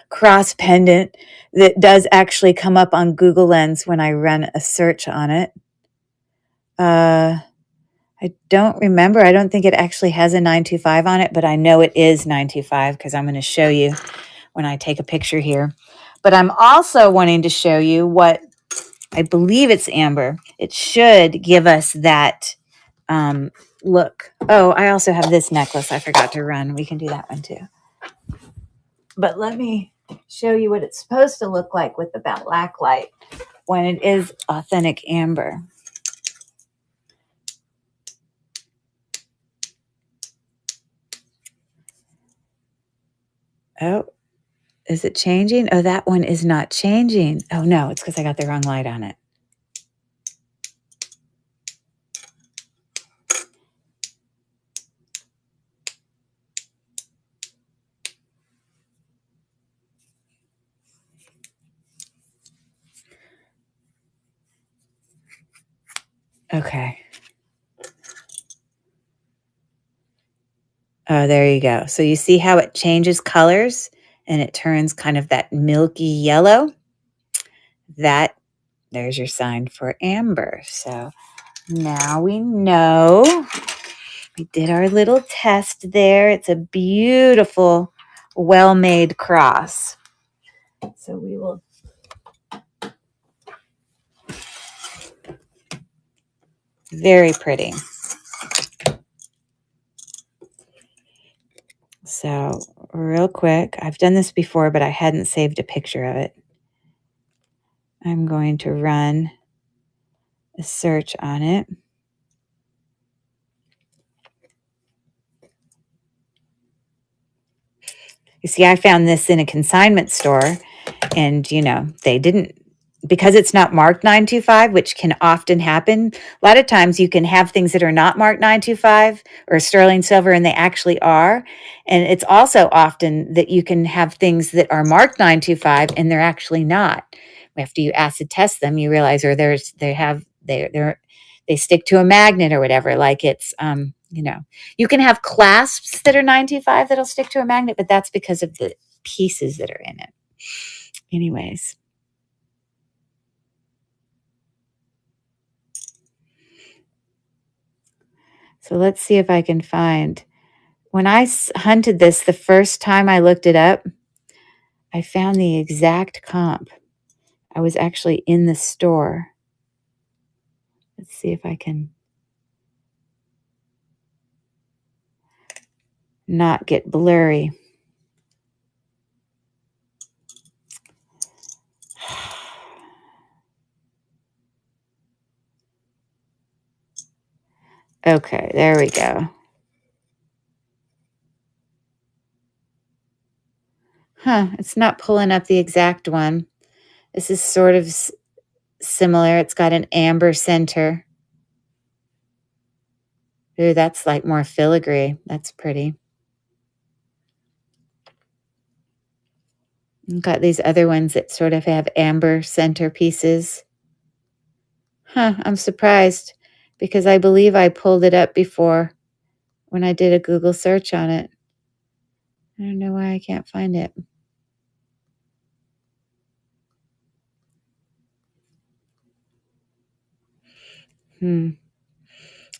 cross pendant that does actually come up on Google Lens when I run a search on it. I don't remember. I don't think it actually has a 925 on it, but I know it is 925 because I'm going to show you when I take a picture here. But I'm also wanting to show you what I believe it's amber. It should give us that look. Oh, I also have this necklace I forgot to run. We can do that one too. But let me show you what it's supposed to look like with the black light when it is authentic amber. Oh, is it changing? Oh, that one is not changing. Oh, no, it's because I got the wrong light on it. Okay. Oh, there you go. So you see how it changes colors and it turns kind of that milky yellow? There's your sign for amber. So now we know. We did our little test there. It's a beautiful, well-made cross. So we will very pretty. So real quick, I've done this before, but I hadn't saved a picture of it. I'm going to run a search on it. You see, I found this in a consignment store, and, you know, they didn't, because it's not marked 925, which can often happen. A lot of times you can have things that are not marked 925 or sterling silver, and they actually are. And it's also often that you can have things that are marked 925 and they're actually not. After you acid test them, you realize, or they stick to a magnet or whatever. Like it's, you know, you can have clasps that are 925 that'll stick to a magnet, but that's because of the pieces that are in it. Anyways. So let's see if I can find. When I hunted this the first time I looked it up, I found the exact comp. I was actually in the store. Let's see if I can not get blurry. Okay, there we go. Huh, it's not pulling up the exact one. This is sort of similar. It's got an amber center. Ooh, that's like more filigree. That's pretty. You've got these other ones that sort of have amber center pieces. Huh, I'm surprised because I believe I pulled it up before when I did a Google search on it. I don't know why I can't find it.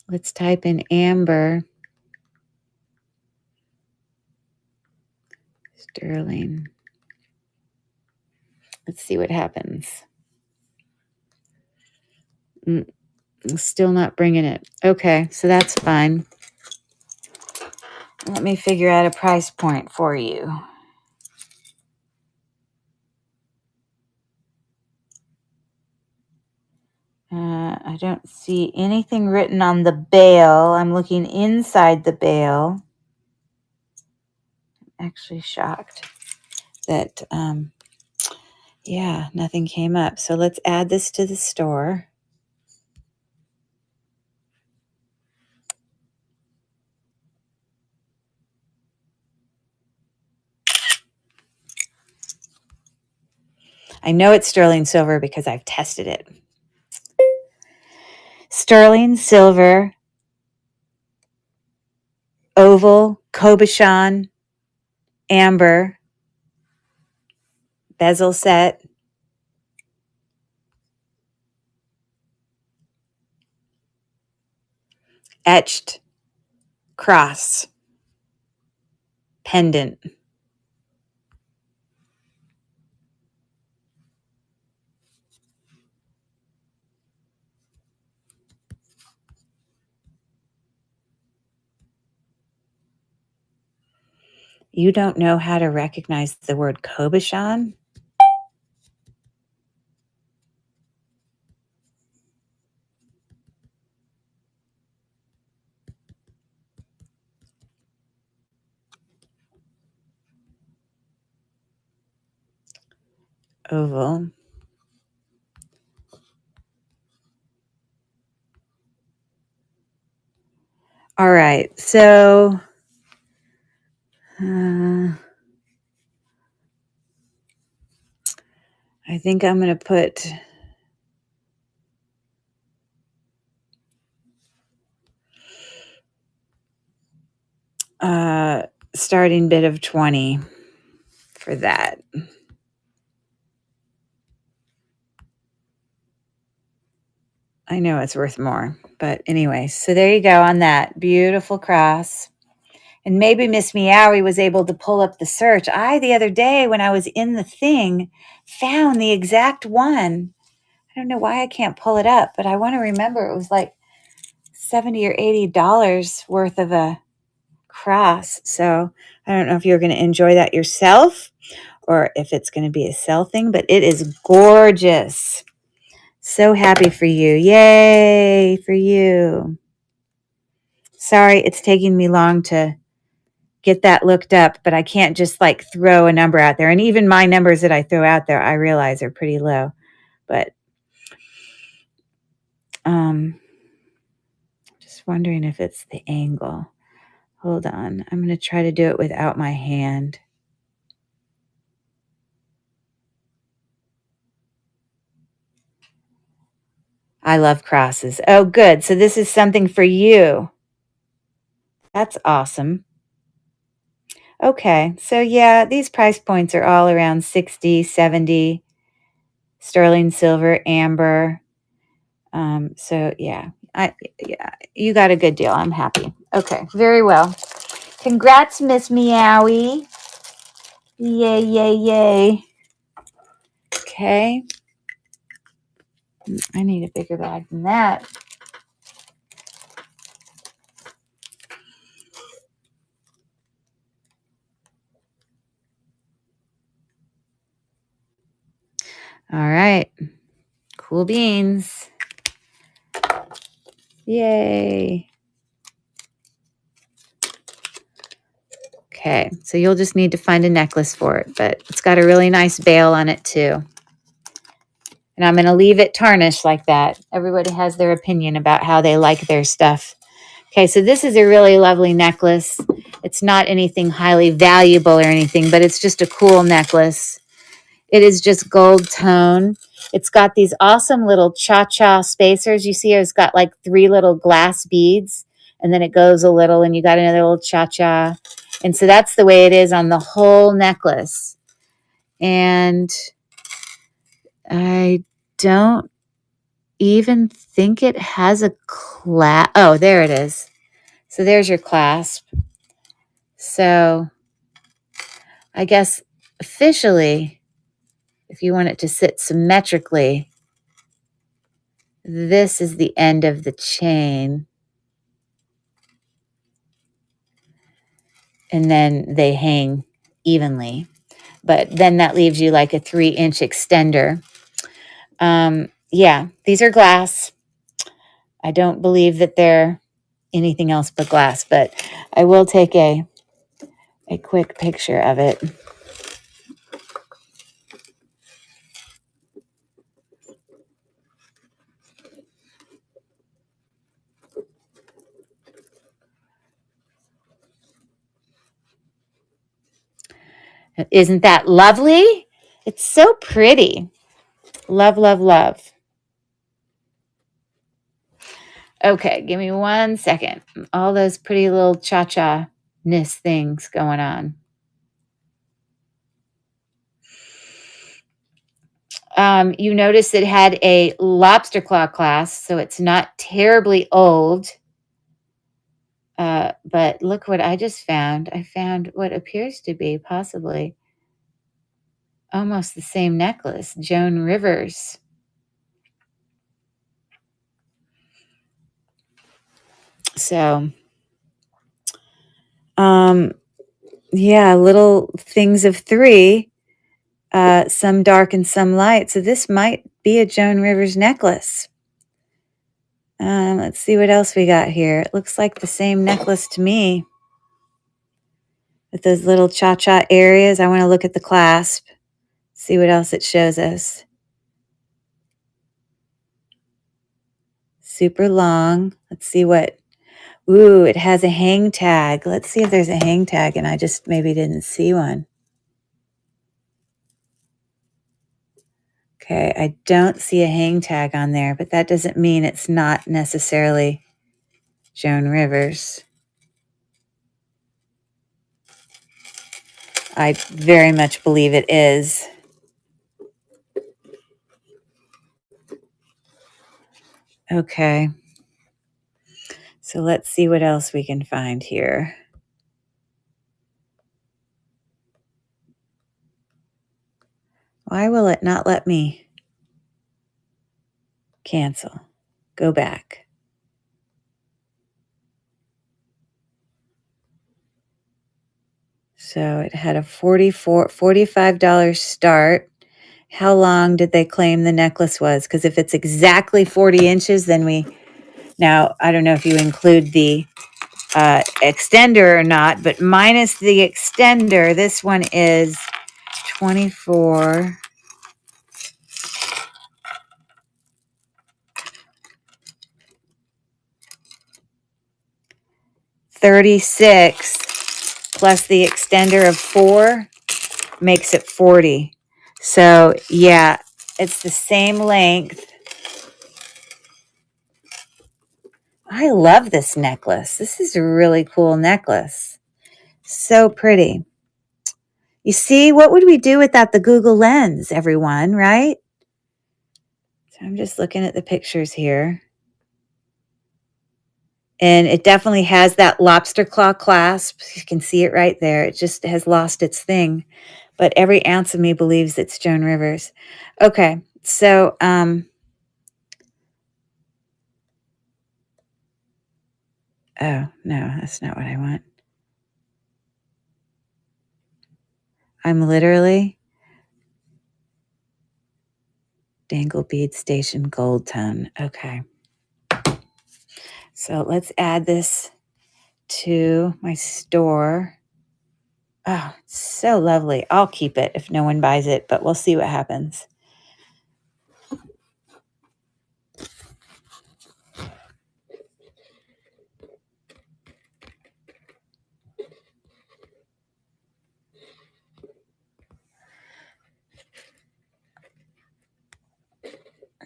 Let's type in amber. Sterling. Let's see what happens. Still not bringing it. Okay, so that's fine. Let me figure out a price point for you. I don't see anything written on the bale. I'm looking inside the bale. I'm actually shocked that, yeah, nothing came up. So let's add this to the store. I know it's sterling silver because I've tested it. Sterling silver, oval, cabochon, amber, bezel set, etched cross, pendant. You don't know how to recognize the word cabochon? Oval. All right, so I think I'm going to put starting bid of 20 for that. I know it's worth more, but anyway, so there you go on that beautiful cross. And maybe Miss Meowie was able to pull up the search. The other day when I was in the thing, found the exact one. I don't know why I can't pull it up, but I want to remember it was like $70 or $80 worth of a cross. So I don't know if you're going to enjoy that yourself or if it's going to be a sell thing, but it is gorgeous. So happy for you. Yay for you. Sorry, it's taking me long to get that looked up, but I can't just like throw a number out there. And even my numbers that I throw out there, I realize are pretty low. But just wondering if it's the angle. Hold on. I'm going to try to do it without my hand. I love crosses. Oh, good. So this is something for you. That's awesome. Okay. So yeah, these price points are all around 60, 70, sterling silver, amber. So yeah, you got a good deal. I'm happy. Okay. Very well. Congrats, Miss Meowie. Yay, yay, yay. Okay. I need a bigger bag than that. All right. Cool beans. Yay. Okay, so you'll just need to find a necklace for it, but it's got a really nice bail on it too. And I'm going to leave it tarnished like that. Everybody has their opinion about how they like their stuff. Okay, so this is a really lovely necklace. It's not anything highly valuable or anything, but it's just a cool necklace. It is just gold tone. It's got these awesome little cha-cha spacers. You see it's got like 3 little glass beads, and then it goes a little, and you got another little cha-cha. And so that's the way it is on the whole necklace. And I don't even think it has a clasp. Oh, there it is. So there's your clasp. So I guess officially, if you want it to sit symmetrically, this is the end of the chain. And then they hang evenly. But then that leaves you like a 3-inch extender. Yeah, these are glass. I don't believe that they're anything else but glass, but I will take a quick picture of it. Isn't that lovely? It's so pretty. Love, love, love. Okay, give me 1 second. All those pretty little cha-cha-ness things going on. You notice it had a lobster claw clasp, so it's not terribly old. But look what I just found. I found what appears to be possibly almost the same necklace, Joan Rivers. So, yeah, little things of 3, some dark and some light. So this might be a Joan Rivers necklace. Let's see what else we got here. It looks like the same necklace to me with those little cha-cha areas. I want to look at the clasp, see what else it shows us. Super long. Let's see what, ooh, it has a hang tag. Let's see if there's a hang tag, and I just maybe didn't see one. Okay, I don't see a hang tag on there, but that doesn't mean it's not necessarily Joan Rivers. I very much believe it is. Okay. So let's see what else we can find here. Why will it not let me cancel? Go back. So it had a $45 start. How long did they claim the necklace was? Because if it's exactly 40 inches, then now I don't know if you include the extender or not, but minus the extender, this one is 24. $36 plus the extender of 4 makes it 40. So yeah, it's the same length. I love this necklace. This is a really cool necklace. So pretty. You see, what would we do without the Google Lens, everyone, right? So I'm just looking at the pictures here. And it definitely has that lobster claw clasp. You can see it right there. It just has lost its thing. But every ounce of me believes it's Joan Rivers. Okay, so Oh, no, that's not what I want. I'm literally dangle bead station gold tone. Okay. So let's add this to my store. Oh, it's so lovely. I'll keep it if no one buys it, but we'll see what happens.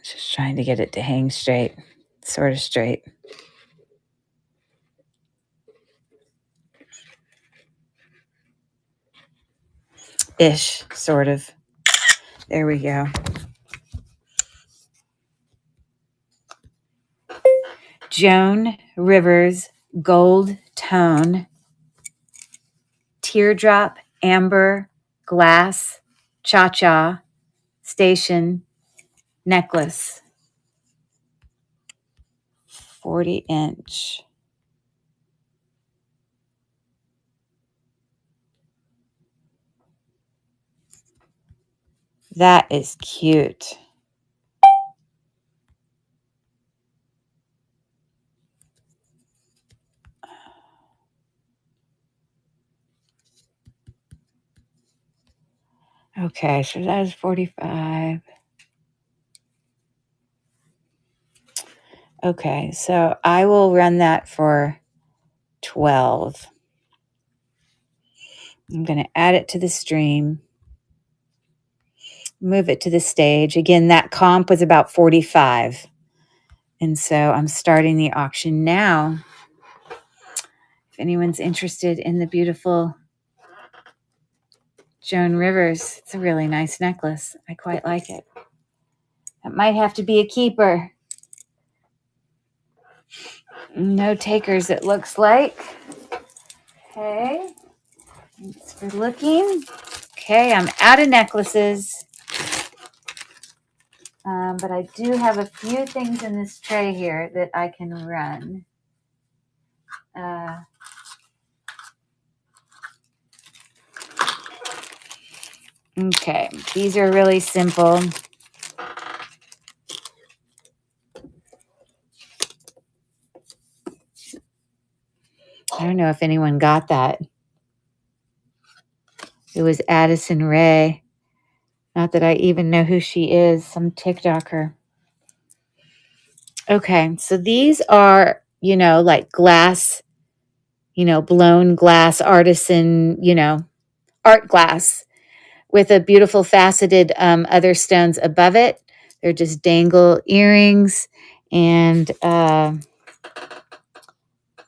Just trying to get it to hang straight, sort of straight. Ish, sort of. There we go. Joan Rivers gold tone, teardrop, amber, glass, cha-cha, station, necklace. 40-inch. That is cute. Okay, so that is 45. Okay, so I will run that for 12. I'm going to add it to the stream. Move it to the stage. Again, that comp was about 45. And so I'm starting the auction now. If anyone's interested in the beautiful Joan Rivers, it's a really nice necklace. I quite like it. It might have to be a keeper. No takers, it looks like. Okay. Thanks for looking. Okay, I'm out of necklaces. But I do have a few things in this tray here that I can run. Okay, these are really simple. I don't know if anyone got that. It was Addison Rae. Not that I even know who she is, some TikToker. Okay, so these are, like glass, blown glass, artisan, art glass with a beautiful faceted other stones above it. They're just dangle earrings, and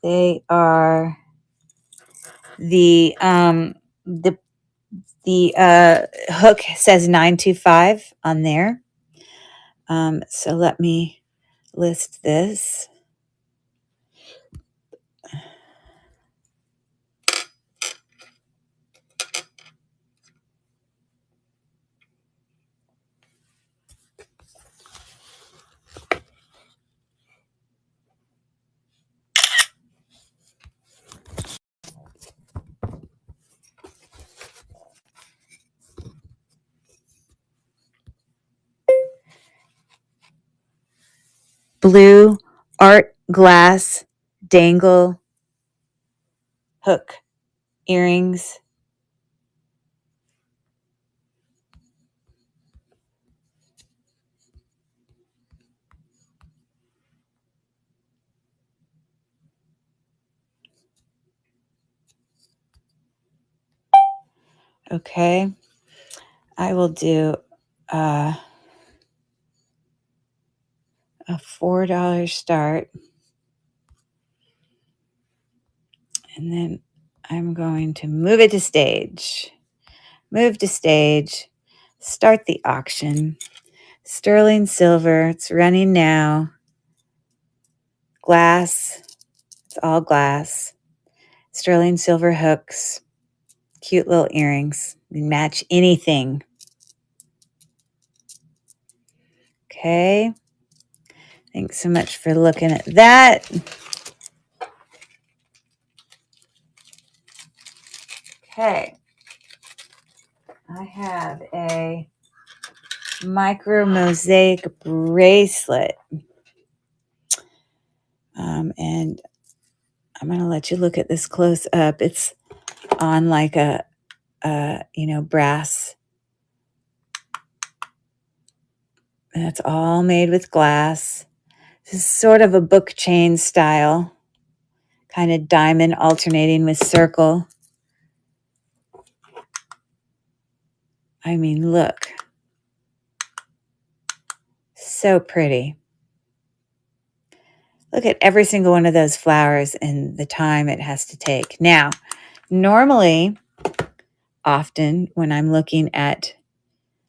they are the hook says 925 on there. So let me list this. Blue art glass dangle hook earrings. Okay, I will do a $4 start, and then I'm going to move it to stage. Move to stage. Start the auction. Sterling silver. It's running now. Glass. It's all glass. Sterling silver hooks. Cute little earrings. We match anything. Okay. Thanks so much for looking at that. Okay. I have a Micro-mosaic bracelet. And I'm going to let you look at this close up. It's on like a brass. And it's all made with glass. This is sort of a book chain style, kind of diamond alternating with circle. I mean, look. So pretty. Look at every single one of those flowers and the time it has to take. Now, normally, often when I'm looking at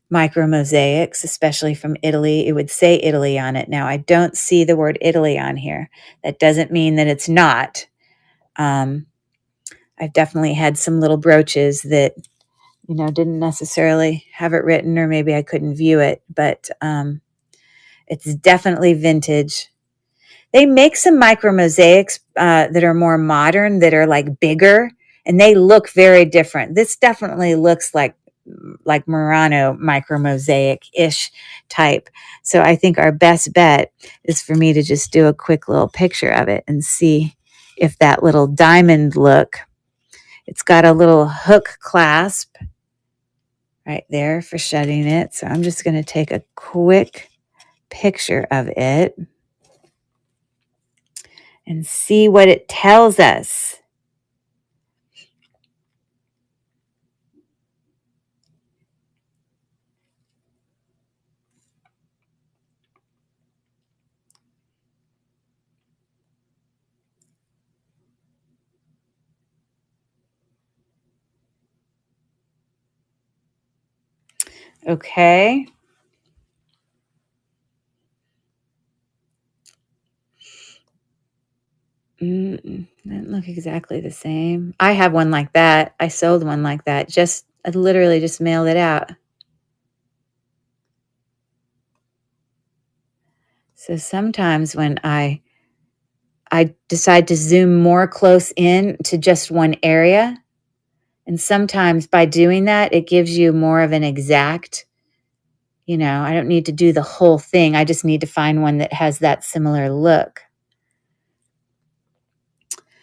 micro-mosaics, especially from Italy, it would say Italy on it. Now, I don't see the word Italy on here. That doesn't mean that it's not. I've definitely had some little brooches that, didn't necessarily have it written, or maybe I couldn't view it, but it's definitely vintage. They make some micro-mosaics that are more modern, that are like bigger, and they look very different. This definitely looks like Murano micro-mosaic-ish type. So I think our best bet is for me to just do a quick little picture of it and see if that little diamond look. It's got a little hook clasp right there for shutting it. So I'm just going to take a quick picture of it and see what it tells us. Okay. Doesn't look exactly the same. I have one like that. I sold one like that. I literally just mailed it out. So sometimes when I decide to zoom more close in to just one area, and sometimes by doing that, it gives you more of an exact, I don't need to do the whole thing. I just need to find one that has that similar look.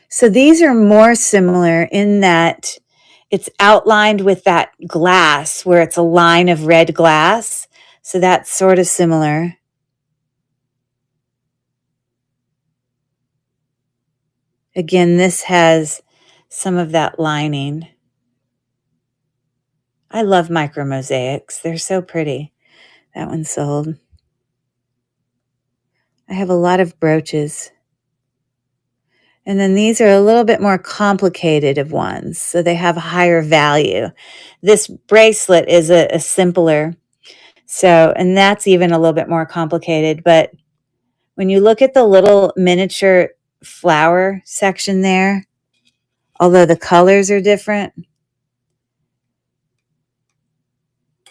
So these are more similar in that it's outlined with that glass where it's a line of red glass. So that's sort of similar. Again, this has some of that lining. I love micro-mosaics. They're so pretty. That one sold. I have a lot of brooches. And then these are a little bit more complicated of ones, so they have a higher value. This bracelet is a simpler, and that's even a little bit more complicated. But when you look at the little miniature flower section there, although the colors are different.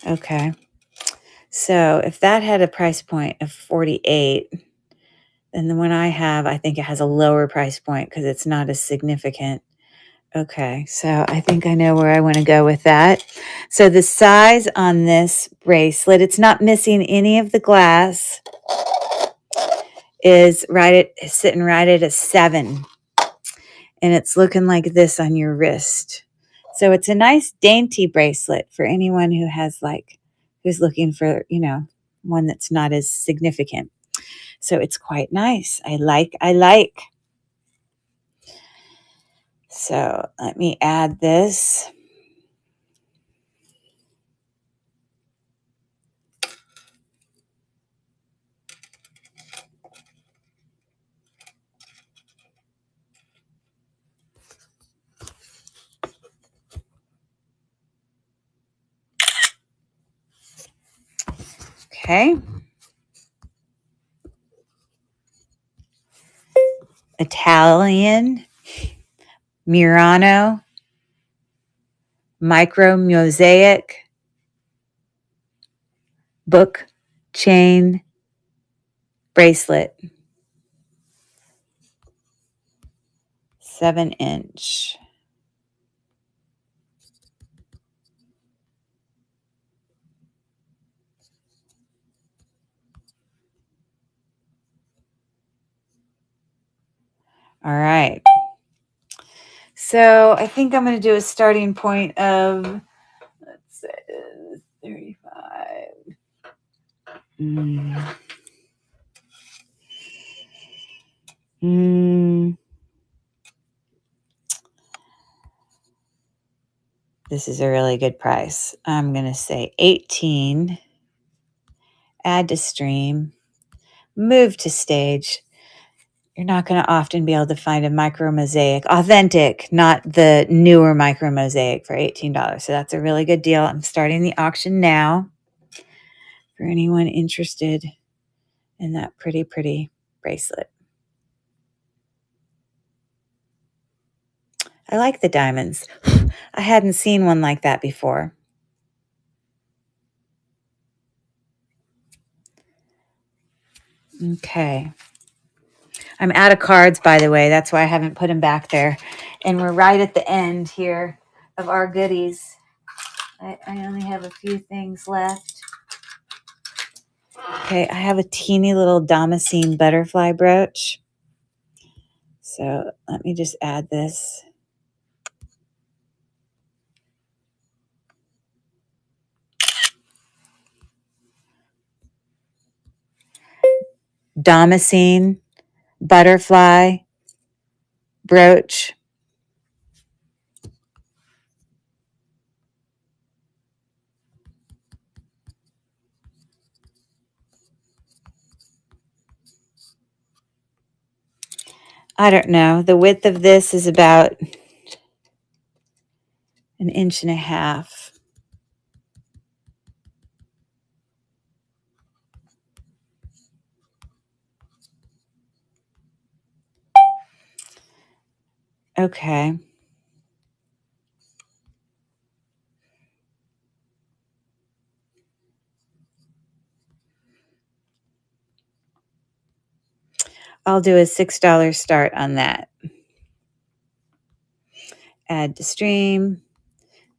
Okay. So if that had a price point of $48, then the one I have, I think it has a lower price point because it's not as significant. Okay, so I think I know where I want to go with that. So the size on this bracelet, it's not missing any of the glass, is sitting right at a 7. And it's looking like this on your wrist. So it's a nice dainty bracelet for anyone who's looking for, one that's not as significant. So it's quite nice. I like. So let me add this. Okay. Italian Murano Micro-mosaic book chain bracelet. 7-inch. All right. So I think I'm going to do a starting point of, let's say, 35. This is a really good price. I'm going to say 18, add to stream, move to stage. You're not going to often be able to find a micro-mosaic, authentic, not the newer micro-mosaic for $18. So that's a really good deal. I'm starting the auction now for anyone interested in that pretty, pretty bracelet. I like the diamonds. I hadn't seen one like that before. Okay. I'm out of cards, by the way. That's why I haven't put them back there. And we're right at the end here of our goodies. I only have a few things left. Okay, I have a teeny little damascene butterfly brooch. So let me just add this. Damascene butterfly brooch. I don't know. The width of this is about 1.5 inches. Okay. I'll do a $6 start on that. Add to stream,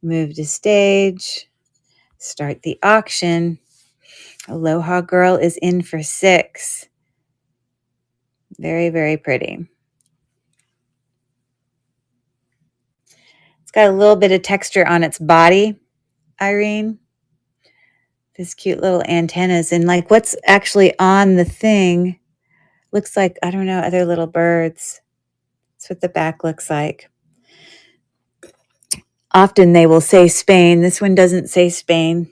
move to stage, start the auction. Aloha Girl is in for 6. Very, very pretty. It's got a little bit of texture on its body, Irene. This cute little antennas. And like what's actually on the thing looks like, I don't know, other little birds. That's what the back looks like. Often they will say Spain. This one doesn't say Spain,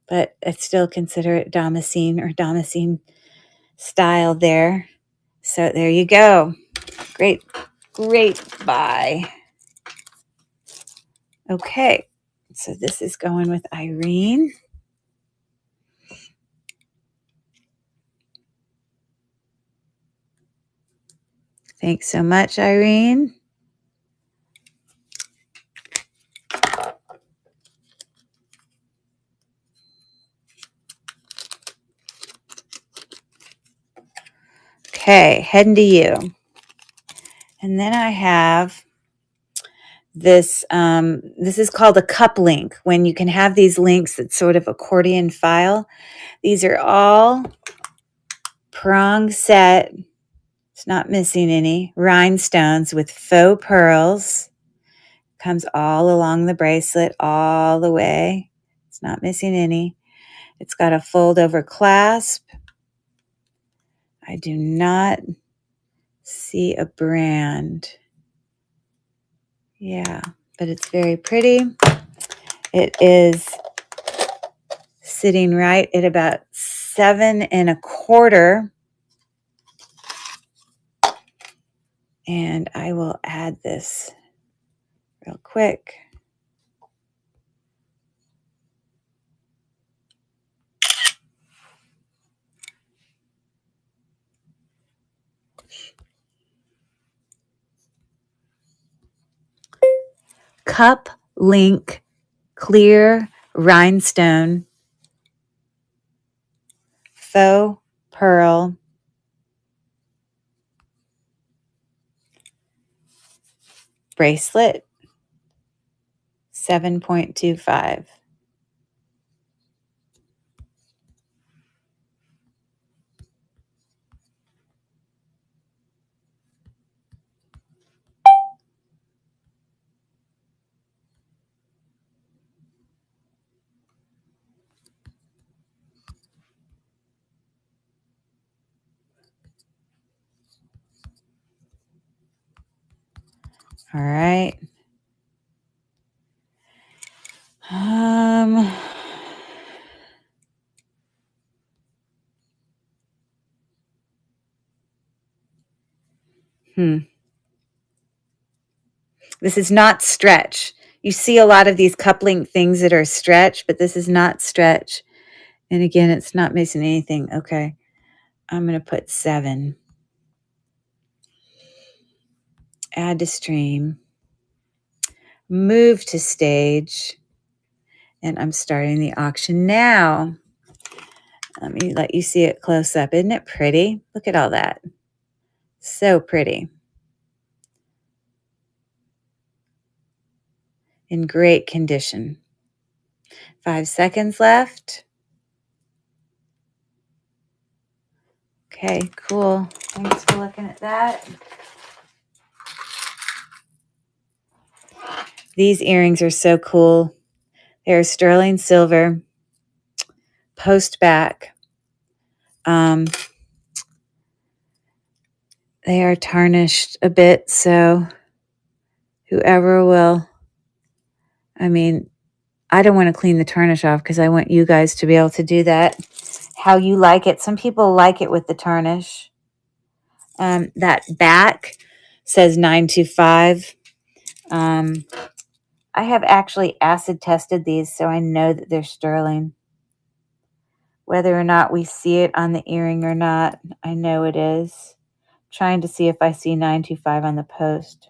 but I still consider it Damascene or Damascene style there. So there you go. Great, great buy. Okay, so this is going with Irene. Thanks so much, Irene. Okay, heading to you. And then I have this, this is called a cup link, when you can have these links that's sort of accordion file. These are all prong set. It's not missing any. Rhinestones with faux pearls. Comes all along the bracelet, all the way. It's not missing any. It's got a fold over clasp. I do not see a brand. Yeah, but it's very pretty. It is sitting right at about 7 1/4. And I will add this real quick. Cup link clear rhinestone faux pearl bracelet, 7.25. All right. Um, This is not stretch. You see a lot of these coupling things that are stretch, but this is not stretch. And again, it's not missing anything. Okay. I'm going to put 7. Add to stream. Move to stage. And I'm starting the auction now. Let me let you see it close up. Isn't it pretty? Look at all that. So pretty. In great condition. 5 seconds left. Okay, cool. Thanks for looking at that. These earrings are so cool. They're sterling silver, post back. They are tarnished a bit, so whoever will, I mean, I don't want to clean the tarnish off because I want you guys to be able to do that how you like it. Some people like it with the tarnish. That back says 925. I have actually acid tested these, so I know that they're sterling. Whether or not we see it on the earring or not, I know it is. Trying to see if I see 925 on the post.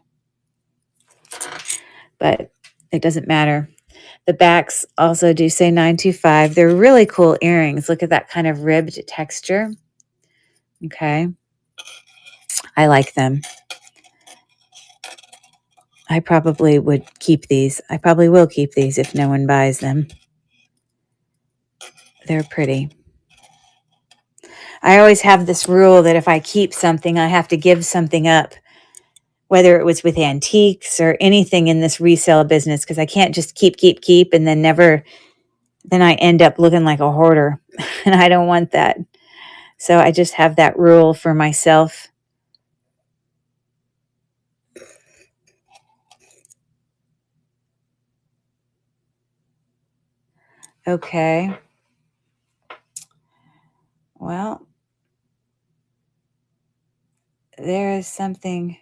But it doesn't matter. The backs also do say 925. They're really cool earrings. Look at that kind of ribbed texture. Okay. I like them. I probably would keep these. I probably will keep these if no one buys them. They're pretty. I always have this rule that if I keep something, I have to give something up, whether it was with antiques or anything in this resale business, because I can't just keep, and then never, then I end up looking like a hoarder, and I don't want that. So I just have that rule for myself. Okay. Well, there is something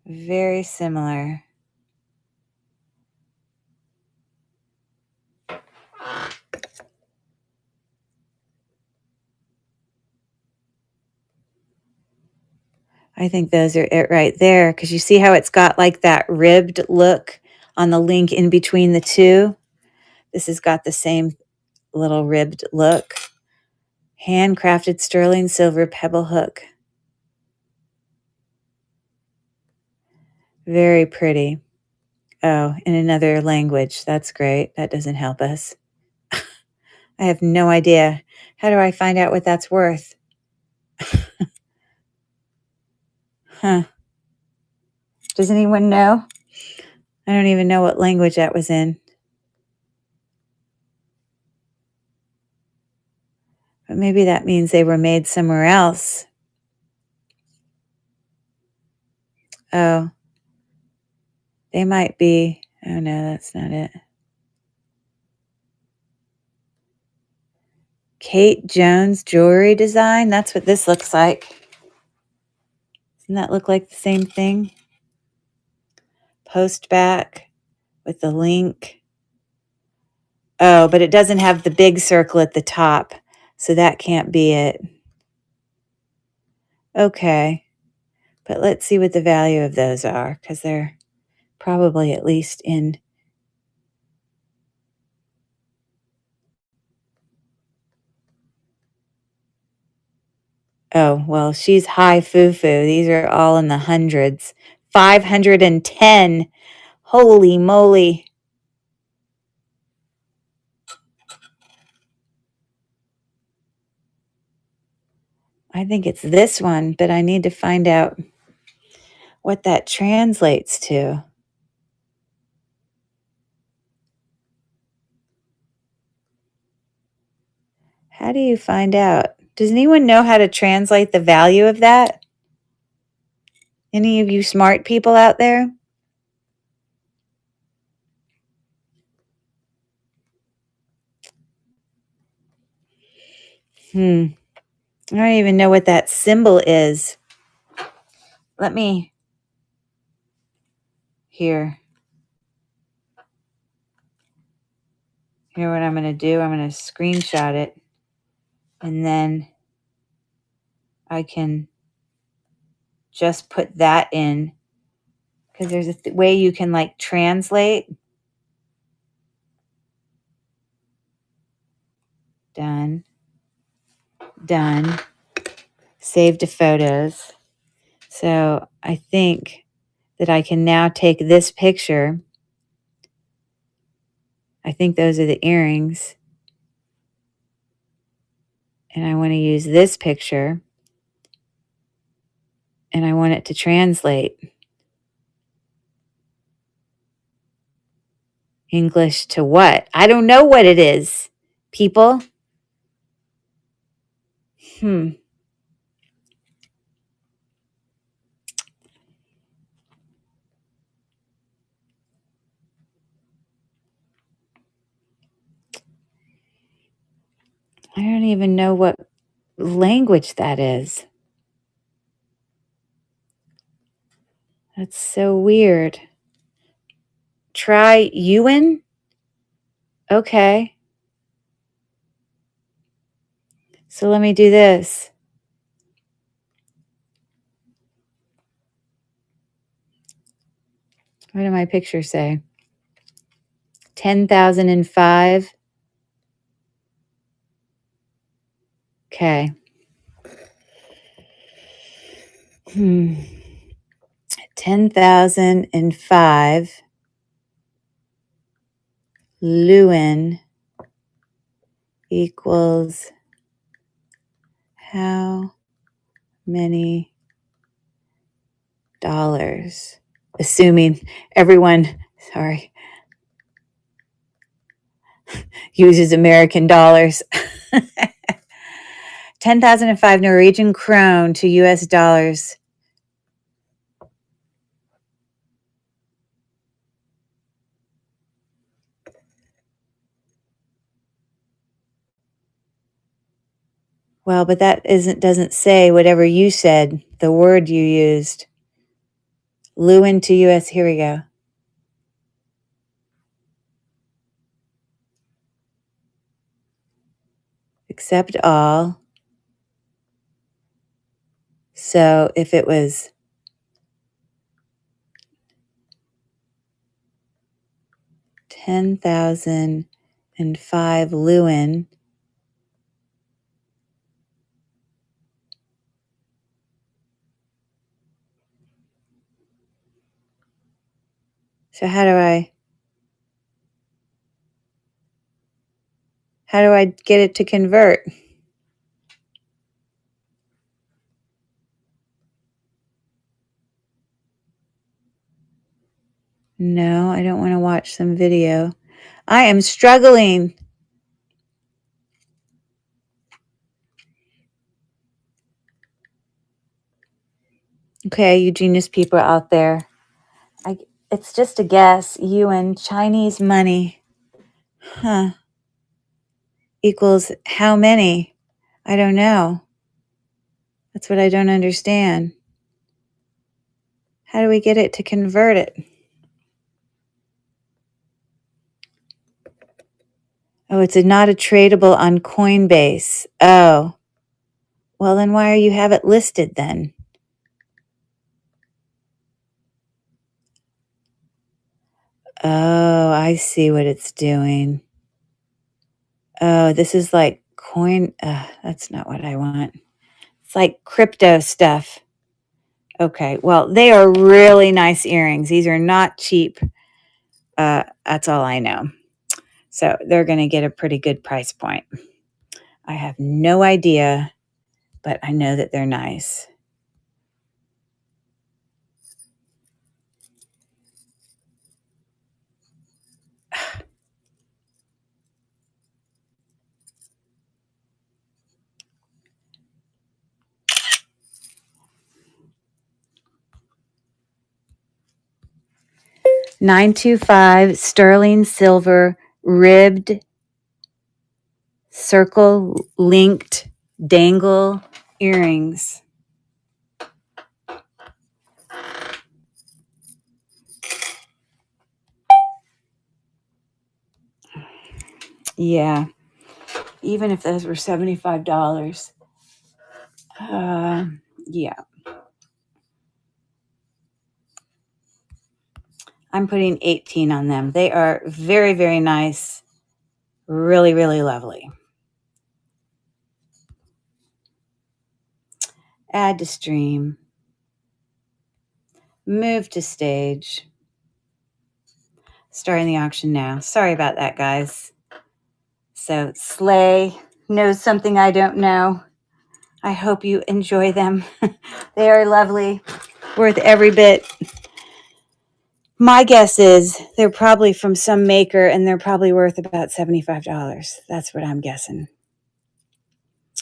very similar. I think those are it right there, because you see how it's got like that ribbed look on the link in between the two? This has got the same little ribbed look. Handcrafted sterling silver pebble hook. Very pretty. Oh, in another language. That's great. That doesn't help us. I have no idea. How do I find out what that's worth? Huh. Does anyone know? I don't even know what language that was in. But maybe that means they were made somewhere else. Oh, they might be. Oh, no, that's not it. Kate Jones jewelry design. That's what this looks like. Doesn't that look like the same thing? Post back with the link. Oh, but it doesn't have the big circle at the top, so that can't be it. Okay, but let's see what the value of those are, because they're probably at least in. Oh, well, she's high foo-foo. These are all in the hundreds. 510. Holy moly. I think it's this one, but I need to find out what that translates to. How do you find out? Does anyone know how to translate the value of that? Any of you smart people out there? I don't even know what that symbol is. Let me, here. Here, what I'm going to do, I'm going to screenshot it. And then I can just put that in. Because there's a way you can like translate. Done. Done. Save to photos. So I think that I can now take this picture. I think those are the earrings. And I want to use this picture. And I want it to translate English to what? I don't know what it is, people. I don't even know what language that is. That's so weird. Try Ewan? Okay. So let me do this. What did my picture say? 10,005. Okay. 10,005 Lewin equals how many dollars? Assuming everyone, sorry, uses American dollars. 10,005 Norwegian krone to US dollars. Well, but that doesn't say whatever you said, the word you used. Lewin to US, here we go. Accept all. So if it was 10,005 Lewin, so how do I get it to convert? No, I don't want to watch some video. I am struggling. Okay, you genius people out there. It's just a guess. Yuan, Chinese money. Huh. Equals how many? I don't know. That's what I don't understand. How do we get it to convert it? Oh, it's not a tradable on Coinbase. Oh. Well, then why are you have it listed then? Oh, I see what it's doing. Oh, this is like coin. That's not what I want. It's like crypto stuff. Okay, well, they are really nice earrings. These are not cheap. That's all I know. So they're going to get a pretty good price point. I have no idea, but I know that they're nice. 925 sterling silver ribbed circle linked dangle earrings. Yeah, even if those were $75. Yeah. I'm putting 18 on them. They are very, very nice. Really, really lovely. Add to stream. Move to stage. Starting the auction now. Sorry about that, guys. So Slay knows something I don't know. I hope you enjoy them. They are lovely. Worth every bit. My guess is they're probably from some maker and they're probably worth about $75. That's what I'm guessing.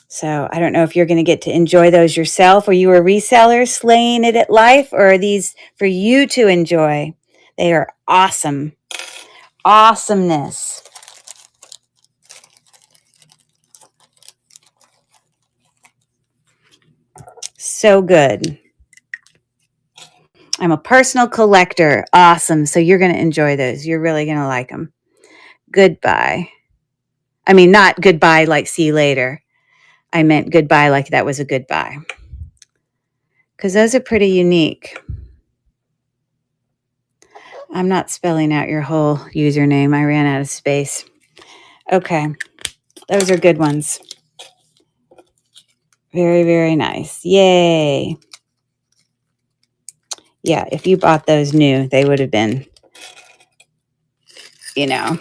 So I don't know if you're going to get to enjoy those yourself, or you are resellers slaying it at life, or are these for you to enjoy? They are awesome. Awesomeness. So good. I'm a personal collector. Awesome. So you're going to enjoy those. You're really going to like them. Goodbye. I mean, not goodbye like see you later. I meant goodbye like that was a goodbye. Because those are pretty unique. I'm not spelling out your whole username. I ran out of space. Okay. Those are good ones. Very, very nice. Yay. Yeah, if you bought those new, they would have been, you know,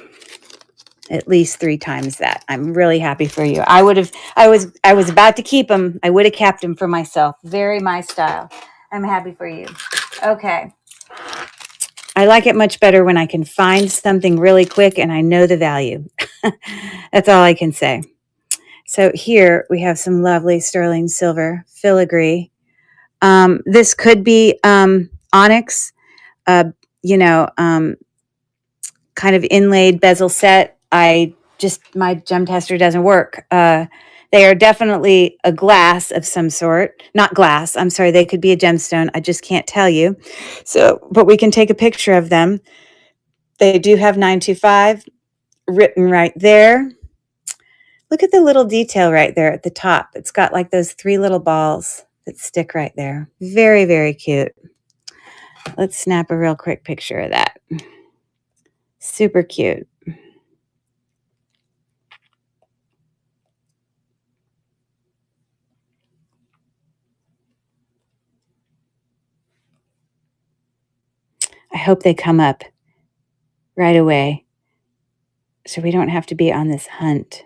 at least 3 times that. I'm really happy for you. I was about to keep them. I would have kept them for myself. Very my style. I'm happy for you. Okay. I like it much better when I can find something really quick and I know the value. That's all I can say. So here we have some lovely sterling silver filigree. This could be onyx, you know, kind of inlaid bezel set. My gem tester doesn't work. They are definitely a glass of some sort. Not glass. I'm sorry. They could be a gemstone. I just can't tell you. So, but we can take a picture of them. They do have 925 written right there. Look at the little detail right there at the top. It's got like those 3 little balls that stick right there. Very, very cute. Let's snap a real quick picture of that. Super cute. I hope they come up right away so we don't have to be on this hunt.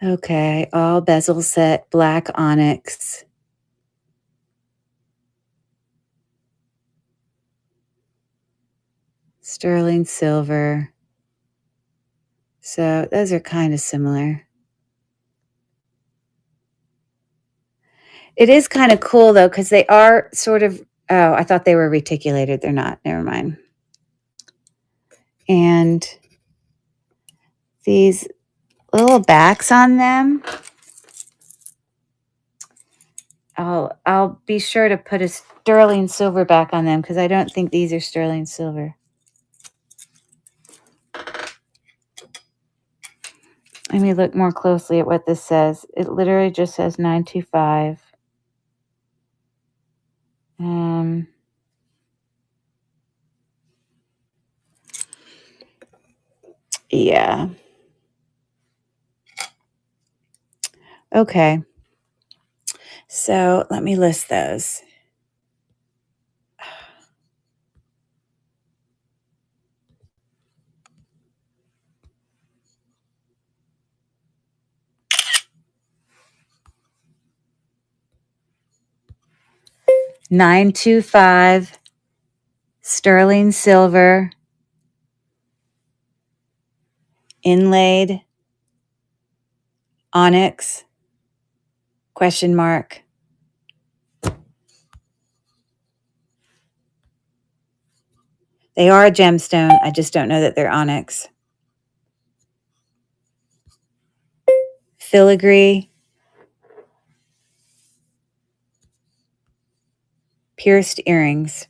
Okay, all bezel set, black onyx. Sterling silver. So those are kind of similar. It is kind of cool though, because they are sort of, oh, I thought they were reticulated. They're not. Never mind. And these little backs on them, I'll be sure to put a sterling silver back on them because I don't think these are sterling silver. Let me look more closely at what this says. It literally just says 925. Yeah. Okay. So let me list those. $925 sterling silver inlaid Onyx, question mark. They are a gemstone. I just don't know that they're onyx. Filigree, pierced earrings.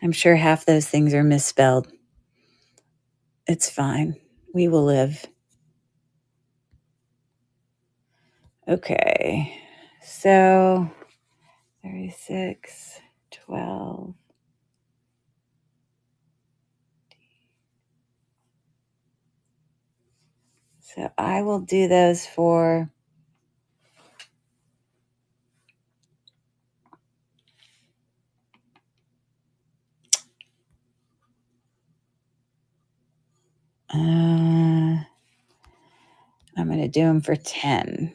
I'm sure half those things are misspelled. It's fine. We will live. Okay. So 36, 12. So I will do those for I'm going to do them for 10.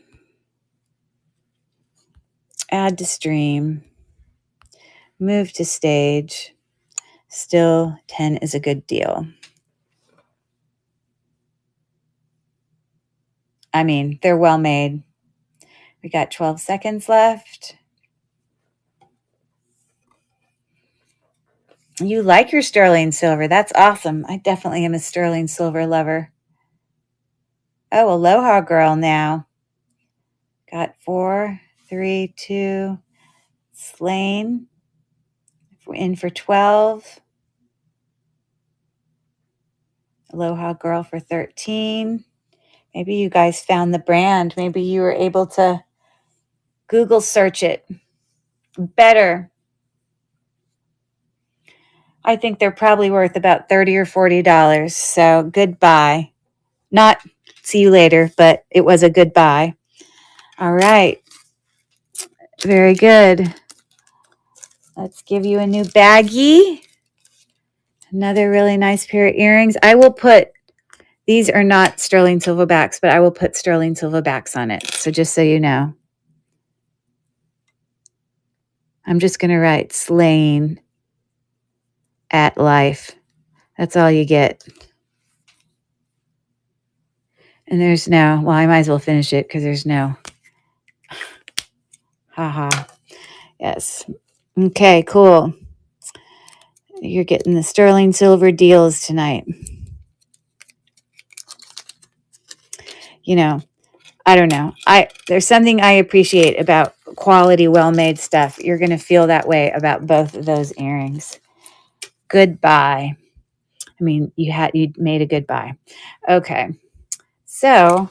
Add to stream. Move to stage. Still 10 is a good deal. I mean, they're well made. We got 12 seconds left. You like your sterling silver. That's awesome. I definitely am a sterling silver lover. Oh, aloha girl now. Got 4, 3, 2. Slain. In for 12. Aloha girl for 13. Maybe you guys found the brand. Maybe you were able to Google search it better. I think they're probably worth about $30 or $40. So goodbye. Not see you later, but it was a goodbye. All right. Very good. Let's give you a new baggie. Another really nice pair of earrings. I will put, these are not sterling silverbacks, but I will put sterling silverbacks on it. So just so you know. I'm just going to write slaying at life. That's all you get. And there's no, well, I might as well finish it because there's no. Haha. Yes. Okay, cool. You're getting the sterling silver deals tonight. You know, I don't know. There's something I appreciate about quality, well-made stuff. You're going to feel that way about both of those earrings. Goodbye. I mean, you made a goodbye. Okay. So,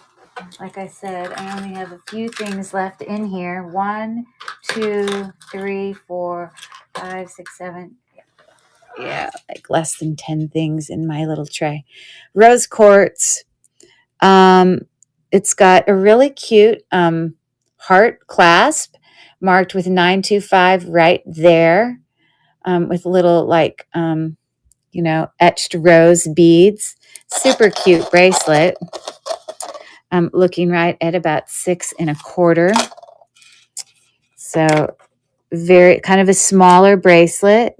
like I said, I only have a few things left in here. 1, 2, 3, 4, 5, 6, 7. Yeah, like less than 10 things in my little tray. Rose quartz. It's got a really cute heart clasp marked with 925 right there, with little like etched rose beads. Super cute bracelet. I'm looking right at about 6 1/4. So very kind of a smaller bracelet.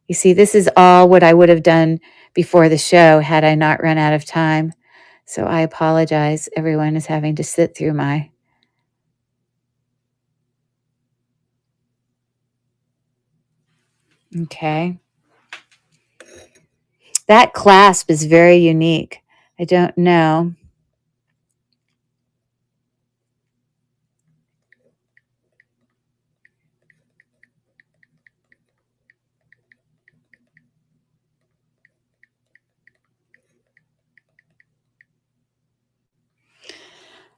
You see, this is all what I would have done before the show had I not run out of time. So I apologize. Everyone is having to sit through my. Okay. That clasp is very unique. I don't know.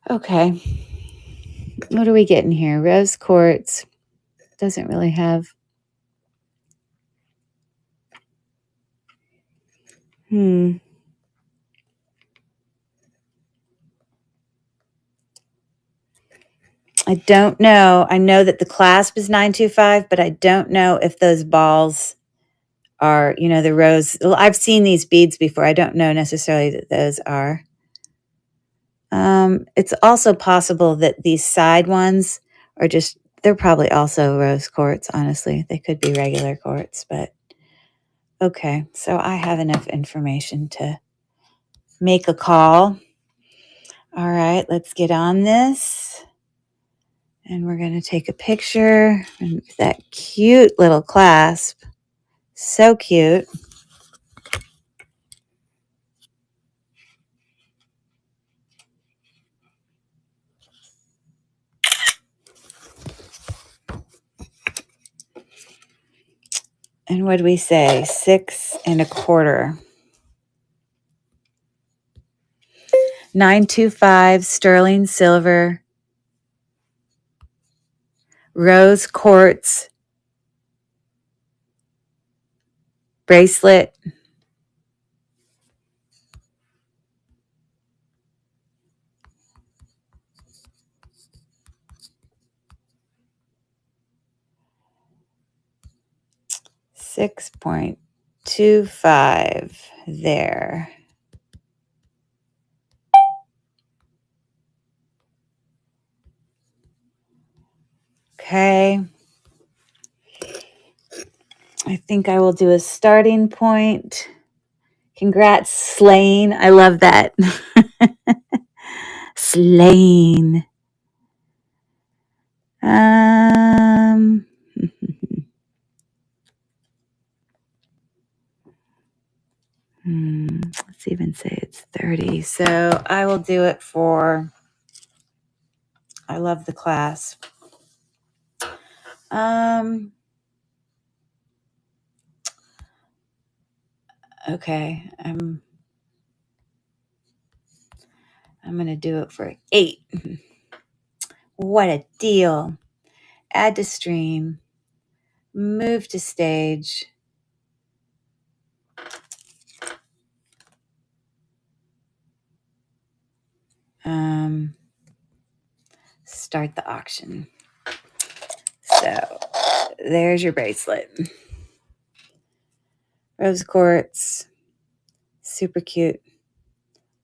Okay. What are we getting here? Rose quartz. Doesn't really have. I don't know. I know that the clasp is 925, but I don't know if those balls are, the rose. I've seen these beads before. I don't know necessarily that those are. It's also possible that these side ones are just They're probably also rose quartz, honestly. They could be regular quartz, but okay. So I have enough information to make a call. All right, let's get on this. And we're going to take a picture of that cute little clasp. So cute. And what did we say? 6 1/4. 925 sterling silver, rose quartz bracelet. $6.25 there. Okay. I think I will do a starting point. Congrats, Slain. I love that. Slain. Let's even say it's 30. So I will do it for, I love the clasp. Okay, I'm going to do it for 8. What a deal. Add to stream. Move to stage. Start the auction. So there's your bracelet. Rose quartz. Super cute.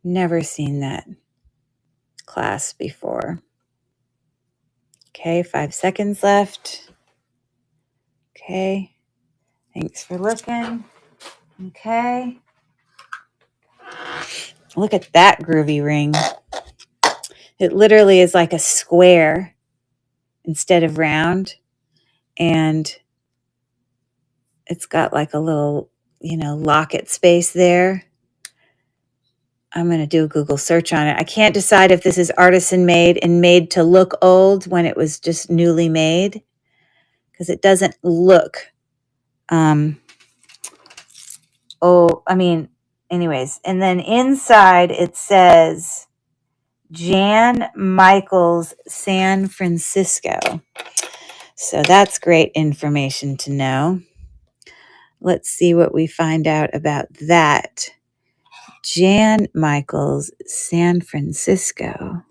Never seen that clasp before. Okay, 5 seconds left. Okay. Thanks for looking. Okay. Look at that groovy ring. It literally is like a square instead of round. And it's got like a little, locket space there. I'm going to do a Google search on it. I can't decide if this is artisan made and made to look old when it was just newly made, because it doesn't look, anyways. And then inside it says Jan Michaels, San Francisco. So that's great information to know. Let's see what we find out about that. Jan Michaels, San Francisco.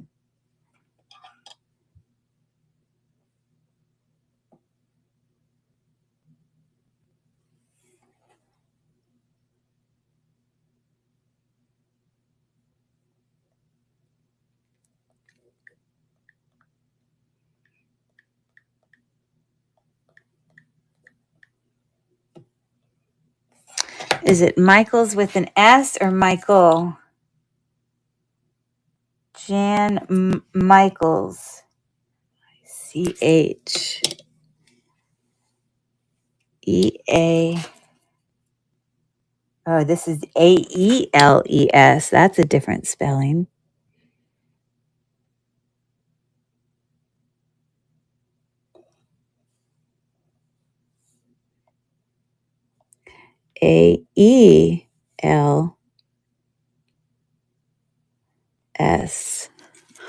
Is it Michaels with an S or Michael? Jan Michaels. C-H-E-A. Oh, this is A-E-L-E-S. That's a different spelling. A-E-L-S.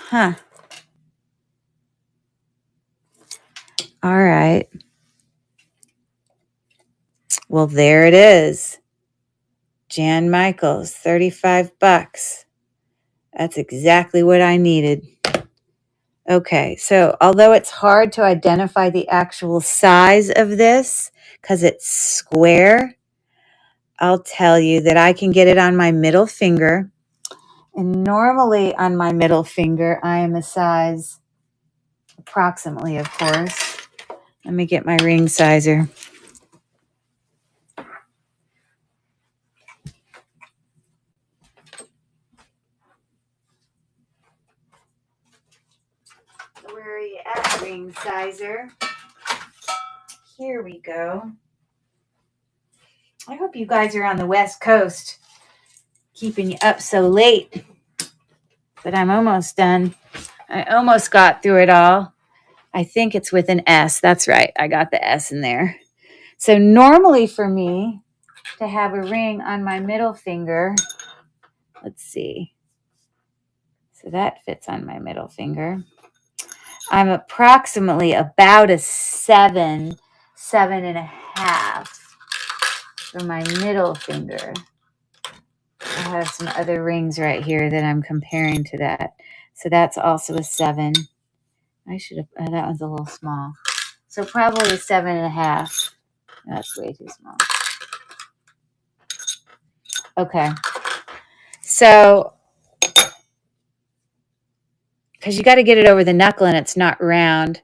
Huh. All right. Well, there it is. Jan Michaels, $35. That's exactly what I needed. Okay, so although it's hard to identify the actual size of this because it's square, I'll tell you that I can get it on my middle finger. And normally on my middle finger, I am a size approximately, of course. Let me get my ring sizer. Where are you at, ring sizer? Here we go. I hope you guys are on the West Coast, keeping you up so late. But I'm almost done. I almost got through it all. I think it's with an S. That's right. I got the S in there. So normally for me to have a ring on my middle finger, let's see. So that fits on my middle finger. I'm approximately about a 7, 7.5 for my middle finger. I have some other rings right here that I'm comparing to that. So that's also a 7. I should have, that one's a little small. So probably a 7.5. That's way too small. Okay. So, because you got to get it over the knuckle and it's not round.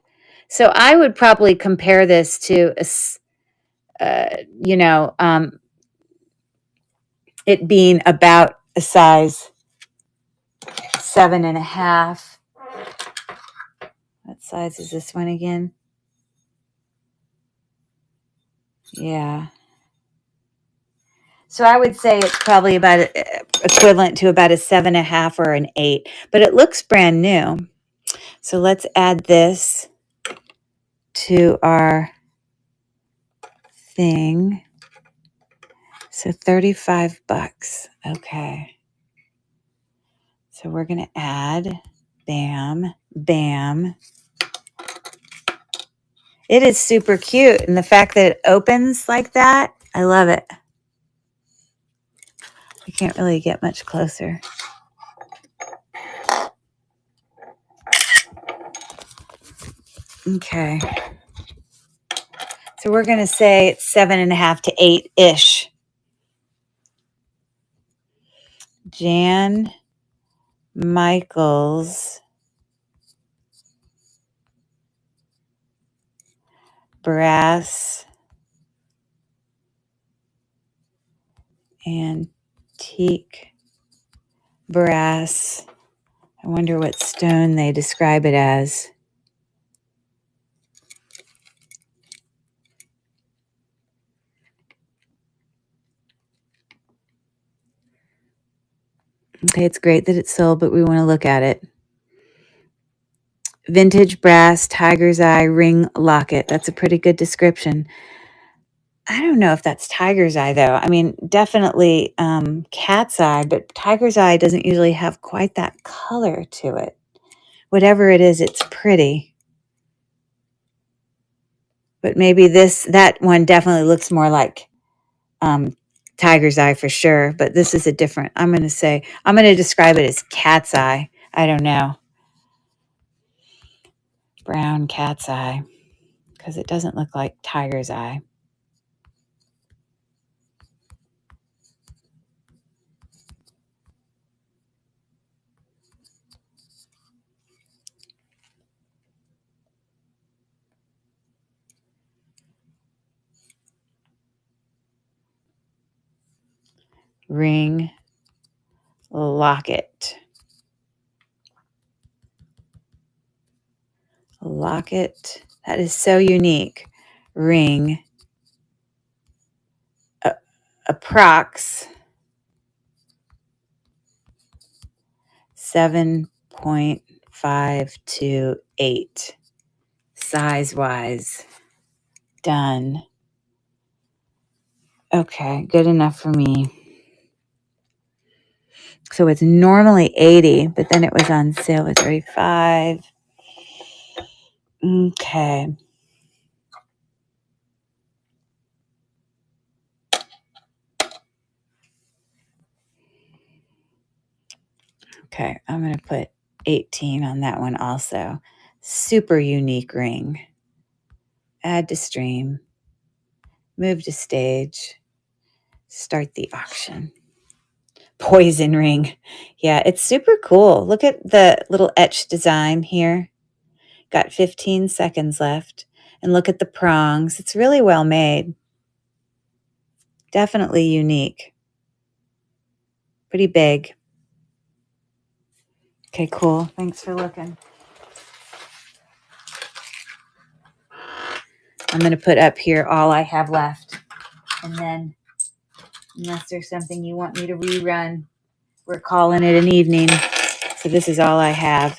So I would probably compare this to, it being about a size 7.5. What size is this one again? Yeah. So I would say it's probably about equivalent to about a 7.5 or an 8, but it looks brand new. So let's add this to our thing. So $35. Okay. So we're going to add, bam, bam. It is super cute. And the fact that it opens like that, I love it. I can't really get much closer. Okay. So we're going to say it's 7.5 to 8-ish. Jan Michaels brass antique brass. I wonder what stone they describe it as. Okay, it's great that it's sold, but we want to look at it. Vintage brass, tiger's eye, ring locket. That's a pretty good description. I don't know if that's tiger's eye, though. I mean, definitely cat's eye, but tiger's eye doesn't usually have quite that color to it. Whatever it is, it's pretty. But maybe that one definitely looks more like tiger's eye for sure. But this is a different, I'm going to describe it as cat's eye. I don't know. Brown cat's eye. Because it doesn't look like tiger's eye. Ring locket. Locket. That is so unique. Ring. Approx 7.5 to 8 size wise. Done. Okay, good enough for me. So it's normally 80, but then it was on sale at 35. Okay. Okay, I'm going to put 18 on that one also. Super unique ring. Add to stream. Move to stage. Start the auction. Poison ring. Yeah, it's super cool. Look at the little etched design here. Got 15 seconds left. And look at the prongs. It's really well made. Definitely unique. Pretty big. Okay, cool. Thanks for looking. I'm going to put up here all I have left. And then, unless there's something you want me to rerun, we're calling it an evening. So this is all I have.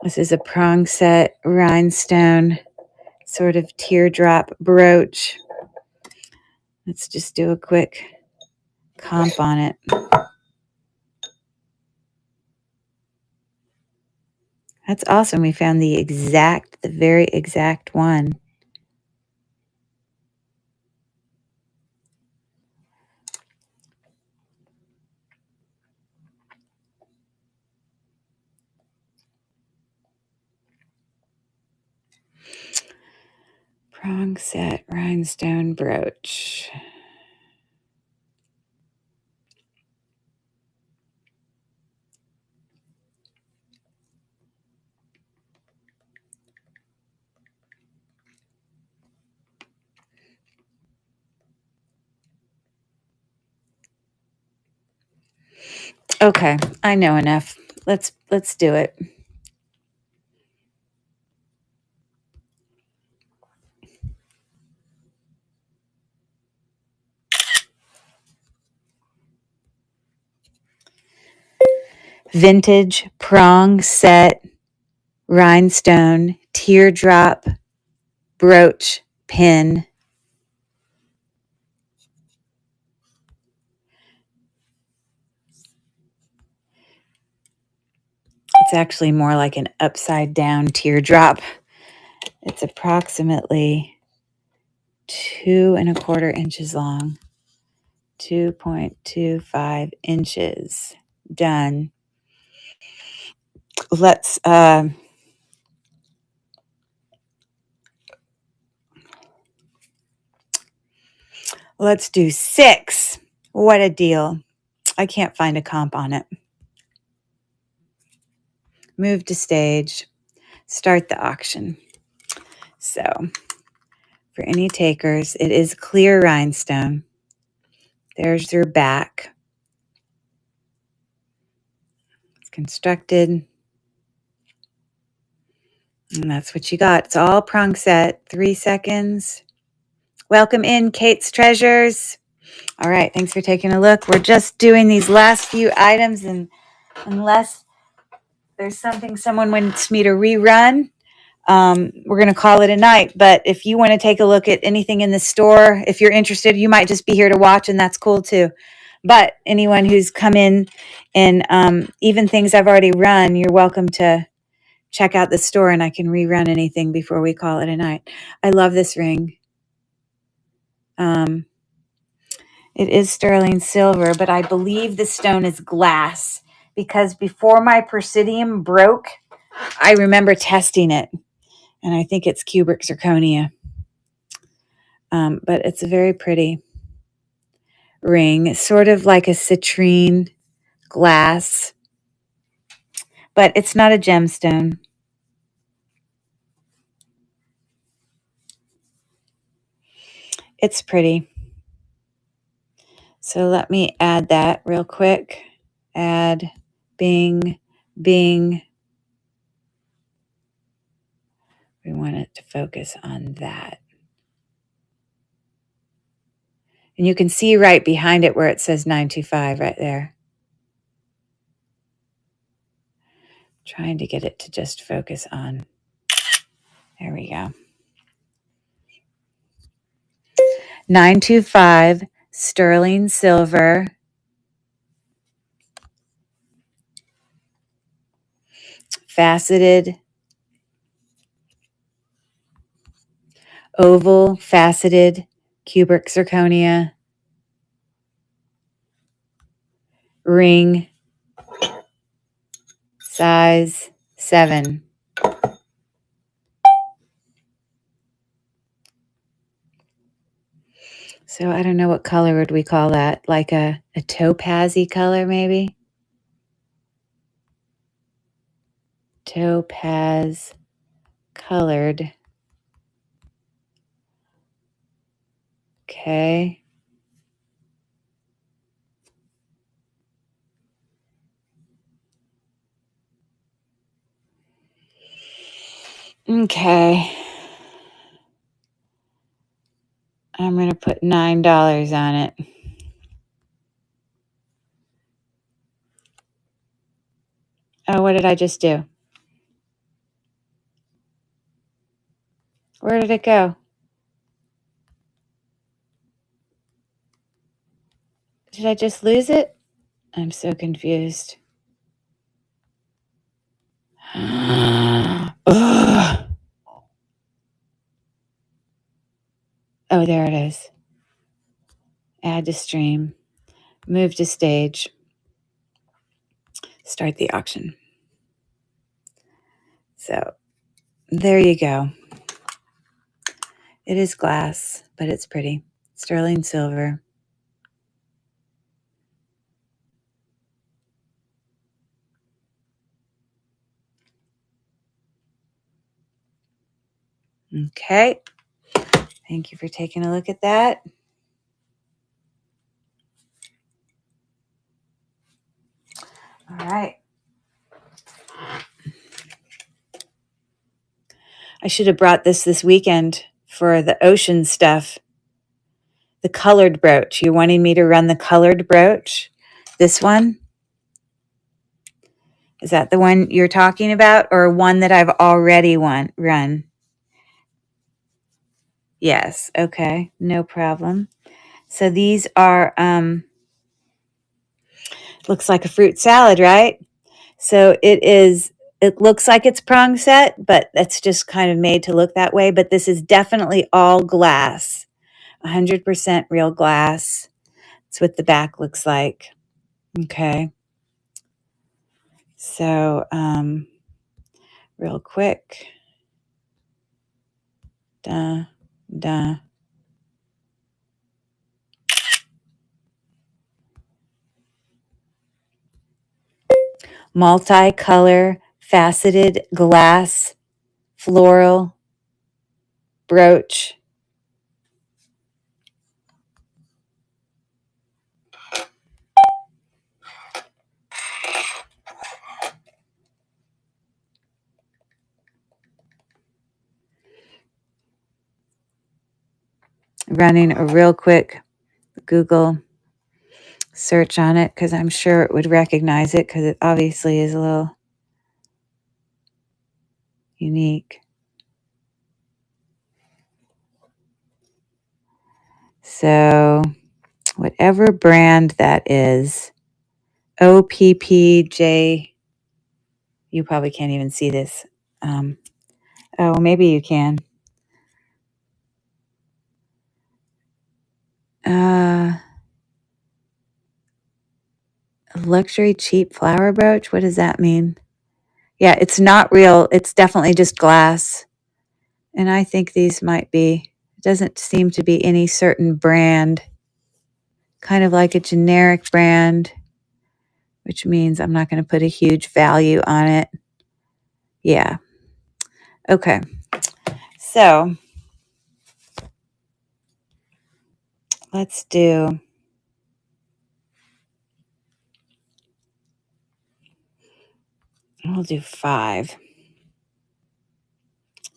This is a prong set rhinestone sort of teardrop brooch. Let's just do a quick comp on it. That's awesome. We found the very exact one. Prong set rhinestone brooch. Okay, I know enough. Let's do it. Vintage prong set rhinestone teardrop brooch pin. It's actually more like an upside down teardrop. It's approximately 2¼ inches long. 2.25 inches. Done. Let's do 6. What a deal. I can't find a comp on it. Move to stage. Start the auction. So, for any takers, it is clear rhinestone. There's your back. It's constructed. And that's what you got. It's all prong set. 3 seconds. Welcome in, Kate's Treasures. All right, thanks for taking a look. We're just doing these last few items, and unless there's something someone wants me to rerun, we're going to call it a night. But if you want to take a look at anything in the store, if you're interested, you might just be here to watch, and that's cool too. But anyone who's come in and even things I've already run, you're welcome to check out the store, and I can rerun anything before we call it a night. I love this ring. It is sterling silver, but I believe the stone is glass, because before my Persidium broke, I remember testing it, and I think it's cubic zirconia. But it's a very pretty ring. It's sort of like a citrine glass, but it's not a gemstone. It's pretty. So let me add that real quick. Add, bing, bing. We want it to focus on that. And you can see right behind it where it says 925 right there. Trying to get it to just focus on. There we go. 925 sterling silver. Faceted. Oval faceted cubic zirconia. Ring. Size 7. So I don't know what color would we call that? Like a topaz-y color, maybe? Topaz colored. Okay. Okay. I'm going to put $9 on it. Oh, what did I just do? Where did it go? Did I just lose it? I'm so confused. Ugh. Oh, there it is. Add to stream. Move to stage. Start the auction. So there you go. It is glass, but it's pretty. Sterling silver. Okay. Thank you for taking a look at that. All right. I should have brought this weekend for the ocean stuff. The colored brooch. You wanting me to run the colored brooch? This one? Is that the one you're talking about, or one that I've already run? Yes. Okay. No problem. So these are, looks like a fruit salad, right? So it looks like it's prong set, but that's just kind of made to look that way. But this is definitely all glass, 100% real glass. That's what the back looks like. Okay. So, real quick. Duh, duh. Multicolor, faceted glass, floral brooch. Running a real quick Google search on it because I'm sure it would recognize it because it obviously is a little unique. So, whatever brand that is, OPPJ, you probably can't even see this. Oh, maybe you can. Luxury cheap flower brooch? What does that mean? Yeah, it's not real. It's definitely just glass. And I think these might be, it doesn't seem to be any certain brand, kind of like a generic brand, which means I'm not going to put a huge value on it. Yeah. Okay. So let's do, we'll do 5.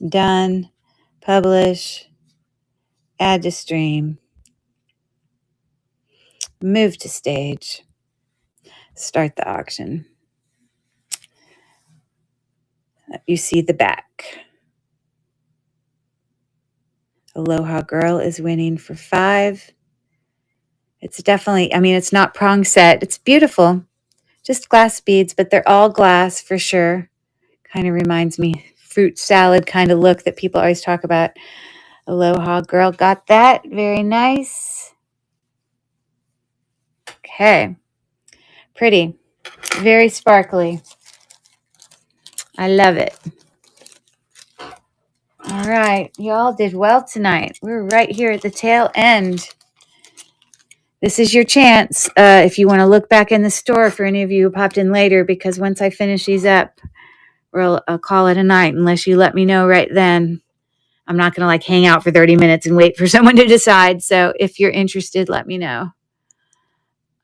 Done. Publish. Add to stream. Move to stage. Start the auction. You see the back. Aloha Girl is winning for 5. It's definitely, I mean, it's not prong set. It's beautiful. Just glass beads, but they're all glass for sure. Kind of reminds me fruit salad kind of look that people always talk about. Aloha Girl got that. Very nice. Okay. Pretty. Very sparkly. I love it. All right. Y'all did well tonight. We're right here at the tail end. this is your chance if you want to look back in the store for any of you who popped in later, because once I finish these up, I'll call it a night unless you let me know right then. I'm not going to like hang out for 30 minutes and wait for someone to decide. So if you're interested, let me know.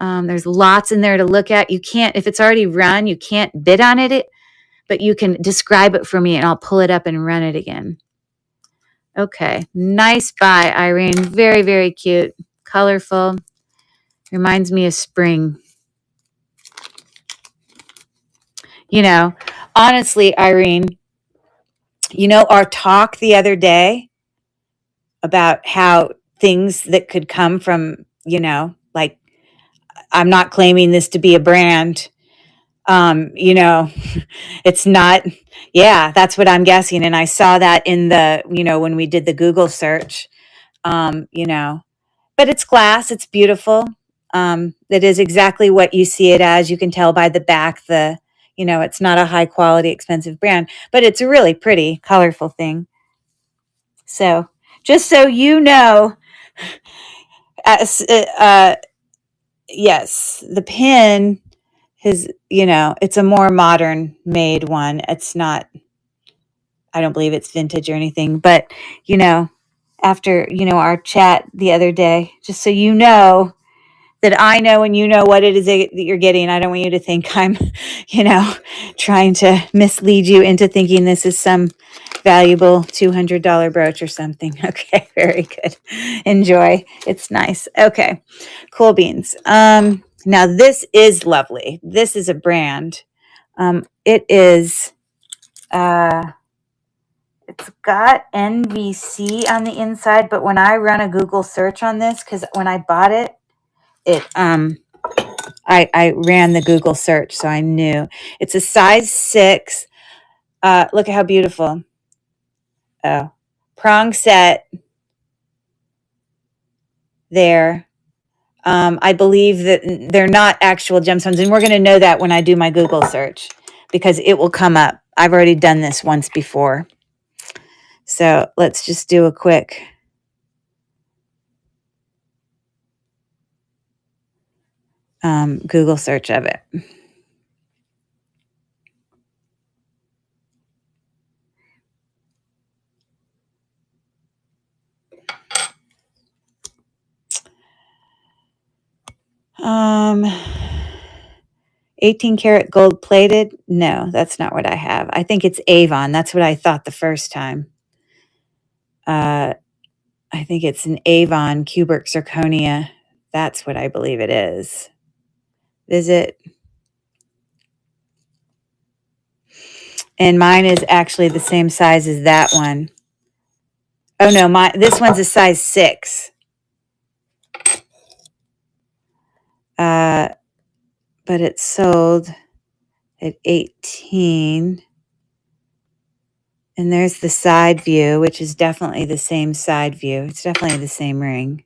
There's lots in there to look at. You can't, if it's already run, you can't bid on it, but you can describe it for me and I'll pull it up and run it again. Okay. Nice buy, Irene. Very, very cute. Colorful. Reminds me of spring. You know, honestly, Irene, you know, our talk the other day about how things that could come from, you know, like, I'm not claiming this to be a brand. You know, it's not, yeah, that's what I'm guessing. And I saw that in the, you know, when we did the Google search, you know, but it's glass, it's beautiful. It is exactly what you see it as. You can tell by the back, you know, it's not a high quality, expensive brand, but it's a really pretty, colorful thing. So just so you know, yes, the pin is, you know, it's a more modern made one. It's not, I don't believe it's vintage or anything, but, you know, after, you know, our chat the other day, just so you know that I know and you know what it is that you're getting. I don't want you to think I'm, you know, trying to mislead you into thinking this is some valuable $200 brooch or something. Okay, very good. Enjoy. It's nice. Okay, cool beans. Now this is lovely. This is a brand. It is, it's got NVC on the inside, but when I run a Google search on this, because when I bought it, I ran the Google search, so I knew. It's a size 6. Look at how beautiful. Oh, prong set there. I believe that they're not actual gemstones, and we're going to know that when I do my Google search because it will come up. I've already done this once before. So let's just do a quick Google search of it. Um, 18 karat gold plated. No, that's not what I have. I think it's Avon. That's what I thought the first time. I think it's an Avon cubic zirconia. That's what I believe it is. Visit. And mine is actually the same size as that one. Oh no, this one's a size 6. But it's sold at 18. And there's the side view, which is definitely the same side view. It's definitely the same ring.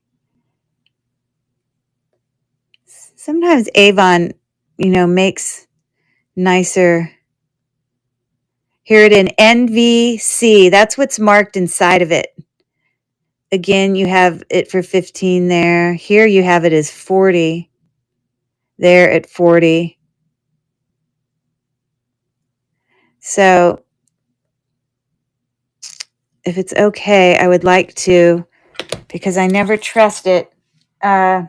Sometimes Avon, you know, makes nicer. Here it in NVC. That's what's marked inside of it. Again, you have it for 15 there. Here you have it as 40. There at 40. So if it's okay, I would like to, because I never trust it. I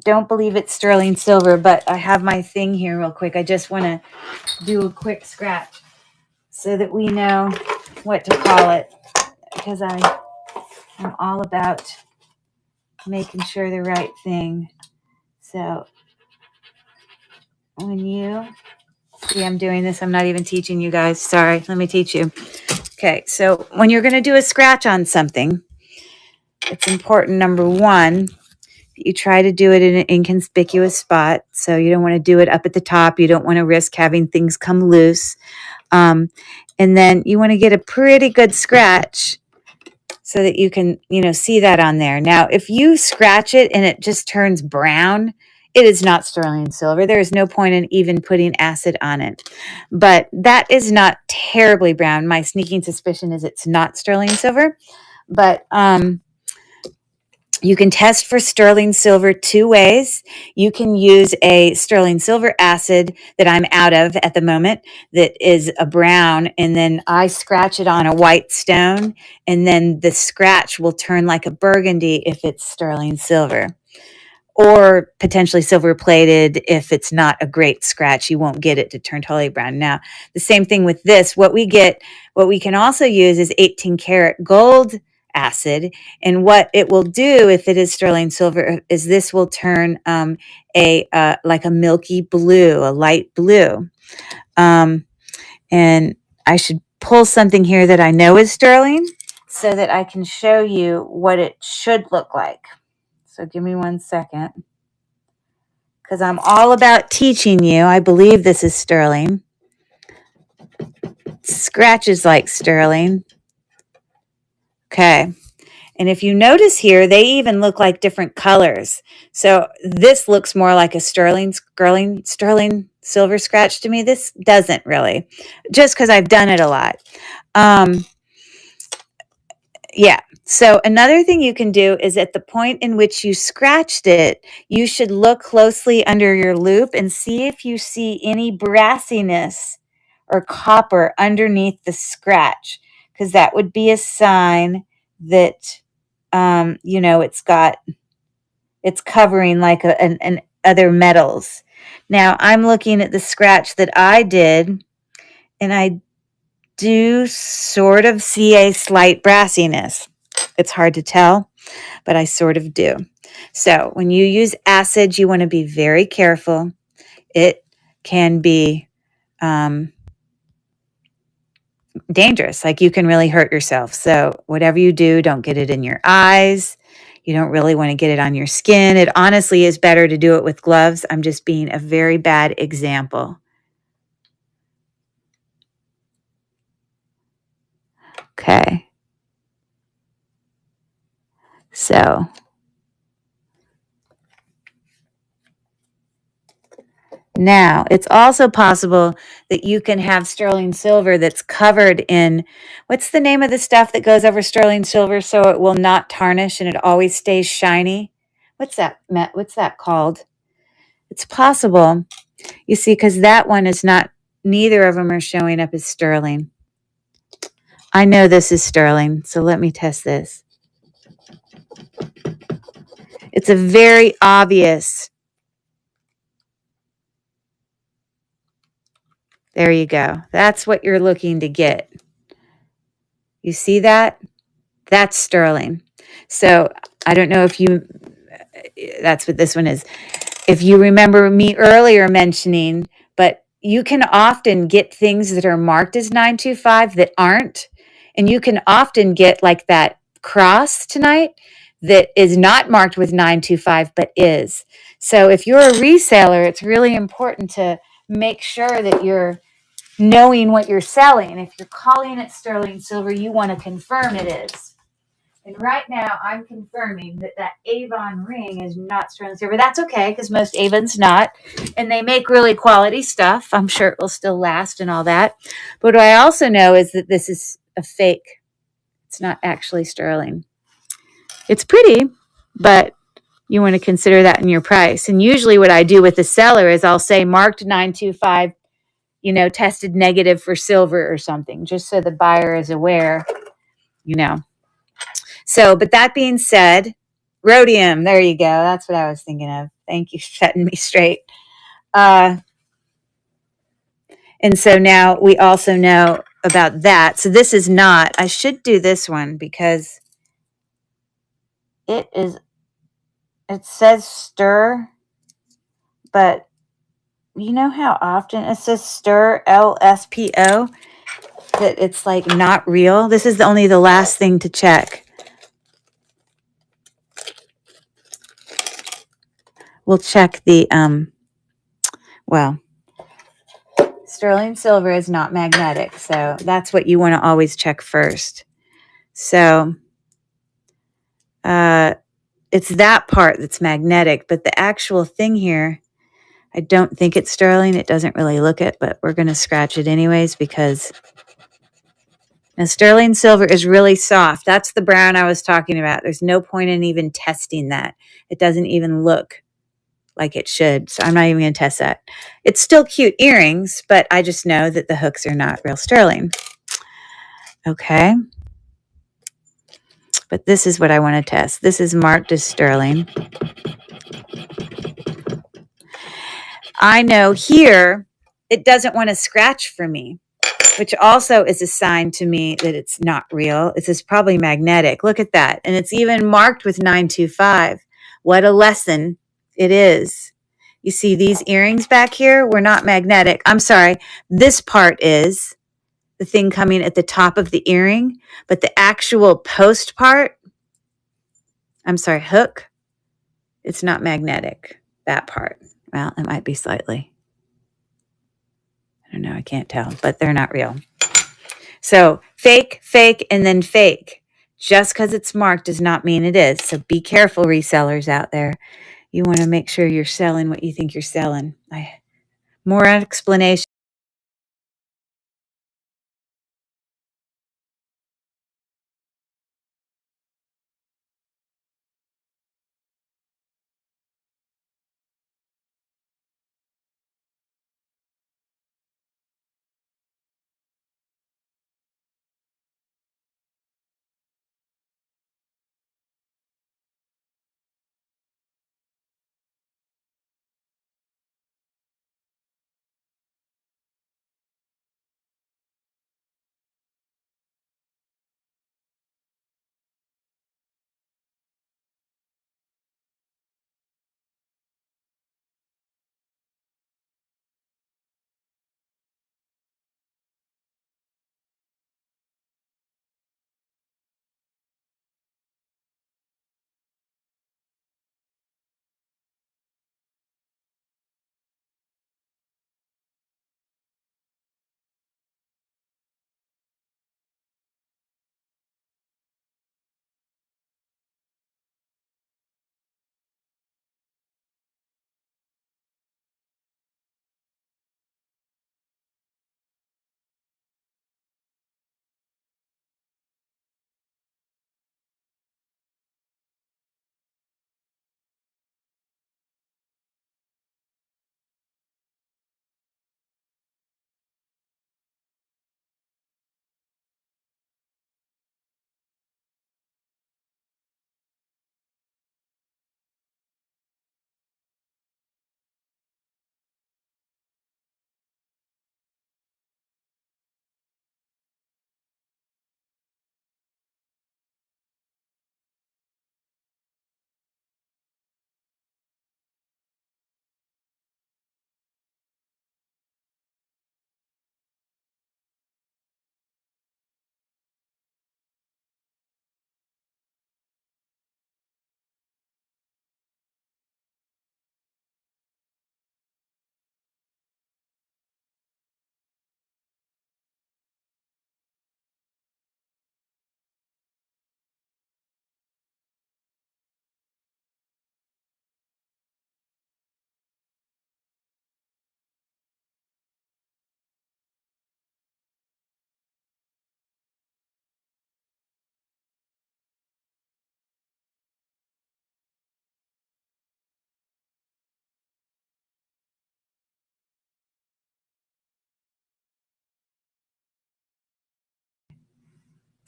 don't believe it's sterling silver, but I have my thing here real quick. I just want to do a quick scratch so that we know what to call it, because I'm all about making sure the right thing. So when you see I'm doing this, I'm not even teaching you guys. Sorry, let me teach you. Okay, so when you're going to do a scratch on something, it's important, number one, you try to do it in an inconspicuous spot. So you don't want to do it up at the top. You don't want to risk having things come loose. And then you want to get a pretty good scratch so that you can, you know, see that on there. Now, if you scratch it and it just turns brown, it is not sterling silver. There is no point in even putting acid on it. But that is not terribly brown. My sneaking suspicion is it's not sterling silver. But You can test for sterling silver two ways. You can use a sterling silver acid that I'm out of at the moment that is a brown, and then I scratch it on a white stone, and then the scratch will turn like a burgundy if it's sterling silver, or potentially silver plated. If it's not a great scratch, you won't get it to turn totally brown. Now, the same thing with this. What we can also use is 18 karat gold acid. And what it will do if it is sterling silver is this will turn like a milky blue, a light blue. And I should pull something here that I know is sterling so that I can show you what it should look like. So give me 1 second, because I'm all about teaching you. I believe this is sterling. Scratches like sterling. Okay. And if you notice here, they even look like different colors. So this looks more like a sterling silver scratch to me. This doesn't really, just because I've done it a lot. Yeah. So another thing you can do is at the point in which you scratched it, you should look closely under your loop and see if you see any brassiness or copper underneath the scratch, because that would be a sign that, it's covering like an other metals. Now I'm looking at the scratch that I did, and I do sort of see a slight brassiness. It's hard to tell, but I sort of do. So when you use acid, you want to be very careful. It can be dangerous. Like, you can really hurt yourself. So whatever you do, don't get it in your eyes. You don't really want to get it on your skin. It honestly is better to do it with gloves. I'm just being a very bad example. Okay. So now, it's also possible that you can have sterling silver that's covered in, what's the name of the stuff that goes over sterling silver so it will not tarnish and it always stays shiny? What's that called? It's possible. You see, because that one is not, neither of them are showing up as sterling. I know this is sterling, so let me test this. It's a very obvious. There you go. That's what you're looking to get. You see that? That's sterling. So I don't know if that's what this one is. If you remember me earlier mentioning, but you can often get things that are marked as 925 that aren't. And you can often get like that cross tonight that is not marked with 925, but is. So if you're a reseller, it's really important to make sure that you're knowing what you're selling. If you're calling it sterling silver, you want to confirm it is. And right now, I'm confirming that Avon ring is not sterling silver. That's okay, because most Avon's not. And they make really quality stuff. I'm sure it will still last and all that. But what I also know is that this is a fake. It's not actually sterling. It's pretty, but you want to consider that in your price. And usually what I do with the seller is I'll say marked 925, tested negative for silver or something, just so the buyer is aware, So, but that being said, rhodium, there you go. That's what I was thinking of. Thank you for setting me straight. And so now we also know about that. So this is not, I should do this one because it says stir, but you know how often it says stir, LSPO, that it's like not real. This is only the last thing to check. We'll check the, sterling silver is not magnetic. So that's what you want to always check first. So it's that part that's magnetic, but the actual thing here, I don't think it's sterling. It doesn't really look it, but we're going to scratch it anyways because Now, sterling silver is really soft. That's the brown I was talking about. There's no point in even testing that. It doesn't even look like it should. So I'm not even going to test that. It's still cute earrings, but I just know that the hooks are not real sterling. Okay. But this is what I want to test. This is marked as sterling. I know here it doesn't want to scratch for me, which also is a sign to me that it's not real. This is probably magnetic. Look at that. And it's even marked with 925. What a lesson it is. You see these earrings back here were not magnetic. I'm sorry. This part is the thing coming at the top of the earring, but the actual post part, I'm sorry, hook, it's not magnetic, that part. Well, it might be slightly. I don't know. I can't tell, but they're not real. So fake, fake, and then fake. Just because it's marked does not mean it is. So be careful, resellers out there. You want to make sure you're selling what you think you're selling. More explanation.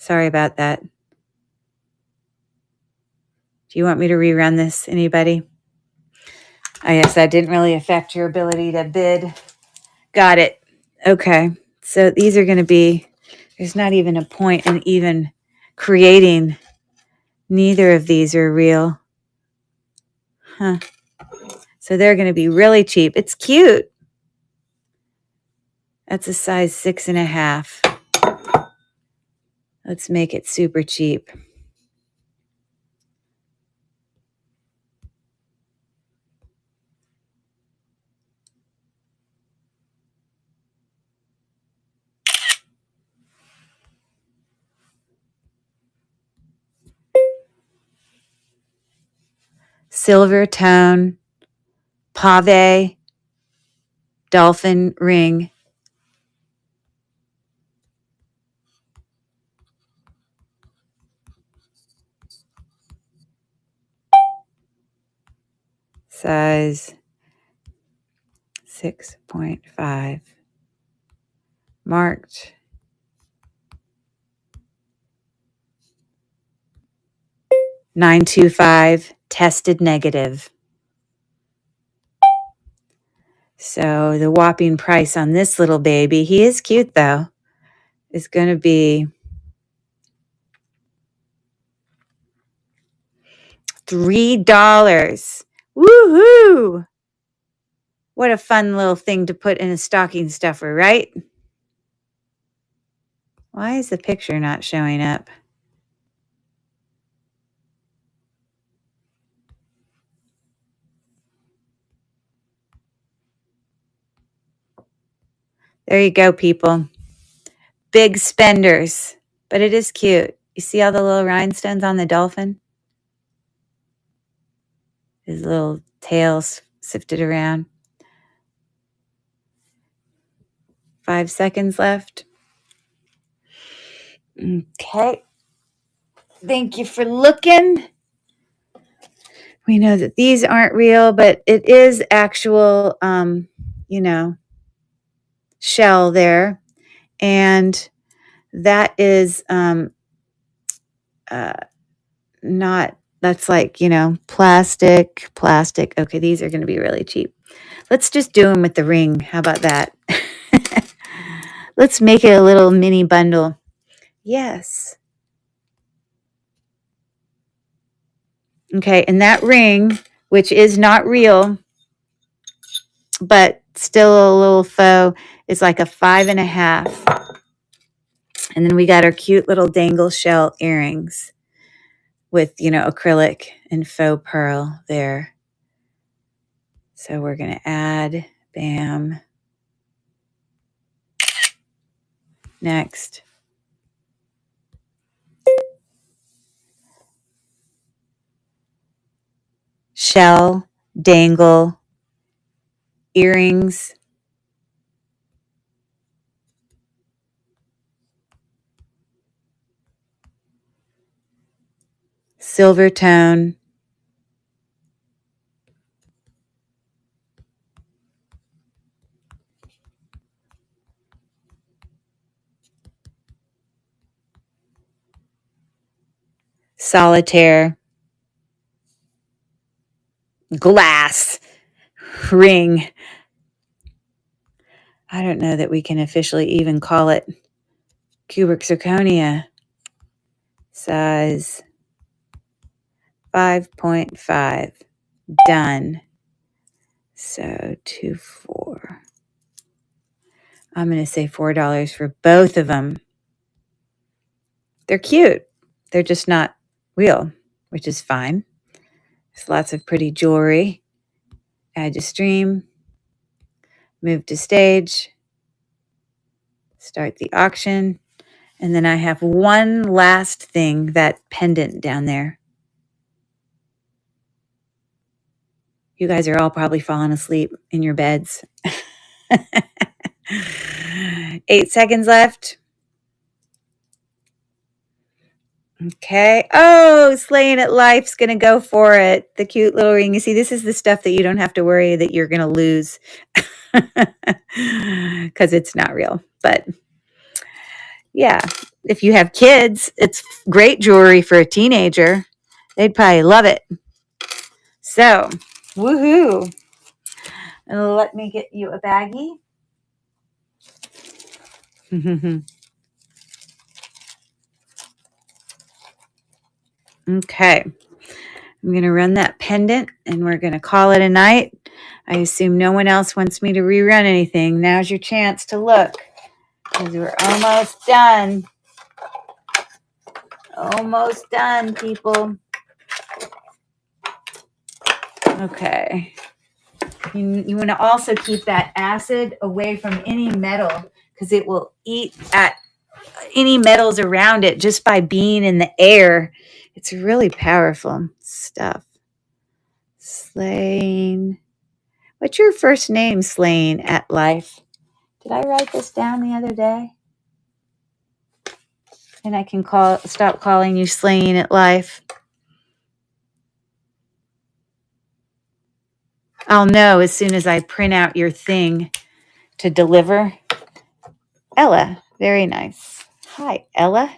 Sorry about that. Do you want me to rerun this, anybody? I guess that didn't really affect your ability to bid. Got it. Okay. So these are going to be, there's not even a point in even creating. Neither of these are real. Huh. So they're going to be really cheap. It's cute. That's a size 6.5. Let's make it super cheap. Silver tone, pave, dolphin ring. Size 6.5. Marked. $9.25. Tested negative. So the whopping price on this little baby, he is cute though, is going to be $3. Woohoo! What a fun little thing to put in a stocking stuffer, right? Why is the picture not showing up? There you go, people. Big spenders, but it is cute. You see all the little rhinestones on the dolphin? His little tails sifted around. 5 seconds left. Okay. Thank you for looking. We know that these aren't real, but it is actual, shell there. And that is not, that's like, plastic. Okay, these are going to be really cheap. Let's just do them with the ring. How about that? Let's make it a little mini bundle. Yes. Okay, and that ring, which is not real, but still a little faux, is like a 5.5. And then we got our cute little dangle shell earrings with, acrylic and faux pearl there. So we're going to add, bam. Next. Shell, dangle, earrings. Silver tone. Solitaire. Glass ring. I don't know that we can officially even call it cubic zirconia. Size 5.5. Done. So 2.4. I'm going to say $4 for both of them. They're cute. They're just not real, which is fine. There's lots of pretty jewelry. Add to stream. Move to stage. Start the auction. And then I have one last thing, that pendant down there. You guys are all probably falling asleep in your beds. 8 seconds left. Okay. Oh, Slaying at Life's going to go for it. The cute little ring. You see, this is the stuff that you don't have to worry that you're going to lose because it's not real. But yeah, if you have kids, it's great jewelry for a teenager. They'd probably love it. So, woohoo. And let me get you a baggie. Okay. I'm going to run that pendant and we're going to call it a night. I assume no one else wants me to rerun anything. Now's your chance to look because we're almost done. Almost done, people. Okay. You want to also keep that acid away from any metal because it will eat at any metals around it just by being in the air. It's really powerful stuff. Slaying. What's your first name, Slaying at Life? Did I write this down the other day? And I can stop calling you Slaying at Life. I'll know as soon as I print out your thing to deliver. Ella, very nice. Hi, Ella.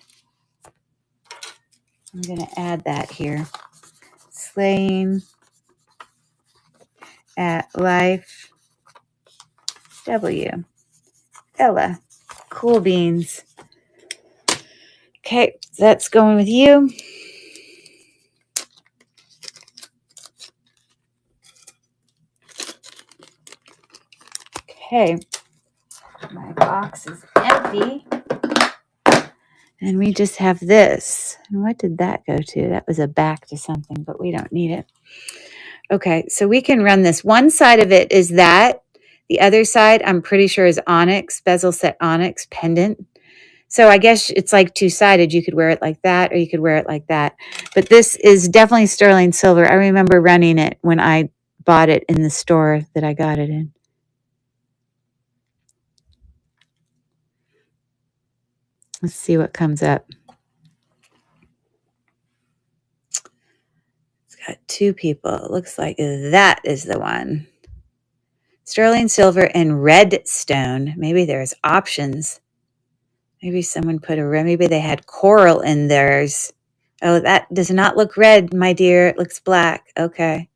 I'm going to add that here. Slaying at Life W. Ella. Cool beans. Okay, that's going with you. Okay, my box is empty. And we just have this. And what did that go to? That was a back to something, but we don't need it. Okay, so we can run this. One side of it is that. The other side, I'm pretty sure, is onyx, bezel set onyx pendant. So I guess it's like two-sided. You could wear it like that, or you could wear it like that. But this is definitely sterling silver. I remember running it when I bought it in the store that I got it in. Let's see what comes up. It's got two people. It looks like that is the one. Sterling silver and red stone. Maybe there's options. Maybe someone put maybe they had coral in theirs. Oh, that does not look red, my dear. It looks black. Okay.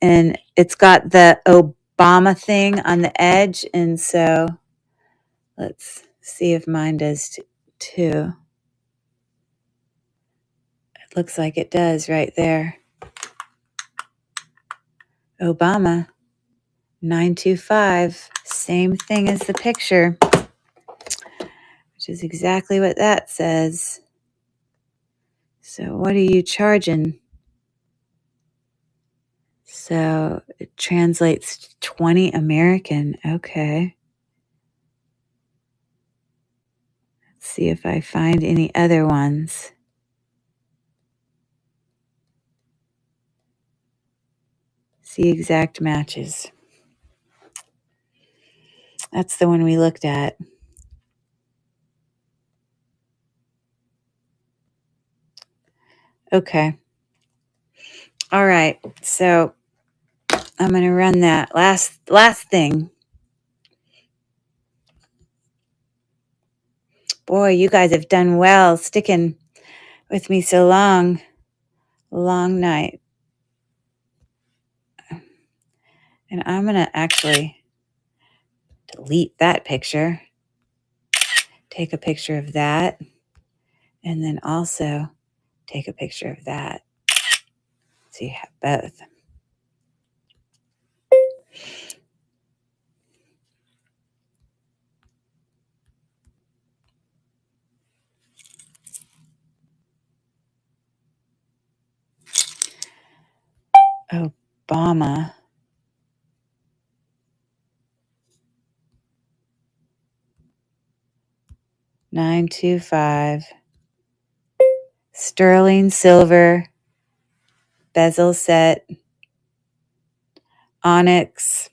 And it's got the Obama thing on the edge. And so let's see if mine does too. It looks like it does right there. Obama 925. Same thing as the picture, which is exactly what that says. So what are you charging? So it translates to 20 American. Okay. Let's see if I find any other ones. See exact matches. That's the one we looked at. Okay. All right. So I'm going to run that last thing. Boy, you guys have done well sticking with me so long. Long night. And I'm going to actually delete that picture. Take a picture of that. And then also take a picture of that. So you have both. Obama. $925. Sterling silver. Bezel set. Onyx.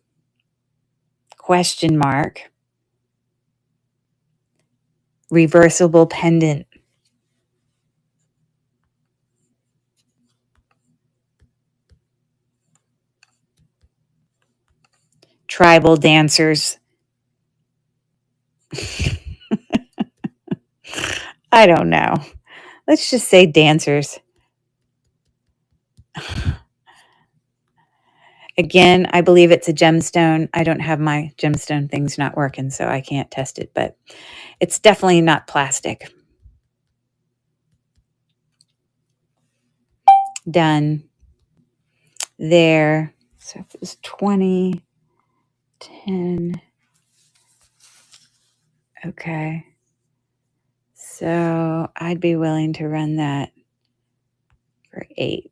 Question mark. Reversible pendant. Tribal dancers. I don't know. Let's just say dancers. Again, I believe it's a gemstone. I don't have my gemstone things not working, so I can't test it, but it's definitely not plastic. Done. There. So if it was 20, 10. Okay. So I'd be willing to run that for 8.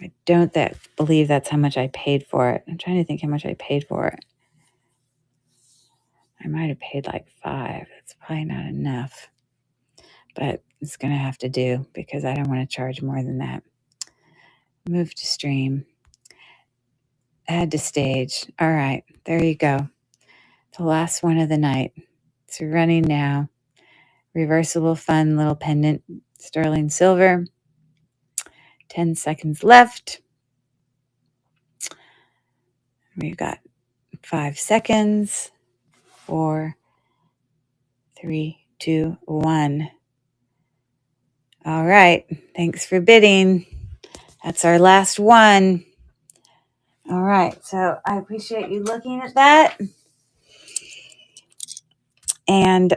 I don't believe that's how much I paid for it. I'm trying to think how much I paid for it. I might have paid like 5. That's probably not enough. But it's going to have to do because I don't want to charge more than that. Move to stream. Add to stage. All right. There you go. The last one of the night. It's running now. Reversible fun little pendant. Sterling silver. 10 seconds left. We've got 5 seconds. 4, 3, 2, 1. All right. Thanks for bidding. That's our last one. All right. So I appreciate you looking at that. And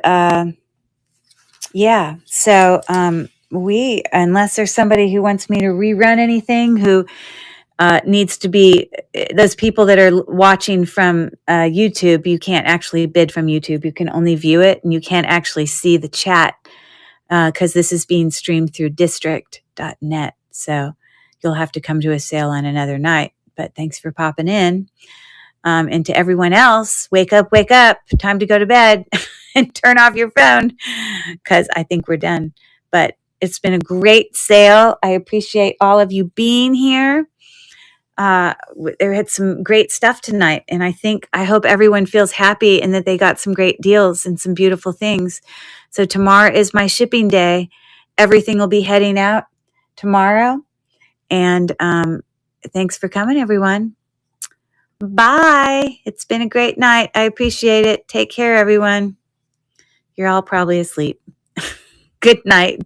yeah. So unless there's somebody who wants me to rerun anything, who needs to be, those people that are watching from YouTube, you can't actually bid from YouTube. You can only view it, and you can't actually see the chat because this is being streamed through district.net. So you'll have to come to a sale on another night. But thanks for popping in. And to everyone else, wake up, time to go to bed and turn off your phone because I think we're done. But it's been a great sale. I appreciate all of you being here. There had some great stuff tonight, and I hope everyone feels happy and that they got some great deals and some beautiful things. So tomorrow is my shipping day. Everything will be heading out tomorrow. And thanks for coming, everyone. Bye. It's been a great night. I appreciate it. Take care, everyone. You're all probably asleep. Good night.